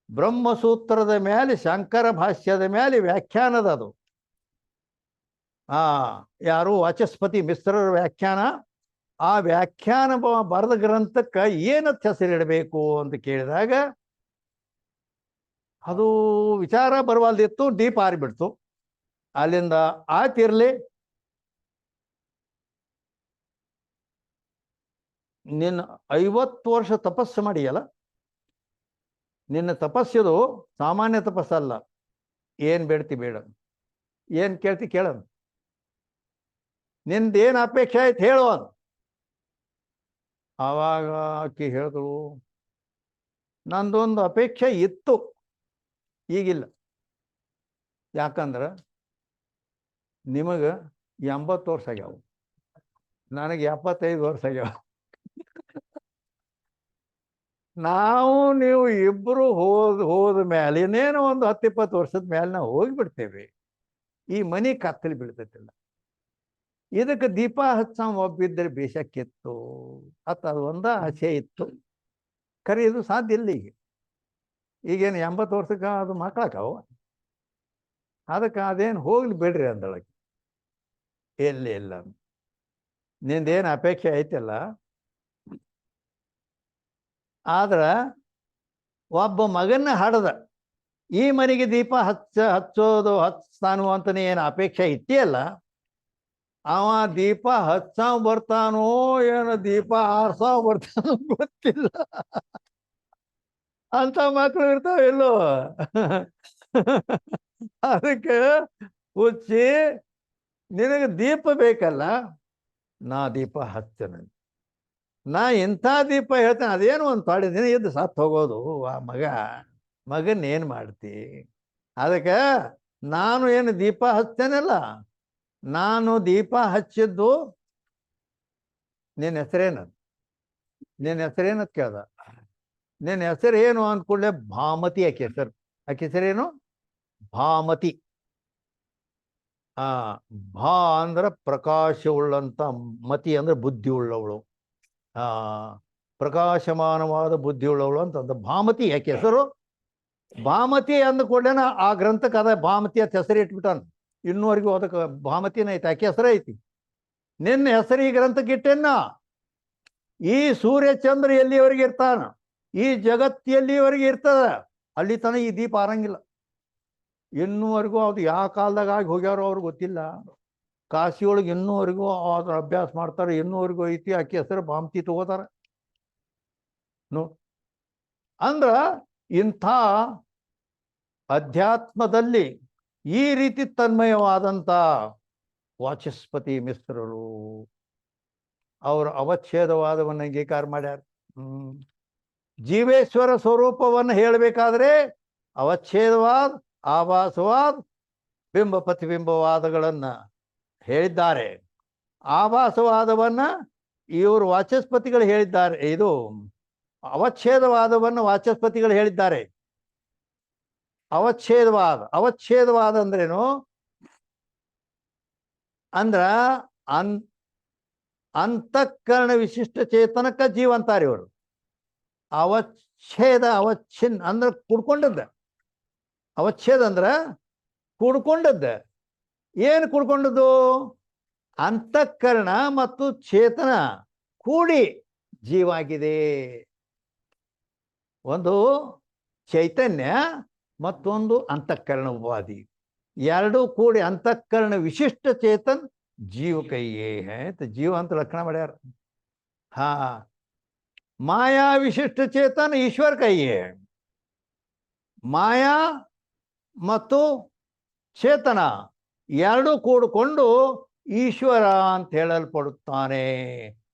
ಬ್ರಹ್ಮಸೂತ್ರದ ಮೇಲೆ ಶಂಕರ ಭಾಷ್ಯದ ಮೇಲೆ ವ್ಯಾಖ್ಯಾನದ ಅದು ಯಾರು ವಾಚಸ್ಪತಿ ಮಿಶ್ರರ ವ್ಯಾಖ್ಯಾನ. ಆ ವ್ಯಾಖ್ಯಾನ ಬರೆದ ಗ್ರಂಥಕ್ಕೆ ಏನಂತ ಹೆಸರಿಡಬೇಕು ಅಂತ ಕೇಳಿದಾಗ ಅದು ವಿಚಾರ ಬರವಲ್ದಿತ್ತು. ದೀಪ ಆರಿಬಿಡ್ತು. ಅಲ್ಲಿಂದ ಆತಿರ್ಲಿ ನಿನ್ನ 50 ವರ್ಷ ತಪಸ್ಸು ಮಾಡಿಯಲ್ಲ, ನಿನ್ನ ತಪಸ್ಸದು ಸಾಮಾನ್ಯ ತಪಸ್ಸಲ್ಲ. ಏನು ಬೇಡ್ತಿ ಬೇಡ, ಏನು ಕೇಳ್ತಿ ಕೇಳ, ನಿಂದೇನು ಅಪೇಕ್ಷೆ ಆಯ್ತು ಹೇಳು ಅದು. ಆವಾಗ ಆಕಿ ಹೇಳಿದ್ರು ನಂದೊಂದು ಅಪೇಕ್ಷೆ ಇತ್ತು, ಈಗಿಲ್ಲ. ಯಾಕಂದ್ರೆ ನಿಮಗೆ 80 ವರ್ಷ ಆಗ್ಯಾವ, ನನಗೆ 75 ವರ್ಷ ಆಗ್ಯಾವ. ನಾವು ನೀವು ಇಬ್ಬರು ಹೋದ ಮೇಲೆ ಇನ್ನೇನೋ ಒಂದು 10-20 ವರ್ಷದ ಮೇಲೆ ನಾವು ಹೋಗಿಬಿಡ್ತೇವೆ. ಈ ಮನೆ ಕತ್ತಲಿ ಬೀಳ್ತೈತಿಲ್ಲ. ಇದಕ್ಕೆ ದೀಪ ಹಚ್ಚ ಒಬ್ಬಿದ್ದರೆ ಬೇಷಕ್ಕಿತ್ತು ಅದು ಒಂದ ಆಸೆ ಇತ್ತು. ಖರೆ ಇದು ಸಾಧ್ಯ ಇಲ್ಲ. ಈಗೇನು 80 ವರ್ಷಕ್ಕೆ ಅದು ಮಕ್ಕಳಾಕವು. ಅದಕ್ಕೆ ಅದೇನು ಹೋಗ್ಲಿ ಬಿಡ್ರಿ ಅಂದಳಕ್ಕೆ. ಇಲ್ಲ ನಿಂದೇನು ಅಪೇಕ್ಷೆ ಐತಲ್ಲ, ಆದ್ರೆ ಒಬ್ಬ ಮಗನ್ನ ಹಡದ ಈ ಮನೆಗೆ ದೀಪ ಹಚ್ಚೋದು ಹಚ್ತಾನು ಅಂತನೇ ಏನು ಅಪೇಕ್ಷೆ ಇಟ್ಟಿಯಲ್ಲ, ಅವ ದೀಪ ಹಚ್ಚಾವ್ ಬರ್ತಾನೋ ಏನು ದೀಪ ಆರ್ಸಾವ್ ಬರ್ತಾನೋ ಗೊತ್ತಿಲ್ಲ. ಅಂತ ಮಕ್ಕಳು ಇರ್ತಾವೆಲ್ಲೋ. ಅದಕ್ಕೆ ಹುಚ್ಚಿ ನಿನಗೆ ದೀಪ ಬೇಕಲ್ಲ, ನಾ ದೀಪ ಹಚ್ಚನ. ನಾ ಇಂಥ ದೀಪ ಹೇಳ್ತೇನೆ, ಅದೇನು ಒಂದು ತೊಡೆ ದಿನ ಇದ್ದು ಸತ್ತು ಹೋಗೋದು. ಆ ಮಗನ್ ಏನು ಮಾಡ್ತಿ? ಅದಕ್ಕೆ ನಾನು ಏನು ದೀಪ ಹಚ್ತೇನಲ್ಲ, ನಾನು ದೀಪ ಹಚ್ಚಿದ್ದು ನಿನ್ನ ಹೆಸರೇನು, ನಿನ್ನ ಹೆಸರೇನಂತ ಕೇಳ್ದ. ನಿನ್ನ ಹೆಸರೇನು ಅಂದ್ಕೊಳ್ಳೆ ಭಾಮತಿ. ಆಕೆ ಹೆಸರು, ಆಕೆ ಹೆಸರೇನು ಭಾಮತಿ. ಭಾ ಅಂದ್ರೆ ಪ್ರಕಾಶ ಉಳ್ಳಂತ, ಮತಿ ಅಂದ್ರೆ ಬುದ್ಧಿ ಉಳ್ಳವಳು. ಆ ಪ್ರಕಾಶಮಾನವಾದ ಬುದ್ಧಿಯುಳ್ಳವಳು ಅಂತಂದ ಭಾಮತಿ. ಯಾಕೆ ಹೆಸರು ಭಾಮತಿ ಅಂದ ಕೂಡಲೇನ ಆ ಗ್ರಂಥಕ್ಕೆ ಅದ ಭಾಮತಿ ಅಂತ ಹೆಸರು ಇಟ್ಬಿಟ್ಟಾನ. ಇನ್ನೂವರೆಗೂ ಅದಕ್ಕೆ ಭಾಮತಿನ ಐತಿ, ಆಕೆ ಹೆಸರು ಐತಿ. ನಿನ್ನ ಹೆಸರು ಈ ಗ್ರಂಥಕ್ಕೆ ಇಟ್ಟೆನ್ನ. ಈ ಸೂರ್ಯ ಚಂದ್ರ ಎಲ್ಲಿವರೆಗೆ ಇರ್ತಾನ, ಈ ಜಗತ್ತು ಎಲ್ಲಿವರೆಗೆ ಇರ್ತದ, ಅಲ್ಲಿ ತನಕ ಈ ದೀಪ ಆರಂಗಿಲ್ಲ. ಇನ್ನೂವರೆಗೂ ಅದು ಯಾವ ಕಾಲದಾಗ ಆಗಿ ಹೋಗ್ಯಾರೋ ಅವ್ರಿಗೆ ಗೊತ್ತಿಲ್ಲ. ಕಾಶಿಯೊಳಗೆ ಇನ್ನೂವರೆಗೂ ಅದ್ರ ಅಭ್ಯಾಸ ಮಾಡ್ತಾರೆ, ಇನ್ನೂವರೆಗೂ ಐತಿ. ಆಕೆ ಹೆಸರು ಭಾಮತಿ ತಗೋತಾರ. ಅಂದ್ರ ಇಂಥ ಅಧ್ಯಾತ್ಮದಲ್ಲಿ ಈ ರೀತಿ ತನ್ಮಯವಾದಂಥ ವಾಚಸ್ಪತಿ ಮಿಶ್ರರು ಅವರು ಅವಚ್ಛೇದವಾದವನ್ನು ಅಂಗೀಕಾರ ಮಾಡ್ಯಾರ. ಜೀವೇಶ್ವರ ಸ್ವರೂಪವನ್ನು ಹೇಳಬೇಕಾದ್ರೆ ಅವಚ್ಛೇದವಾದ, ಆಭಾಸವಾದ, ಬಿಂಬ ಪ್ರತಿಬಿಂಬವಾದಗಳನ್ನ ಹೇಳಿದ್ದಾರೆ. ಆಭಾಸವಾದವನ್ನ ಇವರು ವಾಚಸ್ಪತಿಗಳು ಹೇಳಿದ್ದಾರೆ. ಇದು ಅವಚ್ಛೇದವಾದವನ್ನು ವಾಚಸ್ಪತಿಗಳು ಹೇಳಿದ್ದಾರೆ. ಅವಚ್ಛೇದವಾದ ಅಂದ್ರೇನು ಅಂದ್ರ ಅಂತಃಕರಣ ವಿಶಿಷ್ಟ ಚೇತನಕ್ಕ ಜೀವ ಅಂತಾರೆ ಇವರು. ಅವಚ್ಛಿನ್ ಅಂದ್ರೆ ಕುಡ್ಕೊಂಡದ್ದ. ಅವಚ್ಛೇದ ಅಂದ್ರ ಕುಡ್ಕೊಂಡದ್ದ. ಏನು ಕುಡ್ಕೊಂಡದ್ದು? ಅಂತಃಕರಣ ಮತ್ತು ಚೇತನ ಕೂಡಿ ಜೀವ ಆಗಿದೆ. ಒಂದು ಚೈತನ್ಯ ಮತ್ತೊಂದು ಅಂತಃಕರಣ ಉಪಾಧಿ, ಎರಡೂ ಕೂಡಿ ಅಂತಃಕರಣ ವಿಶಿಷ್ಟ ಚೇತನ್ ಜೀವ ಕೈಯೇ ಹೇ ಜೀವ ಅಂತ ಲಕ್ಷಣ ಮಾಡ್ಯಾರ. ಹಾ, ಮಾಯಾ ವಿಶಿಷ್ಟ ಚೇತನ್ ಈಶ್ವರ ಕೈಯೇ. ಮಾಯಾ ಮತ್ತು ಚೇತನ ಎರಡೂ ಕೂಡಿಕೊಂಡು ಈಶ್ವರ ಅಂತ ಹೇಳಲ್ಪಡುತ್ತಾನೆ.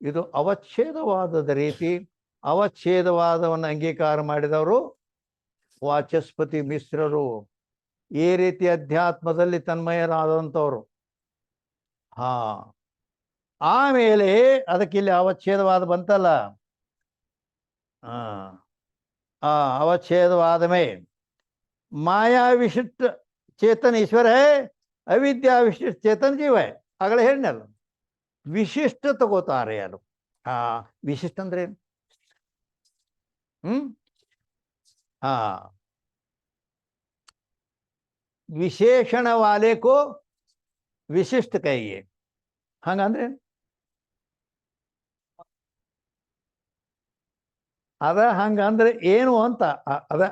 ಇದು ಅವಚ್ಛೇದವಾದದ ರೀತಿ. ಅವಚ್ಛೇದವಾದವನ್ನು ಅಂಗೀಕಾರ ಮಾಡಿದವರು ವಾಚಸ್ಪತಿ ಮಿಶ್ರರು. ಈ ರೀತಿ ಅಧ್ಯಾತ್ಮದಲ್ಲಿ ತನ್ಮಯರಾದಂಥವ್ರು. ಹಾ, ಆಮೇಲೆ ಅದಕ್ಕಿಲ್ಲಿ ಅವಚ್ಛೇದವಾದ ಬಂತಲ್ಲ. ಅವಚ್ಛೇದವಾದ ಮೇ ಮಾಯಾ ವಿಶಿಷ್ಟ चेतन ईश्वर है, अविद्या विशिष्ट चेतन जीव है. ಆಗಲೇ ಹೇಳಿನಲ್ಲ, ವಿಶಿಷ್ಟ ತಗೋತಾರೆ ಅದು. ವಿಶಿಷ್ಟ ಅಂದ್ರೆ ವಿಶೇಷಣ ವಾಲೆ ಕೋ ವಿಶಿಷ್ಟ ಕೈಯೇ. ಹಂಗಂದ್ರೆ ಹಂಗಂದ್ರೆ ಏನು ಅಂತ ಅದ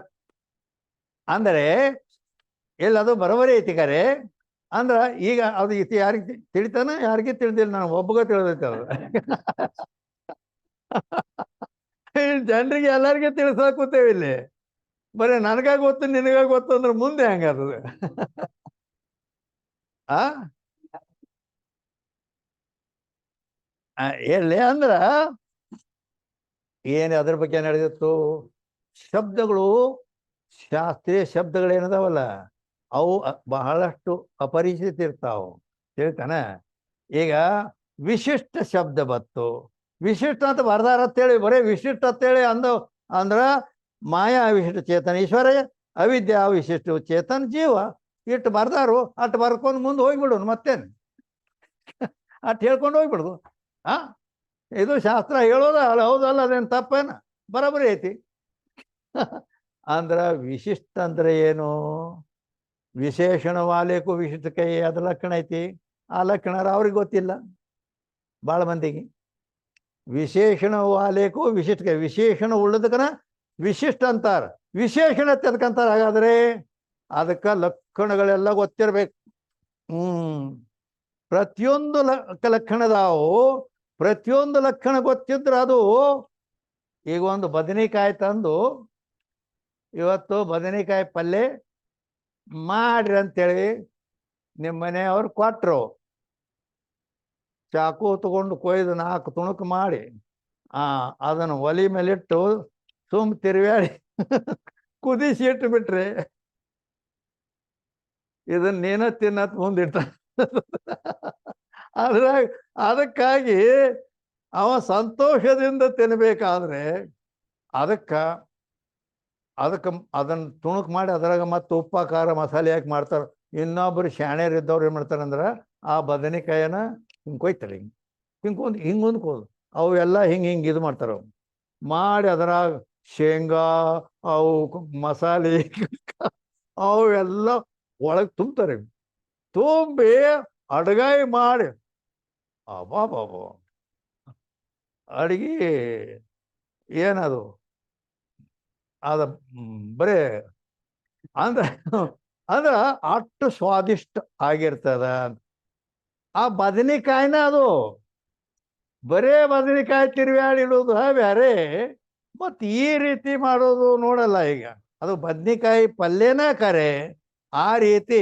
ಅಂದ್ರೆ ಎಲ್ಲದು ಬರೋಬರಿ ಐತಿಗಾರೆ. ಅಂದ್ರ ಈಗ ಅದು ಯಾರಿಗೆ ತಿಳಿತಾನ, ಯಾರಿಗೆ ತಿಳಿದಿಲ್ಲ. ನಾನು ಒಬ್ಬಗ ತಿಳಿದೈತೆ ಅದು. ಜನರಿಗೆ ಎಲ್ಲರಿಗೆ ತಿಳಿಸಾಕ್ ಕೂತೇವೆ ಇಲ್ಲಿ. ಬರೀ ನನಗಾಗ ಗೊತ್ತು ನಿನಗಾಗ ಗೊತ್ತು ಅಂದ್ರೆ ಮುಂದೆ ಹೆಂಗದ? ಎಲ್ಲಿ ಅಂದ್ರ ಏನು ಅದ್ರ ಬಗ್ಗೆ ನಡೆದಿತ್ತು? ಶಬ್ದಗಳು, ಶಾಸ್ತ್ರೀಯ ಶಬ್ದಗಳೇನದಾವಲ್ಲ, ಅವು ಬಹಳಷ್ಟು ಅಪರಿಚಿತ ಇರ್ತಾವ. ಹೇಳ್ತಾನ. ಈಗ ವಿಶಿಷ್ಟ ಶಬ್ದ ಬತ್ತು. ವಿಶಿಷ್ಟ ಅಂತ ಬರ್ದಾರ ಅಂತೇಳಿ ಬರೀ ವಿಶಿಷ್ಟ ಅಂತೇಳಿ ಅಂದ್ರ ಮಾಯಾ ವಿಶಿಷ್ಟ ಚೇತನ ಈಶ್ವರ, ಅವಿದ್ಯಾ ವಿಶಿಷ್ಟ ಚೇತನ ಜೀವ. ಇಟ್ಟು ಬರ್ದಾರು ಅಟ್ಟು ಬರ್ಕೊಂಡು ಮುಂದೆ ಹೋಗ್ಬಿಡು. ಮತ್ತೇನು ಅಟ್ಟು ಹೇಳ್ಕೊಂಡು ಹೋಗ್ಬಿಡುದು. ಇದು ಶಾಸ್ತ್ರ ಹೇಳೋದ ಹೌದಲ್ಲ, ಅದೇನು ತಪ್ಪೇನ? ಬರೋಬರಿ ಐತಿ. ಅಂದ್ರ ವಿಶಿಷ್ಟ ಅಂದ್ರೆ ಏನು? ವಿಶೇಷಣ ವಾಲೇಕು ವಿಶಿಷ್ಟ ಕೈ, ಅದ ಲಕ್ಷಣ ಐತಿ. ಆ ಲಕ್ಷಣ ಅವ್ರಿಗೆ ಗೊತ್ತಿಲ್ಲ ಭಾಳ ಮಂದಿಗೆ. ವಿಶೇಷಣ ವಾಲೇಕು ವಿಶಿಷ್ಟ ಕೈ, ವಿಶೇಷಣ ಉಳ್ಳದಕ್ಕನ ವಿಶಿಷ್ಟ ಅಂತಾರ. ವಿಶೇಷಣ ತೆದಕಂತಾರ. ಹಾಗಾದ್ರೆ ಅದಕ್ಕ ಲಕ್ಷಣಗಳೆಲ್ಲ ಗೊತ್ತಿರ್ಬೇಕು. ಪ್ರತಿಯೊಂದು ಲಕ್ಷಣದಾವು. ಪ್ರತಿಯೊಂದು ಲಕ್ಷಣ ಗೊತ್ತಿದ್ರೆ ಅದು. ಈಗ ಒಂದು ಬದನೆಕಾಯಿ ತಂದು ಇವತ್ತು ಬದನೆಕಾಯಿ ಪಲ್ಯ ಮಾಡ್ರಿ ಅಂತೇಳಿ ನಿಮ್ಮ ಮನೆಯವ್ರು ಕೊಟ್ರು. ಚಾಕು ತಗೊಂಡು ಕೊಯ್ದು 4 ತುಣುಕು ಮಾಡಿ ಅದನ್ನು ಒಲಿ ಮೇಲಿಟ್ಟು ಸುಮ್ ತಿರುವ್ಯಾಡಿ ಕುದಿಸಿ ಇಟ್ಬಿಟ್ರಿ, ಇದನ್ನ ನೀನ ತಿನ್ನತ್ ಮುಂದಿಟ್ಟ. ಅದ್ರಾಗ ಅದಕ್ಕಾಗಿ ಅವ ಸಂತೋಷದಿಂದ ತಿನ್ಬೇಕಾದ್ರೆ ಅದಕ್ಕೆ ಅದನ್ನ ತುಣುಕ್ ಮಾಡಿ ಅದ್ರಾಗ ಮತ್ತೆ ಉಪ್ಪ ಖಾರ ಮಸಾಲೆ ಹಾಕಿ ಮಾಡ್ತಾರೆ. ಇನ್ನೊಬ್ಬರು ಶಾಣ್ಯರಿದ್ದವ್ರು ಏನು ಮಾಡ್ತಾರೆ ಅಂದ್ರೆ ಆ ಬದನೆಕಾಯನ್ನ ಹಿಂಗೆ ಕೊಯ್ತಾರೆ. ಹಿಂಗೊಂದು ಹಿಂಗೊಂದ್ಕೋದು ಅವೆಲ್ಲ ಹಿಂಗೆ ಇದು ಮಾಡ್ತಾರ, ಮಾಡಿ ಅದರಾಗ ಶೇಂಗಾ ಅವು ಮಸಾಲೆ ಅವೆಲ್ಲ ಒಳಗೆ ತುಂಬ್ತಾರೆ. ತುಂಬಿ ಅಡ್ಗಾಯಿ ಮಾಡಿ ಅಬ್ಬಾಬಾಬು ಅಡಿಗೆ ಏನದು ಅದ ಬರೇ ಅಂದ್ರೆ ಅಂದ್ರ ಅಷ್ಟು ಸ್ವಾದಿಷ್ಟ ಆಗಿರ್ತದ. ಆ ಬದನೆಕಾಯಿನ ಅದು ಬರೇ ಬದನೆಕಾಯಿ ತಿರುವ್ಯಾಡಿಡೋದು ಬ್ಯಾರೆ, ಮತ್ತು ಈ ರೀತಿ ಮಾಡೋದು ನೋಡಲ್ಲ ಈಗ. ಅದು ಬದನೆಕಾಯಿ ಪಲ್ಯನ ಕರೆ. ಆ ರೀತಿ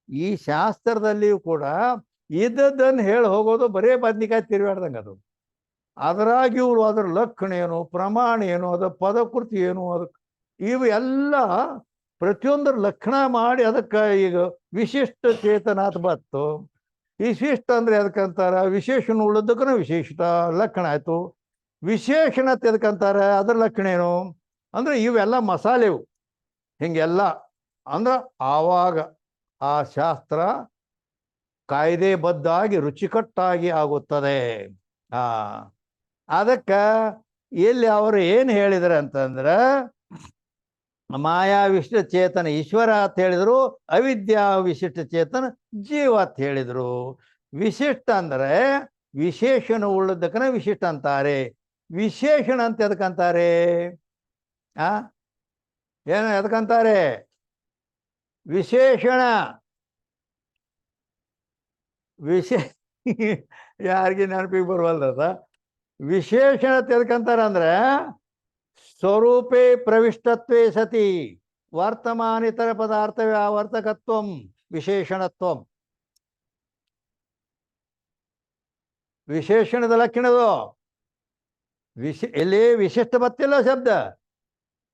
ಈ ಶಾಸ್ತ್ರದಲ್ಲಿಯೂ ಕೂಡ ಇದ್ದದ್ದನ್ನು ಹೇಳಿ ಹೋಗೋದು ಬರೇ ಬದನೆಕಾಯಿ ತಿರುವ್ಯಾಡ್ದಂಗೆ ಅದು. ಅದರಾಗ ಇವರು ಅದರ ಲಕ್ಷಣ ಏನು, ಪ್ರಮಾಣ ಏನು, ಅದರ ಪದಕೃತಿ ಏನು, ಅದಕ್ಕೆ ಇವು ಎಲ್ಲ ಪ್ರತಿಯೊಂದರ ಲಕ್ಷಣ ಮಾಡಿ ಅದಕ್ಕೆ ಈಗ ವಿಶಿಷ್ಟ ಚೇತನಾತ್ ಬತ್ತು. ವಿಶಿಷ್ಟ ಅಂದ್ರೆ ಅದಕ್ಕಂತಾರ ವಿಶೇಷಣ ಉಳಿದಕ್ಕೂ ವಿಶಿಷ್ಟ ಲಕ್ಷಣ ಆಯ್ತು. ವಿಶೇಷಣತೆ ಎದಕ್ಕಂತಾರೆ, ಅದರ ಲಕ್ಷಣ ಏನು ಅಂದ್ರೆ ಇವೆಲ್ಲ ಮಸಾಲೆವು ಹಿಂಗೆಲ್ಲ ಅಂದ್ರೆ ಆವಾಗ ಆ ಶಾಸ್ತ್ರ ಕಾಯ್ದೆಬದ್ಧಾಗಿ ರುಚಿಕಟ್ಟಾಗಿ ಆಗುತ್ತದೆ. ಅದಕ್ಕೆ ಇಲ್ಲಿ ಅವರು ಏನು ಹೇಳಿದ್ರು ಅಂತಂದ್ರೆ, ಮಾಯಾ ವಿಶಿಷ್ಟ ಚೇತನ ಈಶ್ವರ ಅಂತ ಹೇಳಿದ್ರು, ಅವಿದ್ಯಾ ವಿಶಿಷ್ಟ ಚೇತನ ಜೀವ ಅಂತ ಹೇಳಿದ್ರು. ವಿಶಿಷ್ಟ ಅಂದ್ರೆ ವಿಶೇಷಣ ಉಳ್ಳದಕ್ಕನ ವಿಶಿಷ್ಟ ಅಂತಾರೆ. ವಿಶೇಷಣ ಅಂತ ಎದಕ್ಕಂತಾರೆ? ಏನು ಎದಕ್ಕಂತಾರೆ? ವಿಶೇಷಣ ಯಾರಿಗೆ ನೆನಪಿಗೆ ಬರುವಲ್ದ? ವಿಶೇಷಣ ಎದಕ್ಕಂತಾರ ಅಂದ್ರೆ ಸ್ವರೂಪೇ ಪ್ರವಿಷ್ಟತ್ವೇ ಸತಿ ವರ್ತಮಾನಿತರ ಪದಾರ್ಥ ವ್ಯಾವರ್ತಕತ್ವಂ ವಿಶೇಷಣತ್ವಂ. ವಿಶೇಷಣದ ಲಕ್ಷಣದು ಇಲ್ಲಿ ವಿಶಿಷ್ಟ ಬತ್ತಿಲ್ಲ ಶಬ್ದ,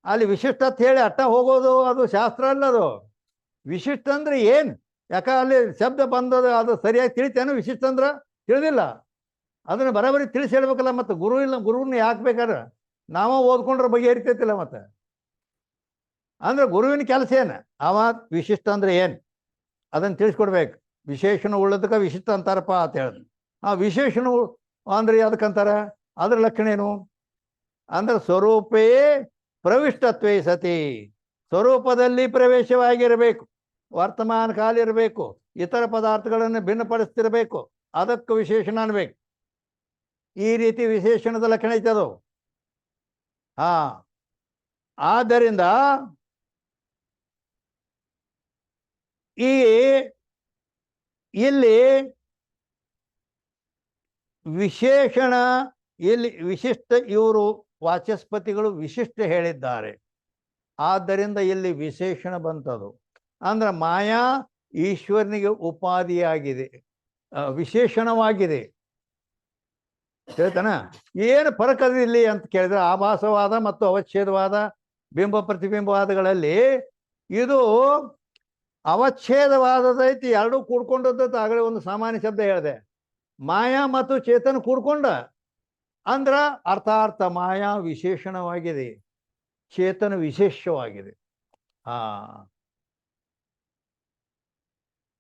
ಅಲ್ಲಿ ವಿಶಿಷ್ಟ ಅಂತ ಹೇಳಿ ಅಟ್ಟ ಹೋಗೋದು ಅದು ಶಾಸ್ತ್ರ ಅಲ್ಲದು. ವಿಶಿಷ್ಟ ಅಂದ್ರೆ ಏನ್? ಯಾಕ ಅಲ್ಲಿ ಶಬ್ದ ಬಂದದ ಅದು ಸರಿಯಾಗಿ ತಿಳಿತೇನು? ವಿಶಿಷ್ಟ ಅಂದ್ರ ತಿಳಿದಿಲ್ಲ, ಅದನ್ನ ಬರೋಬರಿ ತಿಳಿಸಿ ಹೇಳ್ಬೇಕಲ್ಲ. ಮತ್ತೆ ಗುರು ಇಲ್ಲ, ಗುರುವನ್ನ ಯಾಕೆ ಬೇಕಾದ್ರೆ ನಾವ ಓದ್ಕೊಂಡ್ರೆ ಬಗೆಹರಿತೈತಿಲ್ಲ. ಮತ್ತೆ ಅಂದ್ರೆ ಗುರುವಿನ ಕೆಲಸ ಏನು? ಅವ ವಿಶಿಷ್ಟ ಅಂದ್ರೆ ಏನ್ ಅದನ್ನ ತಿಳಿಸ್ಕೊಡ್ಬೇಕು. ವಿಶೇಷಣ ಉಳ್ಳದಕ್ಕೆ ವಿಶಿಷ್ಟ ಅಂತಾರಪ್ಪ ಅಂತ ಹೇಳಿದ್ರು. ಆ ವಿಶೇಷಣ ಅಂದ್ರೆ ಅದಕ್ಕಂತಾರ, ಅದ್ರ ಲಕ್ಷಣ ಏನು ಅಂದ್ರೆ ಸ್ವರೂಪೇ ಪ್ರವಿಷ್ಟತ್ವೇ ಸತಿ, ಸ್ವರೂಪದಲ್ಲಿ ಪ್ರವೇಶವಾಗಿರಬೇಕು, ವರ್ತಮಾನ ಕಾಲ ಇರಬೇಕು, ಇತರ ಪದಾರ್ಥಗಳನ್ನು ಭಿನ್ನಪಡಿಸ್ತಿರಬೇಕು, ಅದಕ್ಕೆ ವಿಶೇಷಣ ಅನ್ಬೇಕು. ಈ ರೀತಿ ವಿಶೇಷಣದ ಲಕ್ಷಣ ಐತದು. ಆದ್ದರಿಂದ ಇಲ್ಲಿ ವಿಶೇಷಣ, ಇಲ್ಲಿ ವಿಶಿಷ್ಟ, ಇವರು ವಾಚಸ್ಪತಿಗಳು ವಿಶಿಷ್ಟ ಹೇಳಿದ್ದಾರೆ. ಆದ್ದರಿಂದ ಇಲ್ಲಿ ವಿಶೇಷಣ ಬಂತದು. ಅಂದ್ರೆ ಮಾಯಾ ಈಶ್ವರನಿಗೆ ಉಪಾಧಿಯಾಗಿದೆ, ವಿಶೇಷಣವಾಗಿದೆ. ಹೇಳ್ತಾನ ಏನು ಫರಕ್ ಅದ ಇಲ್ಲಿ ಅಂತ ಕೇಳಿದ್ರೆ, ಆಭಾಸವಾದ ಮತ್ತು ಅವಚ್ಛೇದವಾದ ಬಿಂಬ ಪ್ರತಿಬಿಂಬವಾದಗಳಲ್ಲಿ ಇದು ಅವಚ್ಛೇದವಾದದೈತಿ, ಎರಡೂ ಕೂಡ್ಕೊಂಡದ್ದು. ಆಗಲೇ ಒಂದು ಸಾಮಾನ್ಯ ಶಬ್ದ ಹೇಳಿದೆ, ಮಾಯಾ ಮತ್ತು ಚೇತನ ಕೂಡ್ಕೊಂಡ ಅಂದ್ರ ಅರ್ಥಾರ್ಥ ಮಾಯಾ ವಿಶೇಷಣವಾಗಿದೆ, ಚೇತನ ವಿಶೇಷವಾಗಿದೆ.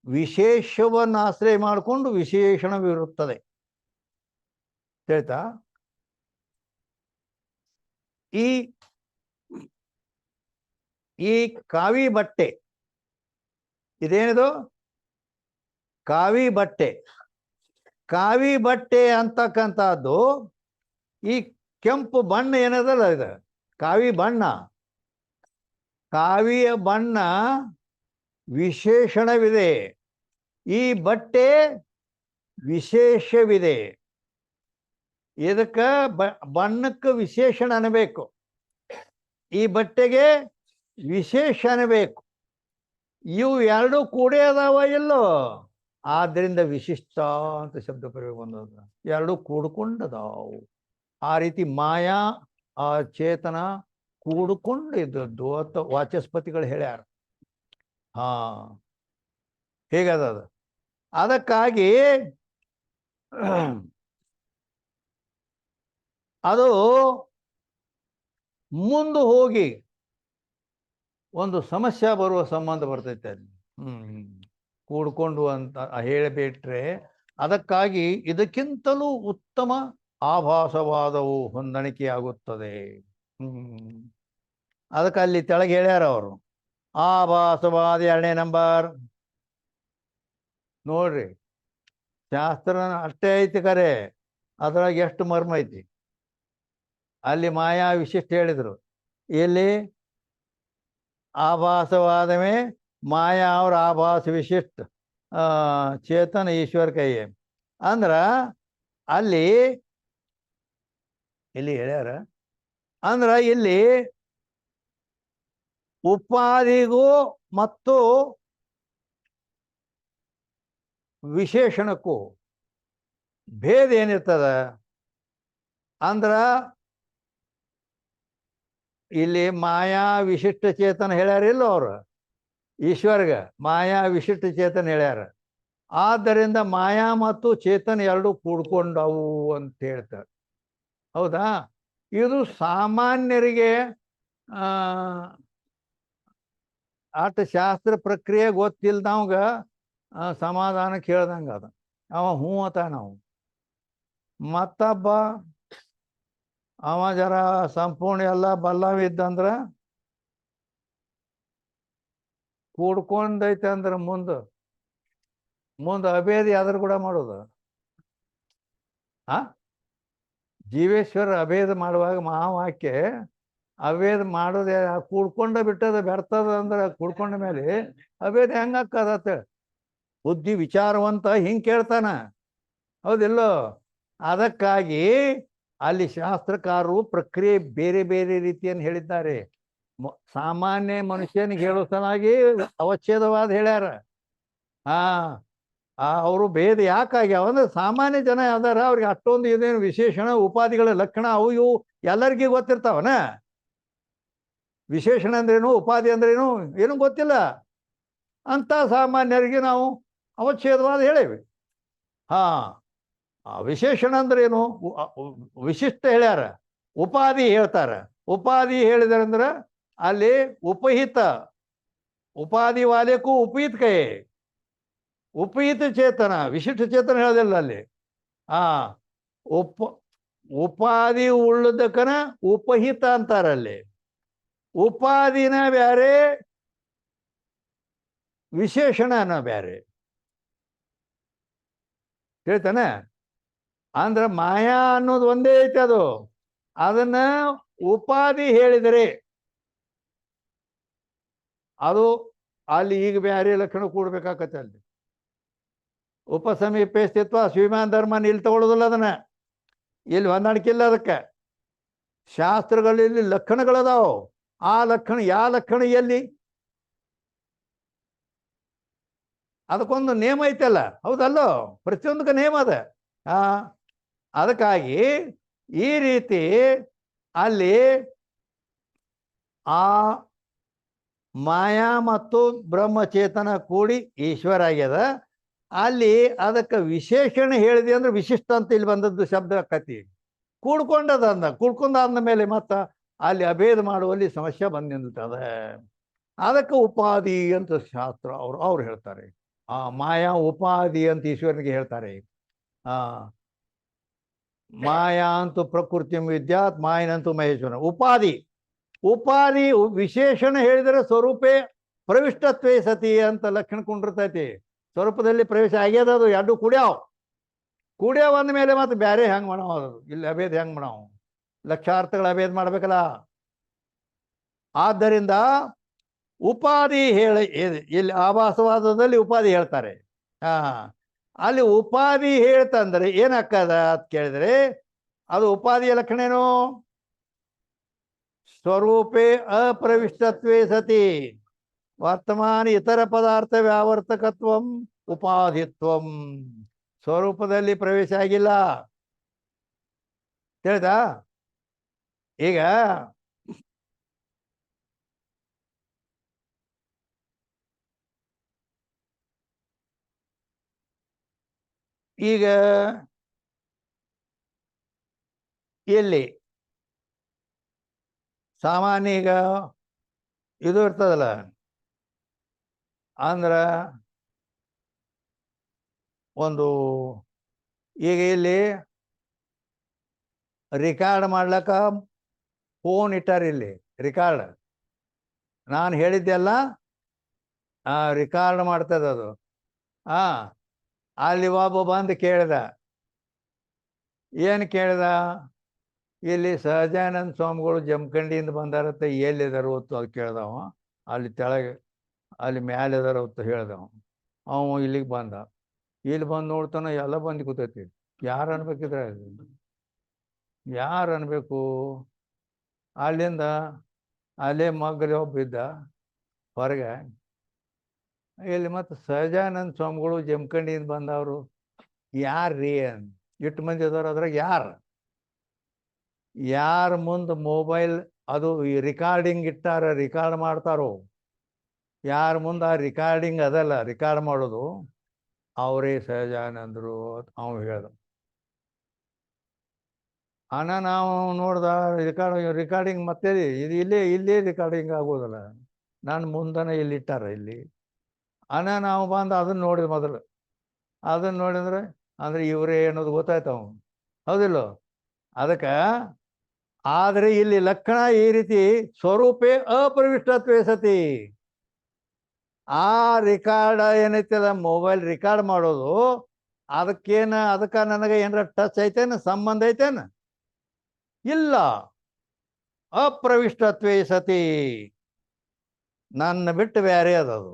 ವಿಶೇಷವನ್ನು ಆಶ್ರಯ ಮಾಡಿಕೊಂಡು ವಿಶೇಷಣವಿರುತ್ತದೆ. ಹೇಳ್ತಾ ಈ ಕಾವಿ ಬಟ್ಟೆ ಇದೇನಿದು? ಕಾವಿ ಬಟ್ಟೆ. ಕಾವಿ ಬಟ್ಟೆ ಅಂತಕ್ಕಂಥದ್ದು ಈ ಕೆಂಪು ಬಣ್ಣ ಏನದಲ್ಲ, ಇದು ಕಾವಿ ಬಣ್ಣ. ಕಾವಿಯ ಬಣ್ಣ ವಿಶೇಷಣವಿದೆ, ಈ ಬಟ್ಟೆ ವಿಶೇಷವಿದೆ. ಇದಕ್ಕೆ ಬಣ್ಣಕ್ಕೆ ವಿಶೇಷಣ ಅನ್ನಬೇಕು, ಈ ಬಟ್ಟೆಗೆ ವಿಶೇಷ ಅನ್ನಬೇಕು. ಇವು ಎರಡು ಕೂಡೇ ಅದಾವ ಇಲ್ಲೋ, ಆದ್ದರಿಂದ ವಿಶಿಷ್ಟ ಅಂತ ಶಬ್ದ ಪ್ರಯೋಗ ಬಂದದ. ಎರಡು ಕೂಡ್ಕೊಂಡದಾವು. ಆ ರೀತಿ ಮಾಯಾ ಆ ಚೇತನ ಕೂಡ್ಕೊಂಡು ಇದ್ದದ್ದು ಅಂತ ವಾಚಸ್ಪತಿಗಳು ಹೇಳ್ಯಾರ. ಹೇಗದ ಅದು? ಅದಕ್ಕಾಗಿ ಅದು ಮುಂದೆ ಹೋಗಿ ಒಂದು ಸಮಸ್ಯೆ ಬರುವ ಸಂಬಂಧ ಬರ್ತೈತೆ ಅಲ್ಲಿ. ಕೂಡ್ಕೊಂಡು ಅಂತ ಹೇಳಿಬಿಟ್ರೆ, ಅದಕ್ಕಾಗಿ ಇದಕ್ಕಿಂತಲೂ ಉತ್ತಮ ಆಭಾಸವಾದವು ಹೊಂದಾಣಿಕೆಯಾಗುತ್ತದೆ. ಅದಕ್ಕೆ ಅಲ್ಲಿ ತೆಳಗೆ ಹೇಳ್ಯಾರ ಅವರು, ಆಭಾಸವಾದ 2ನೇ ನಂಬರ್. ನೋಡ್ರಿ, ಶಾಸ್ತ್ರ ಅಷ್ಟೇ ಐತಿ ಕರೆ, ಅದ್ರಾಗ ಎಷ್ಟು ಮರ್ಮ ಐತಿ. ಅಲ್ಲಿ ಮಾಯಾ ವಿಶಿಷ್ಟ ಹೇಳಿದ್ರು, ಇಲ್ಲಿ आभासवादमे माया और आभास विशिष्ट चेतन ईश्वर कहिए अंದ್ರ ಅಲ್ಲಿ ಇಲ್ಲಿ ಹೇಳ್ಯಾರ. ಅಂದ್ರ ಇಲ್ಲಿ ಉಪಾದಿಗೂ ಮತ್ತು ವಿಶೇಷಣಕ್ಕೂ ಭೇದ ಏನಿರ್ತದ ಅಂದ್ರ ಇಲ್ಲಿ ಮಾಯಾ ವಿಶಿಷ್ಟ ಚೇತನ ಹೇಳ್ಯಾರಿಲ್ಲ ಅವರು, ಈಶ್ವರ್ಗ ಮಾಯಾ ವಿಶಿಷ್ಟ ಚೇತನ ಹೇಳ್ಯಾರ. ಆದ್ದರಿಂದ ಮಾಯಾ ಮತ್ತು ಚೇತನ ಎರಡು ಕೂಡ್ಕೊಂಡವು ಅಂತ ಹೇಳ್ತಾರೆ. ಹೌದಾ? ಇದು ಸಾಮಾನ್ಯರಿಗೆ ಆಟ ಶಾಸ್ತ್ರ ಪ್ರಕ್ರಿಯೆ ಗೊತ್ತಿಲ್ದವಂಗ ಸಮಾಧಾನ ಕೇಳ್ದಂಗ ಅದ, ಅವ ಹ್ಞೂ ಅತ. ನಾವು ಮತ್ತೊಬ್ಬ ಅವ ಜರ ಸಂಪೂರ್ಣ ಎಲ್ಲ ಬಲ್ಲವಿದ್ದಂದ್ರ ಕೂಡ್ಕೊಂಡೈತೆ ಅಂದ್ರೆ ಮುಂದೆ ಅಭೇದ ಯಾವ್ದ್ರ ಕೂಡ ಮಾಡೋದು. ಜೀವೇಶ್ವರ ಅಭೇದ ಮಾಡುವಾಗ ಮಹಾವಾಕ್ಯ ಅಭೇದ ಮಾಡೋದೇ ಕೂಡ್ಕೊಂಡ ಬಿಟ್ಟದ ಬೆರ್ತದ ಅಂದ್ರೆ ಕೂಡ್ಕೊಂಡ ಮೇಲೆ ಅಭೇದ ಹೆಂಗಾಕದತ್ತ. ಬುದ್ಧಿ ವಿಚಾರವಂತ ಹಿಂಗೆ ಕೇಳ್ತಾನ, ಹೌದಿಲ್ಲೋ? ಅದಕ್ಕಾಗಿ ಅಲ್ಲಿ ಶಾಸ್ತ್ರಕಾರರು ಪ್ರಕ್ರಿಯೆ ಬೇರೆ ಬೇರೆ ರೀತಿಯನ್ನು ಹೇಳಿದ್ದಾರೆ. ಸಾಮಾನ್ಯ ಮನುಷ್ಯನಿಗೆ ಹೇಳೋ ಸಲುವಾಗಿ ಅವಚ್ಛೇದವಾದ ಹೇಳ್ಯಾರ. ಅವರು ಭೇದ ಯಾಕಾಗ್ಯಾವ ಅಂದ್ರೆ ಸಾಮಾನ್ಯ ಜನ ಯಾವ್ದಾರ ಅವ್ರಿಗೆ ಅಷ್ಟೊಂದು ಇದೇನು ವಿಶೇಷಣ ಉಪಾಧಿಗಳ ಲಕ್ಷಣ ಅವು ಇವು ಎಲ್ಲರಿಗೂ ಗೊತ್ತಿರ್ತಾವನ. ವಿಶೇಷಣ ಅಂದ್ರೇನು, ಉಪಾಧಿ ಅಂದ್ರೇನು ಏನು ಗೊತ್ತಿಲ್ಲ ಅಂತ ಸಾಮಾನ್ಯರಿಗೆ ನಾವು ಅವಚ್ಛೇದವಾದ ಹೇಳೇವಿ. ವಿಶೇಷಣ ಅಂದ್ರೇನು, ವಿಶಿಷ್ಟ ಹೇಳ್ಯಾರ. ಉಪಾಧಿ ಹೇಳ್ತಾರ. ಉಪಾಧಿ ಹೇಳಿದ್ರಂದ್ರ ಅಲ್ಲಿ ಉಪಹಿತ, ಉಪಾಧಿ ವಾಲೆಕ್ಕೂ ಉಪಹಿತ ಕೈ, ಉಪಹಿತ ಚೇತನ ವಿಶಿಷ್ಟ ಚೇತನ ಹೇಳೋದಿಲ್ಲ ಅಲ್ಲಿ. ಉಪಾಧಿ ಉಳ್ಳದಕ್ಕನ ಉಪಹಿತ ಅಂತಾರಲ್ಲಿ. ಉಪಾಧಿನ ಬ್ಯಾರೆ, ವಿಶೇಷಣನ ಬ್ಯಾರೆ. ಹೇಳ್ತಾನೆ ಅಂದ್ರೆ ಮಾಯಾ ಅನ್ನೋದು ಒಂದೇ ಐತೆ. ಅದನ್ನ ಉಪಾಧಿ ಹೇಳಿದರೆ ಅದು ಅಲ್ಲಿ ಈಗ ಬ್ಯಾರೆ ಲಕ್ಷಣ ಕೂಡ್ಬೇಕಾಗತ್ತೆ. ಅಲ್ಲಿ ಉಪಸಮೀಪೆ ಸ್ಥಿತ್ವ ಸ್ವಿಮಾನ್ ಧರ್ಮ ಇಲ್ಲಿ ತಗೊಳ್ಳೋದಿಲ್ಲ, ಅದನ್ನ ಇಲ್ಲಿ ಹೊಂದಾಣಿಕಿಲ್ಲ. ಅದಕ್ಕೆ ಶಾಸ್ತ್ರಗಳಲ್ಲಿ ಲಕ್ಷಣಗಳದಾವ. ಆ ಲಕ್ಷಣ ಯಾವ ಲಕ್ಷಣ ಎಲ್ಲಿ, ಅದಕ್ಕೊಂದು ನೇಮ ಐತಲ್ಲ, ಹೌದಲ್ಲೋ? ಪ್ರತಿಯೊಂದಕ್ಕೆ ನೇಮ ಅದ. ಅದಕ್ಕಾಗಿ ಈ ರೀತಿ ಅಲ್ಲಿ ಆ ಮಾಯಾ ಮತ್ತು ಬ್ರಹ್ಮಚೇತನ ಕೂಡಿ ಈಶ್ವರ ಆಗ್ಯದ. ಅಲ್ಲಿ ಅದಕ್ಕೆ ವಿಶೇಷಣ ಹೇಳಿದೆ ಅಂದ್ರೆ ವಿಶಿಷ್ಟ ಅಂತ ಇಲ್ಲಿ ಬಂದದ್ದು ಶಬ್ದ ಆಕತಿ. ಕೂಡ್ಕೊಂಡದ ಅಂದ, ಕೂಡ್ಕೊಂಡಾದ ಮೇಲೆ ಮತ್ತ ಅಲ್ಲಿ ಅಭೇದ ಮಾಡುವಲ್ಲಿ ಸಮಸ್ಯೆ ಬಂದು ನಿಲ್ತದೆ. ಅದಕ್ಕೆ ಉಪಾಧಿ ಅಂತ ಶಾಸ್ತ್ರ ಅವ್ರು ಹೇಳ್ತಾರೆ. ಮಾಯಾ ಉಪಾಧಿ ಅಂತ ಈಶ್ವರನಿಗೆ ಹೇಳ್ತಾರೆ. ಮಾಯಾ ಅಂತೂ ಪ್ರಕೃತಿ ವಿದ್ಯಾತ್ ಮಾಯನಂತೂ ಮಹೇಶ್ವರ. ಉಪಾಧಿ ವಿಶೇಷಣ ಹೇಳಿದರೆ ಸ್ವರೂಪೇ ಪ್ರವಿಷ್ಟತ್ವೇ ಸತಿ ಅಂತ ಲಕ್ಷಣ ಕೊಂಡಿರ್ತೈತಿ. ಸ್ವರೂಪದಲ್ಲಿ ಪ್ರವೇಶ ಆಗ್ಯದ. ಅದು ಎರಡು ಕೂಡ್ಯಾವ ಅಂದ ಮೇಲೆ ಮತ್ತೆ ಬ್ಯಾರೆ ಹೆಂಗೆ ಮಾಡವ? ಇಲ್ಲಿ ಅಭೇದ ಹೆಂಗೆ ಮಾಡವ? ಲಕ್ಷಾರ್ಥಗಳ ಅಭೇದ ಮಾಡ್ಬೇಕಲ್ಲ. ಆದ್ದರಿಂದ ಉಪಾಧಿ ಇಲ್ಲಿ ಆಭಾಸವಾದದಲ್ಲಿ ಉಪಾಧಿ ಹೇಳ್ತಾರೆ. ಅಲ್ಲಿ ಉಪಾಧಿ ಹೇಳ್ತಂದ್ರೆ ಏನಾಗ್ತದ ಅಂತ ಕೇಳಿದ್ರೆ ಅದು ಉಪಾಧಿಯ ಲಕ್ಷಣ ಏನು? ಸ್ವರೂಪೇ ಅಪ್ರವಿಷ್ಟತ್ವೇ ಸತಿ ವರ್ತಮಾನ ಇತರ ಪದಾರ್ಥ ವ್ಯಾವರ್ತಕತ್ವಂ ಉಪಾಧಿತ್ವಂ. ಸ್ವರೂಪದಲ್ಲಿ ಪ್ರವೇಶ ಆಗಿಲ್ಲ. ತಿಳಿದಾ? ಈಗ ಇಲ್ಲಿ ಸಾಮಾನ್ಯ ಈಗ ಇದು ಇರ್ತದಲ್ಲ, ಅಂದ್ರ ಒಂದು ಈಗ ಇಲ್ಲಿ ರಿಕಾರ್ಡ್ ಮಾಡ್ಲಕ್ಕ ಫೋನ್ ಇಟ್ಟಾರ ಇಲ್ಲಿ. ರಿಕಾರ್ಡ್ ನಾನು ಹೇಳಿದ್ದೆಲ್ಲ ರಿಕಾರ್ಡ್ ಮಾಡ್ತದ ಅದು. ಅಲ್ಲಿ ಒಬ್ಬ ಬಂದು ಕೇಳ್ದ. ಏನು ಕೇಳ್ದ? ಇಲ್ಲಿ ಸಹಜಾನಂದ ಸ್ವಾಮಿಗಳು ಜಮಖಂಡಿಯಿಂದ ಬಂದಾರತ್ತ, ಎಲ್ಲಿದಾರ ಹೊತ್ತು ಅದು ಕೇಳ್ದವ. ಅಲ್ಲಿ ತೆಳಗೆ ಅಲ್ಲಿ ಮ್ಯಾಲೆ ಇದಾರ ಹೊತ್ತು ಹೇಳ್ದವ. ಅವ ಇಲ್ಲಿಗೆ ಬಂದ. ಇಲ್ಲಿ ಬಂದು ನೋಡ್ತಾನ ಎಲ್ಲ ಬಂದು ಕೂತೈತಿ. ಯಾರು ಅನ್ಬೇಕಿದ್ರೆ ಯಾರು ಅನ್ಬೇಕು? ಅಲ್ಲಿಂದ ಅಲ್ಲೇ ಮಗ್ಗಲಿ ಒಬ್ಬ ಇದ್ದ ಹೊರಗೆ. ಇಲ್ಲಿ ಮತ್ತು ಸಹಜಾನಂದ ಸ್ವಾಮಿಗಳು ಜಮಖಂಡಿಯಿಂದ ಬಂದವರು ಯಾರ್ರೀ ಅನ್ ಇಟ್ಟು ಮಂದಿ ಅದಾರ. ಅದ್ರಾಗ ಯಾರ ಮುಂದೆ ಮೊಬೈಲ್ ಅದು ಈ ರಿಕಾರ್ಡಿಂಗ್ ಇಟ್ಟಾರ, ರಿಕಾರ್ಡ್ ಮಾಡ್ತಾರೋ, ಯಾರ ಮುಂದೆ ಆ ರಿಕಾರ್ಡಿಂಗ್ ಅದಲ್ಲ, ರಿಕಾರ್ಡ್ ಮಾಡೋದು ಅವರೇ ಸಹಜಾನಂದರು ಅವ ಹೇಳ್ದ. ನಾವು ನೋಡ್ದ ರಿಕಾರ್ಡಿಂಗ್ ಮತ್ತೆ ಇದು ಇಲ್ಲೇ ರಿಕಾರ್ಡಿಂಗ್ ಆಗೋದಲ್ಲ, ನಾನು ಮುಂದನೆ ಇಲ್ಲಿ ಇಟ್ಟಾರ ಇಲ್ಲಿ. ನಾವು ಬಂದು ಅದನ್ನ ನೋಡಿದ ಮೊದಲು. ಅದನ್ನ ನೋಡಿದ್ರೆ ಅಂದ್ರೆ ಇವರೇ ಅನ್ನೋದು ಗೊತ್ತಾಯ್ತು ಅವನು, ಹೌದಿಲ್ಲೋ? ಅದಕ್ಕೆ ಆದರೆ ಇಲ್ಲಿ ಲಕ್ಷಣ ಈ ರೀತಿ ಸ್ವರೂಪೇ ಅಪ್ರವಿಷ್ಟತ್ವೇ ಸತಿ. ಆ ರಿಕಾರ್ಡ್ ಏನೈತಲ್ಲ, ಮೊಬೈಲ್ ರಿಕಾರ್ಡ್ ಮಾಡೋದು, ಅದಕ್ಕೆ ನನಗೆ ಏನಾರ ಟಚ್ ಐತೇನ, ಸಂಬಂಧ ಐತೇನ? ಇಲ್ಲ. ಅಪ್ರವಿಷ್ಟತ್ವೇ ಸತಿ. ನನ್ನ ಬಿಟ್ಟು ಬೇರೆ ಅದದು.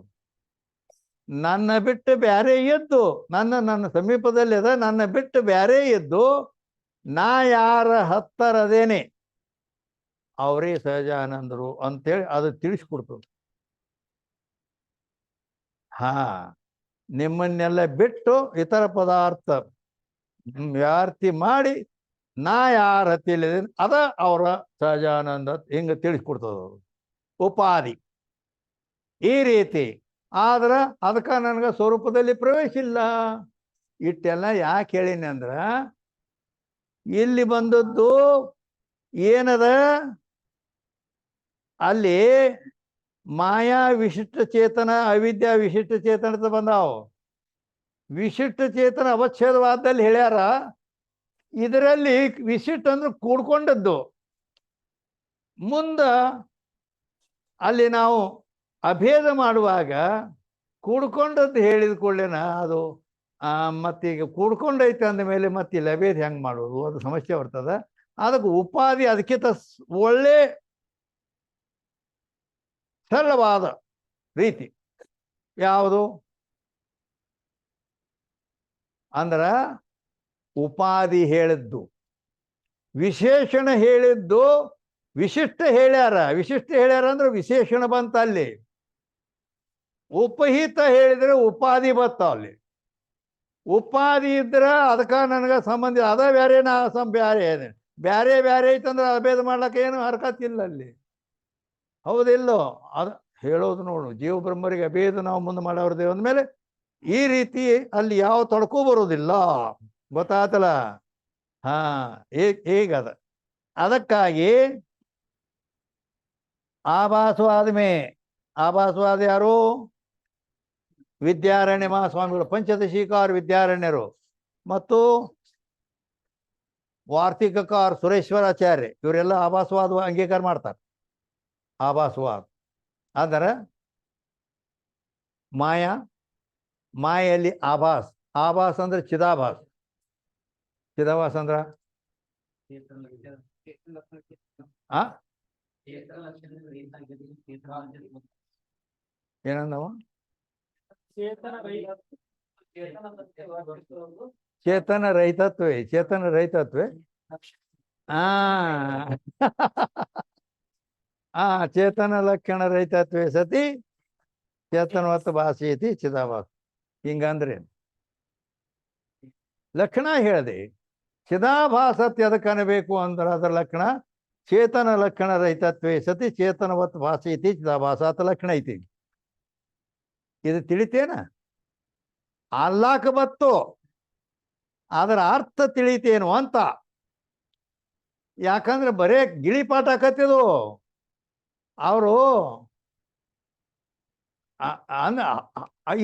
ನನ್ನ ಬಿಟ್ಟು ಬೇರೆ ಇದ್ದು, ನನ್ನ ಸಮೀಪದಲ್ಲಿ ಅದ, ನನ್ನ ಬಿಟ್ಟು ಬೇರೆ ಇದ್ದು ನಾ ಯಾರ ಹತ್ತರದೇನೆ ಅವರೇ ಸಹಜಾನಂದರು ಅಂತೇಳಿ ಅದು ತಿಳಿಸ್ಕೊಡ್ತದೆ. ನಿಮ್ಮನ್ನೆಲ್ಲ ಬಿಟ್ಟು ಇತರ ಪದಾರ್ಥ ವ್ಯಾರ್ತಿ ಮಾಡಿ ನಾ ಯಾರ ಹತ್ತಿಲಿದ್ದೇನೆ ಅದ ಅವರ ಸಹಜಾನಂದ ಹಿಂಗೆ ತಿಳಿಸ್ಕೊಡ್ತದ ಉಪಾಧಿ. ಈ ರೀತಿ ಆದ್ರೆ ಅದಕ್ಕೆ ನನಗೆ ಸ್ವರೂಪದಲ್ಲಿ ಪ್ರವೇಶ ಇಲ್ಲ. ಇಟ್ಟೆಲ್ಲ ಯಾಕೆ ಹೇಳಿನಿ ಅಂದ್ರ, ಇಲ್ಲಿ ಬಂದದ್ದು ಏನದ, ಅಲ್ಲಿ ಮಾಯಾ ವಿಶಿಷ್ಟ ಚೇತನ, ಅವಿದ್ಯಾ ವಿಶಿಷ್ಟ ಚೇತನ ಅಂತ ಬಂದಾವ. ವಿಶಿಷ್ಟ ಚೇತನ ಅವಚ್ಛೇದವಾದಲ್ಲಿ ಹೇಳ್ಯಾರ. ಇದರಲ್ಲಿ ವಿಶಿಷ್ಟ ಅಂದ್ರೆ ಕೂಡ್ಕೊಂಡದ್ದು. ಮುಂದ ಅಲ್ಲಿ ನಾವು ಅಭೇದ ಮಾಡುವಾಗ ಕೂಡ್ಕೊಂಡದ್ದು ಹೇಳಿದ ಕೂಡಲೇನ ಅದು ಮತ್ತೀಗ ಕೂಡ್ಕೊಂಡೈತೆ ಅಂದ ಮೇಲೆ ಮತ್ತೆ ಇಲ್ಲಿ ಅಭೇದ ಹೆಂಗೆ ಮಾಡೋದು, ಅದು ಸಮಸ್ಯೆ ಬರ್ತದೆ. ಅದಕ್ಕೆ ಉಪಾಧಿ ಅದಕ್ಕಿಂತ ಒಳ್ಳೆ ಸರಳವಾದ ರೀತಿ ಯಾವುದು ಅಂದ್ರ, ಉಪಾಧಿ ಹೇಳಿದ್ದು, ವಿಶೇಷಣ ಹೇಳಿದ್ದು, ವಿಶಿಷ್ಟ ಹೇಳ್ಯಾರ. ವಿಶಿಷ್ಟ ಹೇಳ್ಯಾರ ಅಂದ್ರೆ ವಿಶೇಷಣ ಬಂತ ಅಲ್ಲಿ. ಉಪಹಿತ ಹೇಳಿದ್ರೆ ಉಪಾಧಿ ಬತ್ತ ಅಲ್ಲಿ. ಉಪಾಧಿ ಇದ್ರ ಅದಕ್ಕೆ ನನಗೆ ಸಂಬಂಧ ಅದ ಬೇರೆ, ನಾ ಬೇರೆ ಬೇರೆ ಬೇರೆ ಐತಂದ್ರೆ ಅಭೇದ ಮಾಡ್ಲಿಕ್ಕೆ ಏನು ಹರಕತ್ತಿಲ್ಲ ಅಲ್ಲಿ, ಹೌದಿಲ್ಲೋ? ಅದು ಹೇಳೋದು ನೋಡು, ಜೀವ ಬ್ರಹ್ಮರಿಗೆ ಅಭೇದ ನಾವು ಮುಂದೆ ಮಾಡೋರ್ದೇವ ಅಂದಮೇಲೆ ಈ ರೀತಿ ಅಲ್ಲಿ ಯಾವ ತೊಡಕು ಬರೋದಿಲ್ಲ. ಗೊತ್ತಾತಲ್ಲ? ಹೇಗದ. ಅದಕ್ಕಾಗಿ ಆಭಾಸವಾದ್ಮೇ, ಆಭಾಸವಾದ ಯಾರು? ವಿದ್ಯಾರಣ್ಯ ಮಹಾಸ್ವಾಮಿಗಳು, ಪಂಚದಶೀಕಾರ ವಿದ್ಯಾರಣ್ಯರು ಮತ್ತು ವಾರ್ತಿಕಕಾರ ಸುರೇಶ್ವರಾಚಾರ್ಯ, ಇವರೆಲ್ಲ ಆಭಾಸವಾದ ಅಂಗೀಕಾರ ಮಾಡ್ತಾರೆ. ಆಭಾಸವಾದ ಅಂದರೆ ಮಾಯಲ್ಲಿ ಆಭಾಸ್. ಆಭಾಸ್ ಅಂದ್ರೆ ಚಿದಾಭಾಸ್. ಚಿದಾಭಾಸ್ ಅಂದ್ರ ಏನಂದವ? ಚೇತನ ರಹಿತತ್ವೇ, ಚೇತನ ರಹಿತತ್ವೇ. ಚೇತನ ಲಕ್ಷಣ ರಹಿತತ್ವೇ ಸತಿ ಚೇತನವತ್ ಭಾಷೆತಿ ಚಿದಾಭಾಸ್. ಹಿಂಗಂದ್ರೆ ಲಕ್ಷಣ ಹೇಳಿದೆ. ಚಿದಾಭಾಸತ್ ಎದಕ್ಕೆ ಅನ್ನಬೇಕು ಅಂದ್ರೆ ಅದರ ಲಕ್ಷಣ ಚೇತನ ಲಕ್ಷಣ ರಹಿತತ್ವೇ ಸತಿ ಚೇತನವತ್ ಭಾಷೆತಿ ಚಿದಾಭಾಸ ಅಂತ ಲಕ್ಷಣ ಐತಿ. ಇದು ತಿಳಿತೇನ? ಅಲ್ಲಾಕ ಬತ್ತು, ಅದರ ಅರ್ಥ ತಿಳಿತೇನು ಅಂತ. ಯಾಕಂದ್ರೆ ಬರೇ ಗಿಳಿಪಾಠ ಆಕತ್ತಿದು. ಅವರು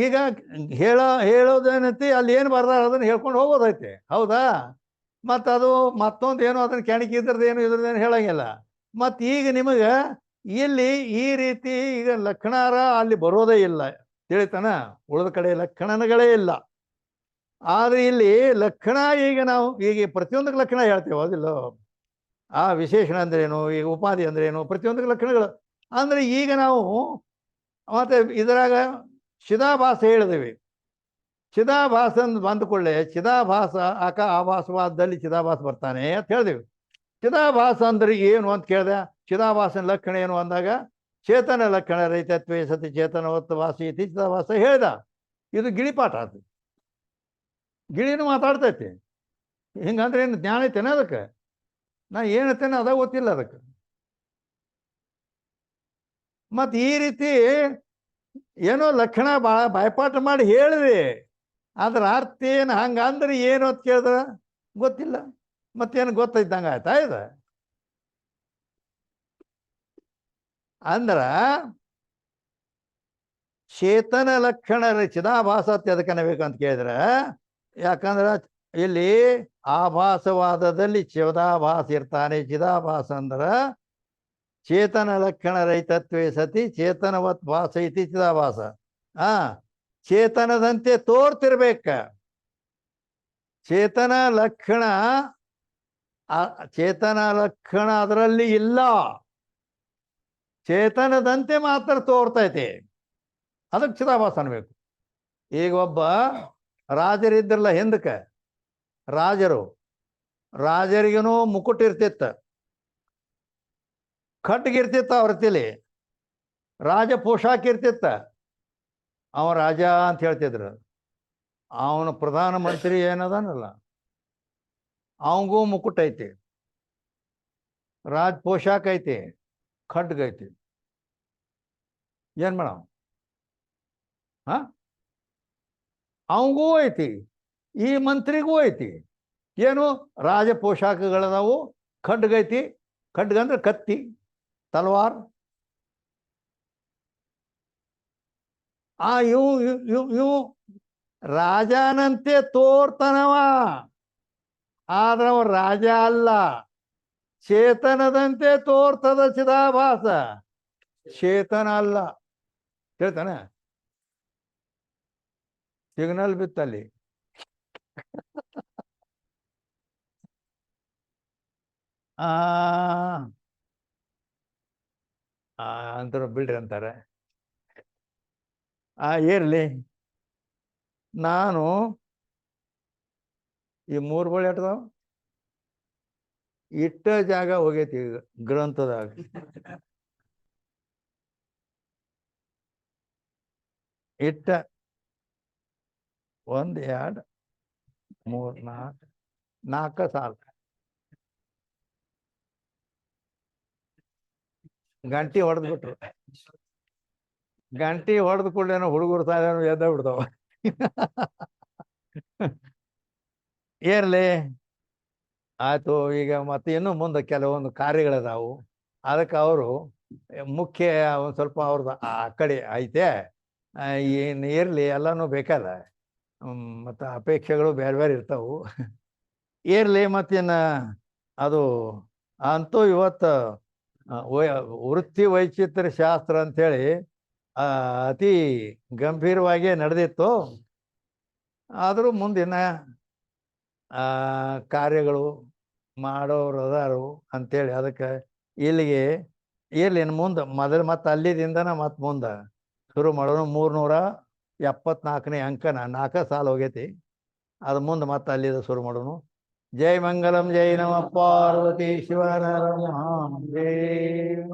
ಈಗ ಹೇಳೋದೇನೈತಿ, ಅಲ್ಲಿ ಏನು ಬರ್ದಾರ ಅದನ್ನ ಹೇಳ್ಕೊಂಡು ಹೋಗೋದೈತೆ, ಹೌದಾ? ಮತ್ತು ಅದು ಮತ್ತೊಂದು ಏನೋ ಅದನ್ನು ಕೆಣಕಿ ಇದ್ರದ್ದೇನು ಇದ್ರದ್ದೇನು ಹೇಳಂಗಿಲ್ಲ. ಮತ್ತು ಈಗ ನಿಮಗೆ ಇಲ್ಲಿ ಈ ರೀತಿ ಈಗ ಲಕ್ಷಣಾರ ಅಲ್ಲಿ ಬರೋದೇ ಇಲ್ಲ, ತಿಳಿತಾನ. ಉಳಿದ ಕಡೆ ಲಕ್ಷಣಗಳೇ ಇಲ್ಲ. ಆದರೆ ಇಲ್ಲಿ ಲಕ್ಷಣ ಈಗ ನಾವು ಈಗ ಪ್ರತಿಯೊಂದಕ್ಕೆ ಲಕ್ಷಣ ಹೇಳ್ತೇವೆ, ಅದಿಲ್ಲ. ಆ ವಿಶೇಷಣ ಅಂದ್ರೇನು, ಈಗ ಉಪಾಧಿ ಅಂದ್ರೇನು, ಪ್ರತಿಯೊಂದಕ್ಕೆ ಲಕ್ಷಣಗಳು. ಅಂದರೆ ಈಗ ನಾವು ಮತ್ತೆ ಇದರಾಗ ಚಿದಾಭಾಸ ಹೇಳಿದೇವೆ. ಚಿದಾಭಾಸ ಬಂದ ಕೂಡಲೇ ಚಿದಾಭಾಸ ಆಭಾಸವಾದಲ್ಲಿ ಚಿದಾಭಾಸ ಬರ್ತಾನೆ ಅಂತ ಹೇಳಿದೆವು. ಚಿದಾಭಾಸ ಅಂದ್ರೆ ಏನು ಅಂತ ಕೇಳಿದೆ. ಚಿದಾಭಾಸನ ಲಕ್ಷಣ ಏನು ಅಂದಾಗ ಚೇತನ ಲಕ್ಷಣ ರೈತತ್ವೇ ಸತಿ ಚೇತನವತ್ತು ವಾಸಿ ಇತಿ ಚಿದಾಭಾಸ ಹೇಳ್ದ. ಇದು ಗಿಳಿಪಾಠ. ಅದು ಗಿಳಿನೂ ಮಾತಾಡ್ತೈತಿ. ಹಿಂಗಂದ್ರೆ ಏನು ಜ್ಞಾನ ಐತೇನೆ ಅದಕ್ಕೆ? ನಾ ಏನತ್ತೇನೆ ಅದ ಗೊತ್ತಿಲ್ಲ ಅದಕ್ಕೆ. ಮತ್ತು ಈ ರೀತಿ ಏನೋ ಲಕ್ಷಣ ಬಾಯ್ಪಾಠ ಮಾಡಿ ಹೇಳಿದೆ, ಅದ್ರ ಅರ್ಥ ಏನು ಹಂಗಂದ್ರೆ ಏನು ಅಂತ ಕೇಳಿದ್ರೆ ಗೊತ್ತಿಲ್ಲ. ಮತ್ತೇನು ಗೊತ್ತೈತಂಗ ಆಯ್ತಾ ಇದು? ಅಂದ್ರ ಚೇತನ ಲಕ್ಷಣ ಚಿದಾಭಾಸ ಅದಕ್ಕೆ ಬೇಕಂತ ಕೇಳಿದ್ರೆ, ಯಾಕಂದ್ರೆ ಇಲ್ಲಿ ಆಭಾಸವಾದದಲ್ಲಿ ಚಿದಾಭಾಸ ಇರ್ತಾನೆ. ಚಿದಾಭಾಸ ಅಂದ್ರ ಚೇತನ ಲಕ್ಷಣ ರಹಿತತ್ವೇ ಸತಿ ಚೇತನವತ್ ಭಾಸ ಐತಿ ಚಿದಾಭಾಸ. ಚೇತನದಂತೆ ತೋರ್ತಿರ್ಬೇಕ. ಚೇತನ ಲಕ್ಷಣ ಅದರಲ್ಲಿ ಇಲ್ಲ, ಚೇತನದಂತೆ ಮಾತ್ರ ತೋರ್ತೈತಿ. ಅದಕ್ಕೆ ಚಿದಾಭಾಸ ಅನ್ಬೇಕು. ಈಗ ಒಬ್ಬ ರಾಜರಿದ್ರಲ್ಲ ಹಿಂದಕ್ಕೆ, ರಾಜರಿಗೇನೋ ಮುಕುಟ್ ಇರ್ತಿತ್ತ, ಖಡ್ಗಿರ್ತಿತ್ತ ಅವ್ರ ತಿಳಿ, ರಾಜ ಪೋಷಾಕ ಇರ್ತಿತ್ತ. ಅವ ರಾಜ ಅಂತ ಹೇಳ್ತಿದ್ರು. ಅವನ ಪ್ರಧಾನ ಮಂತ್ರಿ ಏನದನಲ್ಲ, ಅವಂಗೂ ಮುಕುಟ್ ಐತಿ, ರಾಜ ಪೋಷಾಕ ಐತಿ, ಖಡ್ಗ ಐತಿ. ಏನ್ ಮಾಡವ? ಅವಂಗೂ ಐತಿ, ಈ ಮಂತ್ರಿಗೂ ಐತಿ. ಏನು? ರಾಜ ಪೋಷಾಕಗಳದಾವು, ಖಡ್ಗೈತಿ. ಖಡ್ಗ ಅಂದ್ರೆ ಕತ್ತಿ, ತಲವಾರ್. ಇವು ರಾಜನಂತೆ ತೋರ್ತಾನವ, ಆದ್ರೆ ಅವ ರಾಜ ಅಲ್ಲ. ಚೇತನದಂತೆ ತೋರ್ತದ ಚಿದಾಭಾಸ, ಚೇತನ ಅಲ್ಲ. ಹೇಳ್ತಾನೆ. ಸಿಗ್ನಲ್ ಬಿತ್ತಲ್ಲಿ. ಅಂತಾರೆ ಬಿಡ್ರಿ ಅಂತಾರೆ. ಇರ್ಲಿ, ನಾನು ಈ 3 ಬಳಿ ಆಟದಾವ ಇಟ್ಟ ಜಾಗ ಹೋಗೈತಿ ಈಗ ಗ್ರಂಥದಾಗ. ಇಟ್ಟ 1 2 3 4 ಸಾಲ ಗಂಟಿ ಹೊಡೆದ್ ಬಿಟ್ರು. ಗಂಟಿ ಹೊಡೆದ್ ಕೂಡಲೇನೋ ಹುಡುಗರು ಸಾಲೇನೋ ಎದ್ದ ಬಿಡ್ತಾವ. ಏರ್ಲಿ, ಆಯ್ತು. ಈಗ ಮತ್ತೆ ಇನ್ನೂ ಮುಂದೆ ಕೆಲವೊಂದು ಕಾರ್ಯಗಳದಾವು. ಅದಕ್ಕೆ ಅವರು ಮುಖ್ಯ ಒಂದು ಸ್ವಲ್ಪ ಅವ್ರದ್ದು ಆ ಕಡೆ ಐತೆ. ಏನು ಇರಲಿ, ಎಲ್ಲನೂ ಬೇಕಲ್ಲ. ಮತ್ತು ಅಪೇಕ್ಷೆಗಳು ಬೇರೆ ಬೇರೆ ಇರ್ತಾವು. ಇರಲಿ, ಮತ್ತಿನ್ನು ಅದು ಅಂತೂ ಇವತ್ತು ವೃತ್ತಿ ವೈಚಿತ್ರ್ಯ ಶಾಸ್ತ್ರ ಅಂಥೇಳಿ ಅತಿ ಗಂಭೀರವಾಗಿ ನಡೆದಿತ್ತು. ಆದರೂ ಮುಂದಿನ ಕಾರ್ಯಗಳು ಮಾಡೋರು ಅದಾರು ಅಂಥೇಳಿ ಅದಕ್ಕೆ ಇಲ್ಲಿಗೆ ಇರ್ಲಿ. ಇನ್ನು ಮುಂದೆ ಮೊದಲು ಮತ್ತೆ ಅಲ್ಲಿದಿಂದನ ಮತ್ತೆ ಮುಂದೆ ಶುರು ಮಾಡೋಣ. 374ನೇ ಅಂಕನ 4 ಸಾಲ ಹೋಗೈತಿ. ಅದು ಮುಂದೆ ಮತ್ತೆ ಅಲ್ಲಿಂದ ಶುರು ಮಾಡೋಣ. ಜೈ ಮಂಗಲಂ, ಜೈ ನಮಃ ಪಾರ್ವತಿ ಶಿವರ ಮಹಾದೇವ.